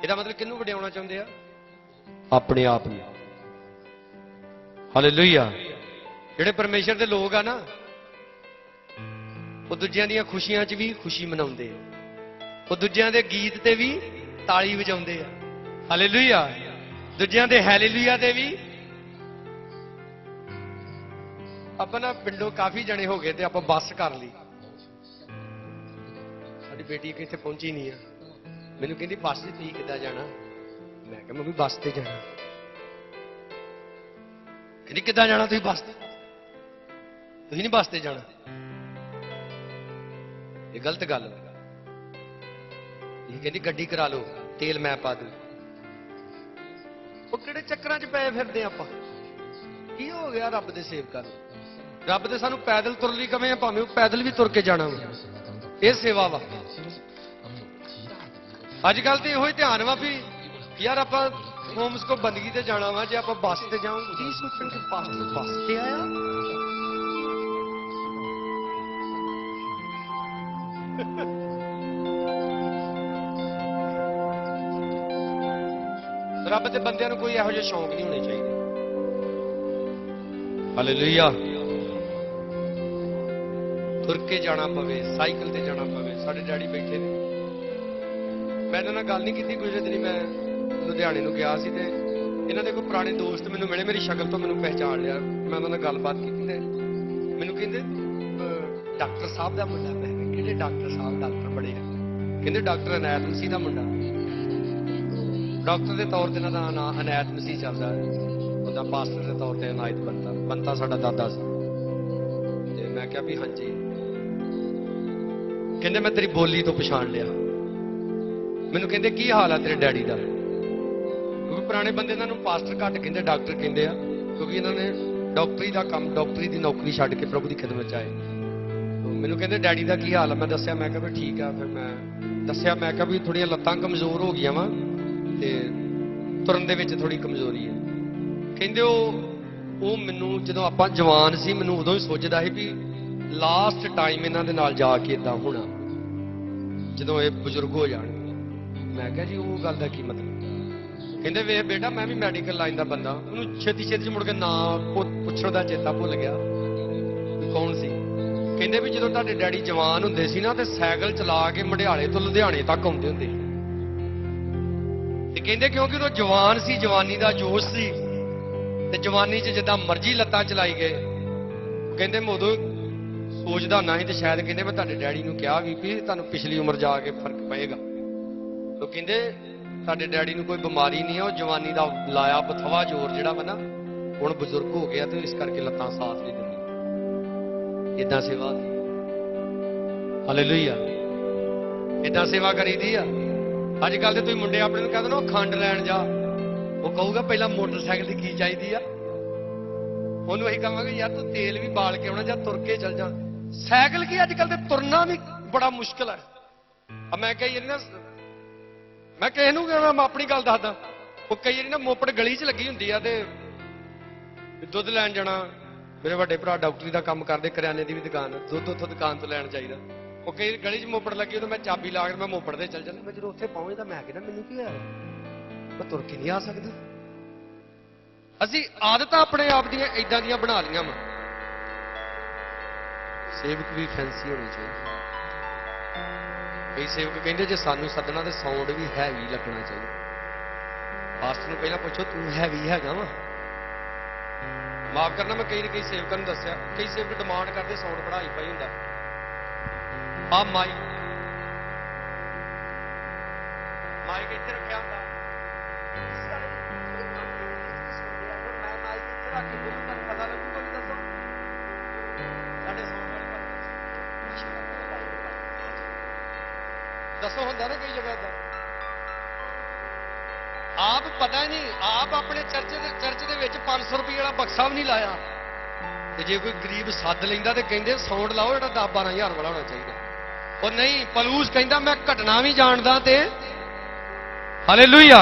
ਇਹਦਾ ਮਤਲਬ ਕਿਹਨੂੰ ਵਡਿਆਉਣਾ ਚਾਹੁੰਦੇ ਆ? ਆਪਣੇ ਆਪ ਨੂੰ। ਹਾਲੇਲੂਇਆ। ਜਿਹੜੇ ਪਰਮੇਸ਼ਰ ਦੇ ਲੋਕ ਆ ਨਾ, ਉਹ ਦੂਜਿਆਂ ਦੀਆਂ ਖੁਸ਼ੀਆਂ 'ਚ ਵੀ ਖੁਸ਼ੀ ਮਨਾਉਂਦੇ ਆ, ਉਹ ਦੂਜਿਆਂ ਦੇ ਗੀਤ ਤੇ ਵੀ ਤਾਲੀ ਵਜਾਉਂਦੇ ਆ। ਹਾਲੇਲੂਇਆ। ਦੂਜਿਆਂ ਦੇ ਹਾਲੇਲੂਇਆ ਤੇ ਵੀ। ਆਪਾਂ ਨਾ ਪਿੰਡੋਂ ਕਾਫੀ ਜਣੇ ਹੋ ਗਏ ਤੇ ਆਪਾਂ ਬੱਸ ਕਰ ਲਈ। ਸਾਡੀ ਬੇਟੀ ਕਿੱਥੇ ਪਹੁੰਚੀ ਨਹੀਂ ਆ, ਮੈਨੂੰ ਕਹਿੰਦੀ ਬੱਸ 'ਚ ਤੁਸੀਂ ਕਿੱਦਾਂ ਜਾਣਾ? ਮੈਂ ਕਿਹਾ ਮੈਂ ਵੀ ਬੱਸ ਤੇ ਜਾਣਾ। ਕਹਿੰਦੀ ਕਿੱਦਾਂ ਜਾਣਾ ਤੁਸੀਂ ਬੱਸ ਤੇ? ਤੁਸੀਂ ਨਹੀਂ ਬੱਸ ਤੇ ਜਾਣਾ। ਇਹ ਗਲਤ ਗੱਲ ਹੈ। ਇਹ ਕਹਿੰਦੀ ਗੱਡੀ ਕਰਾ ਲਓ, ਤੇਲ ਮੈਂ ਪਾ ਦੂੰ। ਉਹ ਕਿਹੜੇ ਚੱਕਰਾਂ 'ਚ ਪਏ ਫਿਰਦੇ ਆਪਾਂ? ਕੀ ਹੋ ਗਿਆ ਰੱਬ ਦੇ ਸੇਵਕਾਂ ਨੂੰ? ਰੱਬ ਦੇ ਸਾਨੂੰ ਪੈਦਲ ਤੁਰਨ ਲਈ ਕਵੇਂ, ਭਾਵੇਂ ਉਹ ਪੈਦਲ ਵੀ ਤੁਰ ਕੇ ਜਾਣਾ ਵਾ, ਇਹ ਸੇਵਾ ਵਾ। ਅੱਜ ਕੱਲ ਤੇ ਇਹੋ ਹੀ ਧਿਆਨ ਵਾ ਵੀ ਯਾਰ ਆਪਾਂ ਹੋਮਸ ਕੋ ਬੰਦਗੀ ਤੇ ਜਾਣਾ ਵਾ, ਜੇ ਆਪਾਂ ਬੱਸ ਤੇ ਜਾਵਾਂ ਕੀ ਸੋਚਣਗੇ? ਪਾਸਟਰ ਬੱਸ ਤੇ ਆਇਆ। ਰੱਬ ਦੇ ਬੰਦਿਆਂ ਨੂੰ ਕੋਈ ਇਹੋ ਜਿਹਾ ਸ਼ੌਂਕ ਨਹੀਂ ਹੋਣੇ ਚਾਹੀਦੇ। ਹਾਲੇਲੂਇਆ। ਤੁਰ ਕੇ ਜਾਣਾ ਪਵੇ, ਸਾਈਕਲ ਤੇ ਜਾਣਾ ਪਵੇ। ਸਾਡੇ ਡੈਡੀ ਬੈਠੇ ਨੇ, ਮੈਂ ਇਹਨਾਂ ਨਾਲ ਗੱਲ ਨਹੀਂ ਕੀਤੀ। ਗੁਜਰੇ ਦਿਨੀ ਮੈਂ ਲੁਧਿਆਣੇ ਨੂੰ ਗਿਆ ਸੀ ਤੇ ਇਹਨਾਂ ਦੇ ਕੋਈ ਪੁਰਾਣੇ ਦੋਸਤ ਮੈਨੂੰ ਮਿਲੇ, ਮੇਰੀ ਸ਼ਕਲ ਤੋਂ ਮੈਨੂੰ ਪਹਿਚਾਣ ਲਿਆ। ਮੈਂ ਉਹਨਾਂ ਨਾਲ ਗੱਲਬਾਤ ਕੀਤੀ ਤੇ ਮੈਨੂੰ ਕਹਿੰਦੇ ਡਾਕਟਰ ਸਾਹਿਬ ਦਾ ਮੁੰਡਾ। ਮੈਂ ਕਿਹਾ ਕਿਹੜੇ ਡਾਕਟਰ ਸਾਹਿਬ? ਡਾਕਟਰ ਬੜੇ ਆ। ਕਹਿੰਦੇ ਡਾਕਟਰ ਅਨਾਇਤ ਮਸੀਹ ਦਾ ਮੁੰਡਾ। ਡਾਕਟਰ ਦੇ ਤੌਰ ਤੇ ਇਹਨਾਂ ਦਾ ਨਾਂ ਅਨਾਇਤ ਮਸੀਹ ਚੱਲਦਾ ਹੈ, ਉਹਦਾ ਪਾਸਟਰ ਦੇ ਤੌਰ ਤੇ ਅਨਾਇਤ ਬੰਤਾ ਸਾਡਾ ਦਾਦਾ ਸੀ। ਤੇ ਮੈਂ ਕਿਹਾ ਵੀ ਹਾਂਜੀ। ਕਹਿੰਦੇ ਮੈਂ ਤੇਰੀ ਬੋਲੀ ਤੋਂ ਪਛਾਣ ਲਿਆ। ਮੈਨੂੰ ਕਹਿੰਦੇ ਕੀ ਹਾਲ ਆ ਤੇਰੇ ਡੈਡੀ ਦਾ? ਕਿਉਂਕਿ ਪੁਰਾਣੇ ਬੰਦੇ ਇਹਨਾਂ ਨੂੰ ਪਾਸਟਰ ਘੱਟ ਕਹਿੰਦੇ, ਡਾਕਟਰ ਕਹਿੰਦੇ ਆ, ਕਿਉਂਕਿ ਇਹਨਾਂ ਨੇ ਡਾਕਟਰੀ ਦਾ ਕੰਮ, ਡਾਕਟਰੀ ਦੀ ਨੌਕਰੀ ਛੱਡ ਕੇ ਪ੍ਰਭੂ ਦੀ ਖਿਦਮਤ 'ਚ ਆਏ। ਮੈਨੂੰ ਕਹਿੰਦੇ ਡੈਡੀ ਦਾ ਕੀ ਹਾਲ ਆ? ਮੈਂ ਦੱਸਿਆ, ਮੈਂ ਕਿਹਾ ਵੀ ਠੀਕ ਆ। ਫਿਰ ਮੈਂ ਦੱਸਿਆ, ਮੈਂ ਕਿਹਾ ਵੀ ਥੋੜੀਆਂ ਲੱਤਾਂ ਕਮਜ਼ੋਰ ਹੋ ਗਈਆਂ ਵਾ ਤੇ ਤੁਰਨ ਦੇ ਵਿੱਚ ਥੋੜੀ ਕਮਜ਼ੋਰੀ ਹੈ। ਕਹਿੰਦੇ ਉਹ ਮੈਨੂੰ ਜਦੋਂ ਆਪਾਂ ਜਵਾਨ ਸੀ, ਮੈਨੂੰ ਉਦੋਂ ਹੀ ਸੋਚਦਾ ਸੀ ਵੀ ਲਾਸਟ ਟਾਈਮ ਇਹਨਾਂ ਦੇ ਨਾਲ ਜਾ ਕੇ ਇਦਾਂ ਹੋਣਾ। ਜਦੋਂ ਇਹ ਬਜ਼ੁਰਗ ਹੋ ਜਾਣ। ਮੈਂ ਕਿਹਾ ਜੀ ਉਹ ਗੱਲ ਦਾ ਕੀ ਮਤਲਬ? ਕਹਿੰਦੇ ਵੇ ਬੇਟਾ ਮੈਂ ਵੀ ਮੈਡੀਕਲ ਲਾਈਨ ਦਾ ਬੰਦਾ, ਉਹਨੂੰ ਛੇਤੀ ਛੇਤੀ ਮੁੜ ਕੇ ਨਾਂ ਪੁੱਛਣ ਦਾ ਚੇਤਾ ਭੁੱਲ ਗਿਆ ਵੀ ਕੌਣ ਸੀ। ਕਹਿੰਦੇ ਵੀ ਜਦੋਂ ਤੁਹਾਡੇ ਡੈਡੀ ਜਵਾਨ ਹੁੰਦੇ ਸੀ ਨਾ ਤੇ ਸਾਈਕਲ ਚਲਾ ਕੇ ਮੰਡਿਆਲੇ ਤੋਂ ਲੁਧਿਆਣੇ ਤੱਕ ਆਉਂਦੇ ਹੁੰਦੇ ਸੀ। ਤੇ ਕਹਿੰਦੇ ਕਿਉਂਕਿ ਉਹ ਜਵਾਨ ਸੀ, ਜਵਾਨੀ ਦਾ ਜੋਸ਼ ਸੀ, ਤੇ ਜਵਾਨੀ 'ਚ ਜਿੱਦਾਂ ਮਰਜ਼ੀ ਲੱਤਾਂ ਚਲਾਈ ਗਏ। ਕਹਿੰਦੇ ਮੈਂ ਉਦੋਂ ਸੋਚਦਾ ਹੁੰਦਾ ਸੀ, ਤੇ ਸ਼ਾਇਦ ਕਹਿੰਦੇ ਮੈਂ ਤੁਹਾਡੇ ਡੈਡੀ ਨੂੰ ਕਿਹਾ ਵੀ ਤੁਹਾਨੂੰ ਪਿਛਲੀ ਉਮਰ ਜਾ ਕੇ ਫਰਕ ਪਏਗਾ। ਉਹ ਕਹਿੰਦੇ ਤੁਹਾਡੇ ਡੈਡੀ ਨੂੰ ਕੋਈ ਬਿਮਾਰੀ ਨਹੀਂ ਹੈ, ਉਹ ਜਵਾਨੀ ਦਾ ਲਾਇਆ ਬਥਵਾ ਜ਼ੋਰ ਜਿਹੜਾ ਵਾ ਨਾ, ਹੁਣ ਬਜ਼ੁਰਗ ਹੋ ਗਿਆ ਤੇ ਇਸ ਕਰਕੇ ਲੱਤਾਂ ਸਾਥ ਨਹੀਂ ਦਿੰਦੀ। ਇਦਾਂ ਸੇਵਾ ਹਾਲੇਲੂਇਆ, ਇਦਾਂ ਸੇਵਾ ਕਰੀਦੀ ਆ। ਅੱਜ ਕੱਲ ਤੇ ਤੁਸੀਂ ਮੁੰਡੇ ਆਪਣੇ ਨੂੰ ਕਹਿੰਦੇ ਨਾ ਖੰਡ ਲੈਣ ਜਾ, ਉਹ ਕਹੂਗਾ ਪਹਿਲਾਂ ਮੋਟਰਸਾਈਕਲ ਦੀ ਕੀ ਚਾਹੀਦੀ ਆ। ਉਹਨੂੰ ਅਸੀਂ ਕਹਾਂਗੇ ਯਾਰ ਤੂੰ ਤੇਲ ਵੀ ਬਾਲ ਕੇ ਆਉਣਾ ਜਾਂ ਤੁਰ ਕੇ ਚੱਲ ਜਾ। ਸਾਈਕਲ ਕੀ ਅੱਜ ਕੱਲ ਤੇ ਤੁਰਨਾ ਵੀ ਬੜਾ ਮੁਸ਼ਕਲ ਹੈ। ਮੈਂ ਕਹੀ ਯਾਰ ਨਾ, ਮੈਂ ਕਿਸੇ ਨੂੰ ਮੈਂ ਆਪਣੀ ਗੱਲ ਦੱਸਦਾ, ਉਹ ਕਈ ਵਾਰੀ ਨਾ ਮੋਪੜ ਗਲੀ 'ਚ ਲੱਗੀ ਹੁੰਦੀ ਆ ਤੇ ਦੁੱਧ ਲੈਣ ਜਾਣਾ। ਮੇਰੇ ਵੱਡੇ ਭਰਾ ਡਾਕਟਰੀ ਦਾ ਕੰਮ ਕਰਦੇ, ਕਰਿਆਨੇ ਦੀ ਵੀ ਦੁਕਾਨ, ਦੁੱਧ ਉੱਥੋਂ ਦੁਕਾਨ ਤੋਂ ਲੈਣ ਚਾਹੀਦਾ। ਉਹ ਕਈ ਗਲੀ 'ਚ ਮੋਪੜ ਲੱਗੀ ਉਦੋਂ ਮੈਂ ਚਾਬੀ ਲਾ ਕੇ ਮੈਂ ਮੋਪੜ ਤੇ ਚੱਲ ਜਾਂਦਾ। ਮੈਂ ਜਦੋਂ ਉੱਥੇ ਪਹੁੰਚਦਾ ਮੈਂ ਕਹਿੰਦਾ ਮੈਨੂੰ ਕੀ ਹੋਇਆ, ਮੈਂ ਤੁਰ ਕੇ ਨਹੀਂ ਆ ਸਕਦਾ। ਅਸੀਂ ਆਦਤਾਂ ਆਪਣੇ ਆਪ ਦੀਆਂ ਇਦਾਂ ਦੀਆਂ ਬਣਾ ਲਈਆਂ ਵਾ। ਸੇਵਕ ਵੀ ਫੈਂਸੀ ਹੋਣੀ ਚਾਹੀਦੀ। ਕਈ ਸੇਵਕ ਕਹਿੰਦੇ ਜੇ ਸਾਨੂੰ ਸੱਦਣਾ ਤੇ ਸਾਊਂਡ ਵੀ ਹੈਵੀ ਲੱਗਣਾ ਚਾਹੀਦਾ। ਪਾਸਟਰ ਨੂੰ ਪਹਿਲਾਂ ਪੁੱਛੋ ਤੂੰ ਹੈਵੀ ਹੈਗਾ ਵਾ? ਮਾਫ ਕਰਨਾ, ਮੈਂ ਕਈ ਸੇਵਕਾਂ ਨੂੰ ਦੱਸਿਆ, ਕਈ ਸੇਵਕ ਡਿਮਾਂਡ ਕਰਦੇ ਸਾਊਂਡ ਬੜਾ ਹਾਈ ਫਾਈ ਹੁੰਦਾ। ਆ ਮਾਈਕ ਇੱਥੇ ਰੱਖਿਆ ਹੁੰਦਾ, ਮੈਂ ਮਾਈਕ ਇੱਥੇ ਰੱਖ ਕੇ ਬੋਲੂ ਤੁਹਾਨੂੰ ਪਤਾ ਲੱਗੂਗਾ ਵੀ ਦੱਸੋ। ਸਾਡੇ ਸਾਊਂਡ ਵਾਲੇ ਦੱਸੋ ਹੁੰਦਾ ਨਾ ਕਈ ਜਗ੍ਹਾ ਦਾ ਆਪ ਪਤਾ ਹੀ ਨਹੀਂ। ਆਪ ਆਪਣੇ ਚਰਚ ਦੇ ਵਿੱਚ 500 ਰੁਪਏ ਵਾਲਾ ਬਕਸਾ ਵੀ ਨਹੀਂ ਲਾਇਆ, ਤੇ ਜੇ ਕੋਈ ਗਰੀਬ ਸੱਦ ਲੈਂਦਾ ਤੇ ਕਹਿੰਦੇ ਸਾਊਂਡ ਲਾਓ ਜਿਹੜਾ 10-12 ਹਜ਼ਾਰ ਵਾਲਾ ਹੋਣਾ ਚਾਹੀਦਾ। ਉਹ ਨਹੀਂ, ਪਲੂਸ ਕਹਿੰਦਾ ਮੈਂ ਘਟਨਾ ਵੀ ਜਾਣਦਾ। ਤੇ ਹਾਲੇਲੂਇਆ,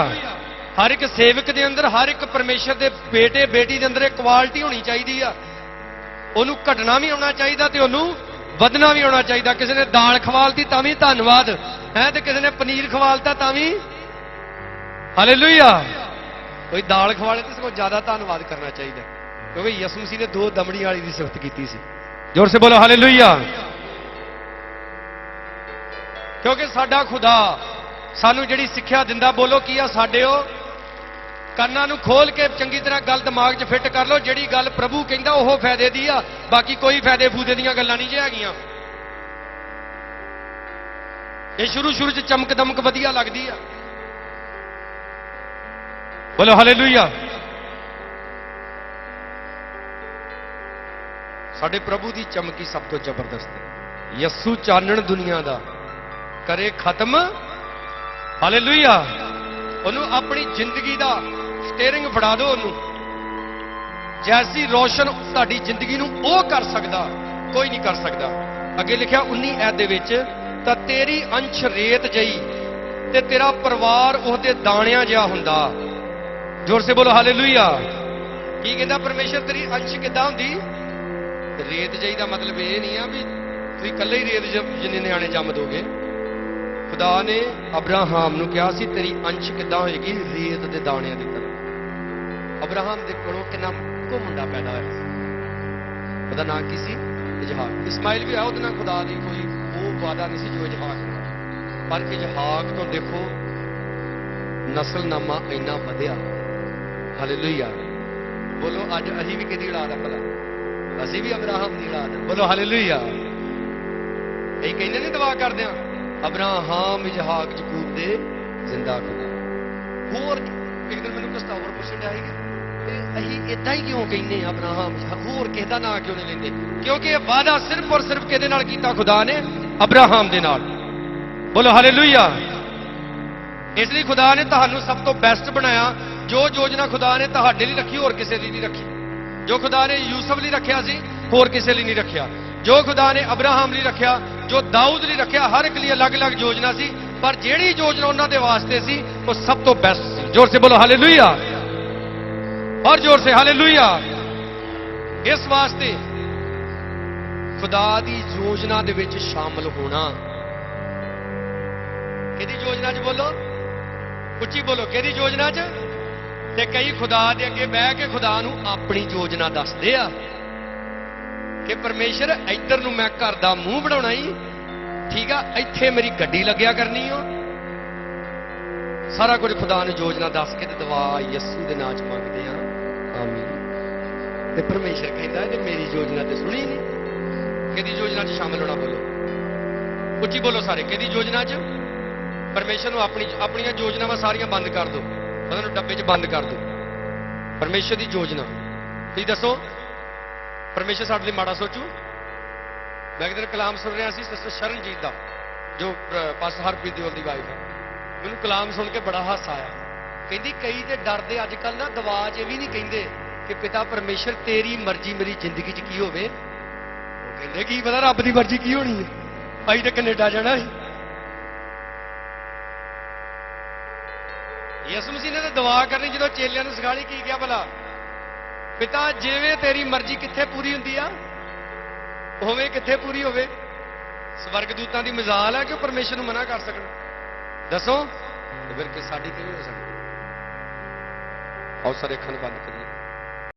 ਹਰ ਇੱਕ ਸੇਵਕ ਦੇ ਅੰਦਰ, ਹਰ ਇੱਕ ਪਰਮੇਸ਼ਰ ਦੇ ਬੇਟੇ ਬੇਟੀ ਦੇ ਅੰਦਰ ਇੱਕ ਕੁਆਲਿਟੀ ਹੋਣੀ ਚਾਹੀਦੀ ਆ। ਉਹਨੂੰ ਘਟਨਾ ਵੀ ਆਉਣਾ ਚਾਹੀਦਾ ਤੇ ਉਹਨੂੰ ਵਧਣਾ ਵੀ ਆਉਣਾ ਚਾਹੀਦਾ। ਕਿਸੇ ਨੇ ਦਾਲ ਖਵਾਲਤੀ ਤਾਂ ਵੀ ਧੰਨਵਾਦ ਹੈ, ਤੇ ਕਿਸੇ ਨੇ ਪਨੀਰ ਖਵਾਲਤਾ ਤਾਂ ਵੀ ਹਾਲੇਲੂਇਆ। ਕੋਈ ਦਾਲ ਖਵਾਲੇ ਤੇ ਸਗੋਂ ਜ਼ਿਆਦਾ ਧੰਨਵਾਦ ਕਰਨਾ ਚਾਹੀਦਾ, ਕਿਉਂਕਿ ਯਿਸੂ ਮਸੀਹ ਨੇ 2 ਦਮੜੀ ਵਾਲੀ ਦੀ ਸਿਫਤ ਕੀਤੀ ਸੀ। ਜ਼ੋਰ ਸੇ ਬੋਲੋ ਹਾਲੇਲੂਇਆ। ਕਿਉਂਕਿ ਸਾਡਾ ਖੁਦਾ ਸਾਨੂੰ ਜਿਹੜੀ ਸਿੱਖਿਆ ਦਿੰਦਾ, ਬੋਲੋ ਕੀ ਆ? ਸਾਡੇ ਉਹ ਕੰਨਾਂ ਨੂੰ ਖੋਲ ਕੇ ਚੰਗੀ ਤਰ੍ਹਾਂ ਗੱਲ ਦਿਮਾਗ 'ਚ ਫਿੱਟ ਕਰ ਲਓ। ਜਿਹੜੀ ਗੱਲ ਪ੍ਰਭੂ ਕਹਿੰਦਾ ਉਹ ਫਾਇਦੇ ਦੀ ਆ, ਬਾਕੀ ਕੋਈ ਫਾਇਦੇ ਫੂਦੇ ਦੀਆਂ ਗੱਲਾਂ ਨਹੀਂ ਜੇ ਹੈਗੀਆਂ। ਇਹ ਸ਼ੁਰੂ 'ਚ ਚਮਕ ਦਮਕ ਵਧੀਆ ਲੱਗਦੀ ਆ। ਬੋਲੋ ਹਾਲੇਲੂਇਆ। ਸਾਡੇ ਪ੍ਰਭੂ ਦੀ ਚਮਕੀ ਸਭ ਤੋਂ ਜ਼ਬਰਦਸਤ ਹੈ। ਯਿਸੂ ਚਾਨਣ ਦੁਨੀਆ ਦਾ ਕਰੇ ਖਤਮ। ਹਾਲੇਲੂਇਆ। ਉਹਨੂੰ ਆਪਣੀ ਜ਼ਿੰਦਗੀ ਦਾ ਸਟੀਅਰਿੰਗ ਫੜਾ ਦਿਓ ਉਹਨੂੰ। ਜੈਸੀ ਰੋਸ਼ਨ ਤੁਹਾਡੀ ਜ਼ਿੰਦਗੀ ਨੂੰ ਉਹ ਕਰ ਸਕਦਾ, ਕੋਈ ਨਹੀਂ ਕਰ ਸਕਦਾ। ਅੱਗੇ ਲਿਖਿਆ 19 ਐਤ ਦੇ ਵਿੱਚ, ਤਾਂ ਤੇਰੀ ਅੰਸ਼ ਰੇਤ ਜਈ ਤੇ ਤੇਰਾ ਪਰਿਵਾਰ ਉਹਦੇ ਦਾਣਿਆਂ ਜਿਹਾ ਹੁੰਦਾ। ਜ਼ੋਰ ਸੇ ਬੋਲੋ ਹਾਲੇਲੂਇਆ। ਕੀ ਕਹਿੰਦਾ ਪਰਮੇਸ਼ਰ? ਤੇਰੀ ਅੰਸ਼ ਕਿੱਦਾਂ ਹੁੰਦੀ? ਰੇਤ ਜਈ ਦਾ ਮਤਲਬ ਇਹ ਨਹੀਂ ਆ ਵੀ ਤੁਸੀਂ ਇਕੱਲੇ ਹੀ ਰੇਤ ਜਿੰਨੇ ਨਿਆਣੇ ਜੰਮ ਦੋਗੇ। ਖੁਦਾ ਨੇ ਅਬਰਾਹਾਮ ਨੂੰ ਕਿਹਾ ਸੀ ਤੇਰੀ ਅੰਸ਼ ਕਿੱਦਾਂ ਹੋਏਗੀ? ਰੇਤ ਦੇ ਦਾਣਿਆਂ ਦੀ ਤਰ੍ਹਾਂ। ਅਬਰਾਹਾਮ ਦੇ ਕੋਲੋਂ ਕਿੰਨਾ ਕੋ ਮੁੰਡਾ ਪੈਦਾ ਹੋਇਆ ਸੀ। ਉਹਦਾ ਨਾਂ ਕੀ ਸੀ? ਇਜਹਾਕ। ਇਸਮਾਈਲ ਵੀ ਆ, ਉਹਦੇ ਨਾਲ ਖੁਦਾ ਦੀ ਕੋਈ ਉਹ ਵਾਦਾ ਨਹੀਂ ਸੀ ਜੋ ਇਜਹਾਕ ਨਾਲ। ਪਰ ਇਜਹਾਕ ਤੋਂ ਦੇਖੋ ਨਸਲਨਾਮਾ ਇੰਨਾ ਵਧਿਆ। ਹਾਲੇਲੂਇਆ। ਬੋਲੋ ਅੱਜ ਅਸੀਂ ਵੀ ਕਿਹਦੀ ਔਲਾਦ ਆ ਭਲਾ? ਅਸੀਂ ਵੀ ਅਬਰਾਹਮ ਦੀ ਔਲਾਦ। ਬੋਲੋ ਹਾਲੇਲੂਇਆ। ਇਹ ਕਹਿੰਦੇ ਨੇ ਦੁਆ ਕਰਦੇ ਆ ਅਬਰਾਹਮ ਇਜਹਾਕ ਯਕੂਬ ਦੇ ਜ਼ਿੰਦਾ ਖੁਦਾ। ਹੋਰ ਇੱਕ ਦਿਨ ਮੈਨੂੰ ਕਸਤਾਵਰ ਪੁੱਛਣ ਡਿਆ ਸੀਗਾ ਅਸੀਂ ਇਦਾਂ ਹੀ ਕਿਉਂ ਕਹਿੰਦੇ ਅਬਰਾਹਮ, ਹੋਰ ਕਿਸੇ ਦਾ ਨਾਂ ਕਿਉਂ ਨਹੀਂ ਲੈਂਦੇ? ਕਿਉਂਕਿ ਇਹ ਵਾਅਦਾ ਸਿਰਫ ਔਰ ਸਿਰਫ ਕਿਹਦੇ ਨਾਲ ਕੀਤਾ? ਖੁਦਾ ਨੇ ਅਬਰਾਹਮ ਦੇ ਨਾਲ। ਬੋਲੋ ਹਾਲੇਲੂਇਆ। ਇਸ ਲਈ ਖੁਦਾ ਨੇ ਤੁਹਾਨੂੰ ਸਭ ਤੋਂ ਬੈਸਟ ਬਣਾਇਆ। ਜੋ ਯੋਜਨਾ ਖੁਦਾ ਨੇ ਤੁਹਾਡੇ ਲਈ ਰੱਖੀ ਹੋਰ ਕਿਸੇ ਲਈ ਨਹੀਂ ਰੱਖੀ। ਜੋ ਖੁਦਾ ਨੇ ਯੂਸਫ ਲਈ ਰੱਖਿਆ ਸੀ ਹੋਰ ਕਿਸੇ ਲਈ ਨਹੀਂ ਰੱਖਿਆ। ਜੋ ਖੁਦਾ ਨੇ ਅਬਰਾਹਮ ਲਈ ਰੱਖਿਆ, ਜੋ ਦਾਊਦ ਲਈ ਰੱਖਿਆ, ਹਰ ਇੱਕ ਲਈ ਅਲੱਗ-ਅਲੱਗ ਯੋਜਨਾ ਸੀ। ਪਰ ਜਿਹੜੀ ਯੋਜਨਾ ਉਹਨਾਂ ਦੇ ਵਾਸਤੇ ਸੀ ਉਹ ਸਭ ਤੋਂ ਬੈਸਟ ਸੀ। ਜ਼ੋਰ ਸੇ ਬੋਲੋ ਹਾਲੇਲੂਇਆ। और जोर से हालेलुया। इस वास्ते खुदा दी योजना दे विच शामिल होना किहदी योजना च बोलो, उच्ची बोलो, किहदी योजना च? ते कई खुदा दे अगे बह के खुदा नूं अपनी योजना दसदे आ कि परमेश्वर इधर नूं मैं घर दा मूंह बनाउणा ही, ठीक आ, इत्थे मेरी गड्डी लग्या करनी हो। सारा कुछ खुदा ने योजना दस के दुआ यस्सू दे नाम च मंगदे आ, आमीन। ते परमेश्वर कहंदा जे मेरी योजना ते सुनी नहीं, किहदी योजना च शामिल होना? बोलो, उच्ची बोलो सारे, किहदी योजना च? परमेश्वर नूं अपनी अपनी योजनावां सारियां बंद कर दो, उन्हां नूं डब्बे च बंद कर दो। परमेश्वर दी योजना तुसीं दसो, परमेश्वर साडे लई माड़ा सोचू? मैं एक दिन कलाम सुन रहा सी सिस्टर शरणजीत दा, जो पास्टर हरप्रीत दियोल दी वाइफ है। मैनूं कलाम सुन के बड़ा हासा आया। कहंदी कई ते डरदे अजकल ना दवा च ये भी नहीं कहिंदे कि पिता परमेश्वर तेरी मर्जी मेरी जिंदगी च की होवे, वो कहंदे की पता रब दी मर्जी की होनी है, असीं ते कनेडा जाना है। यसू मसीह ने तो दुआ करनी जो चेलियां नूं सिखानी, की क्या भला? पिता जिवें तेरी मर्जी कित्थे पूरी हुंदी आ उवें कित्थे पूरी होवे। स्वर्गदूतां दी मजाल है कि परमेश्वर नूं मना कर सकण? दसो, तो फिर कि साडी किवें हो सकदी? आओ सारे अखां बंद करिए।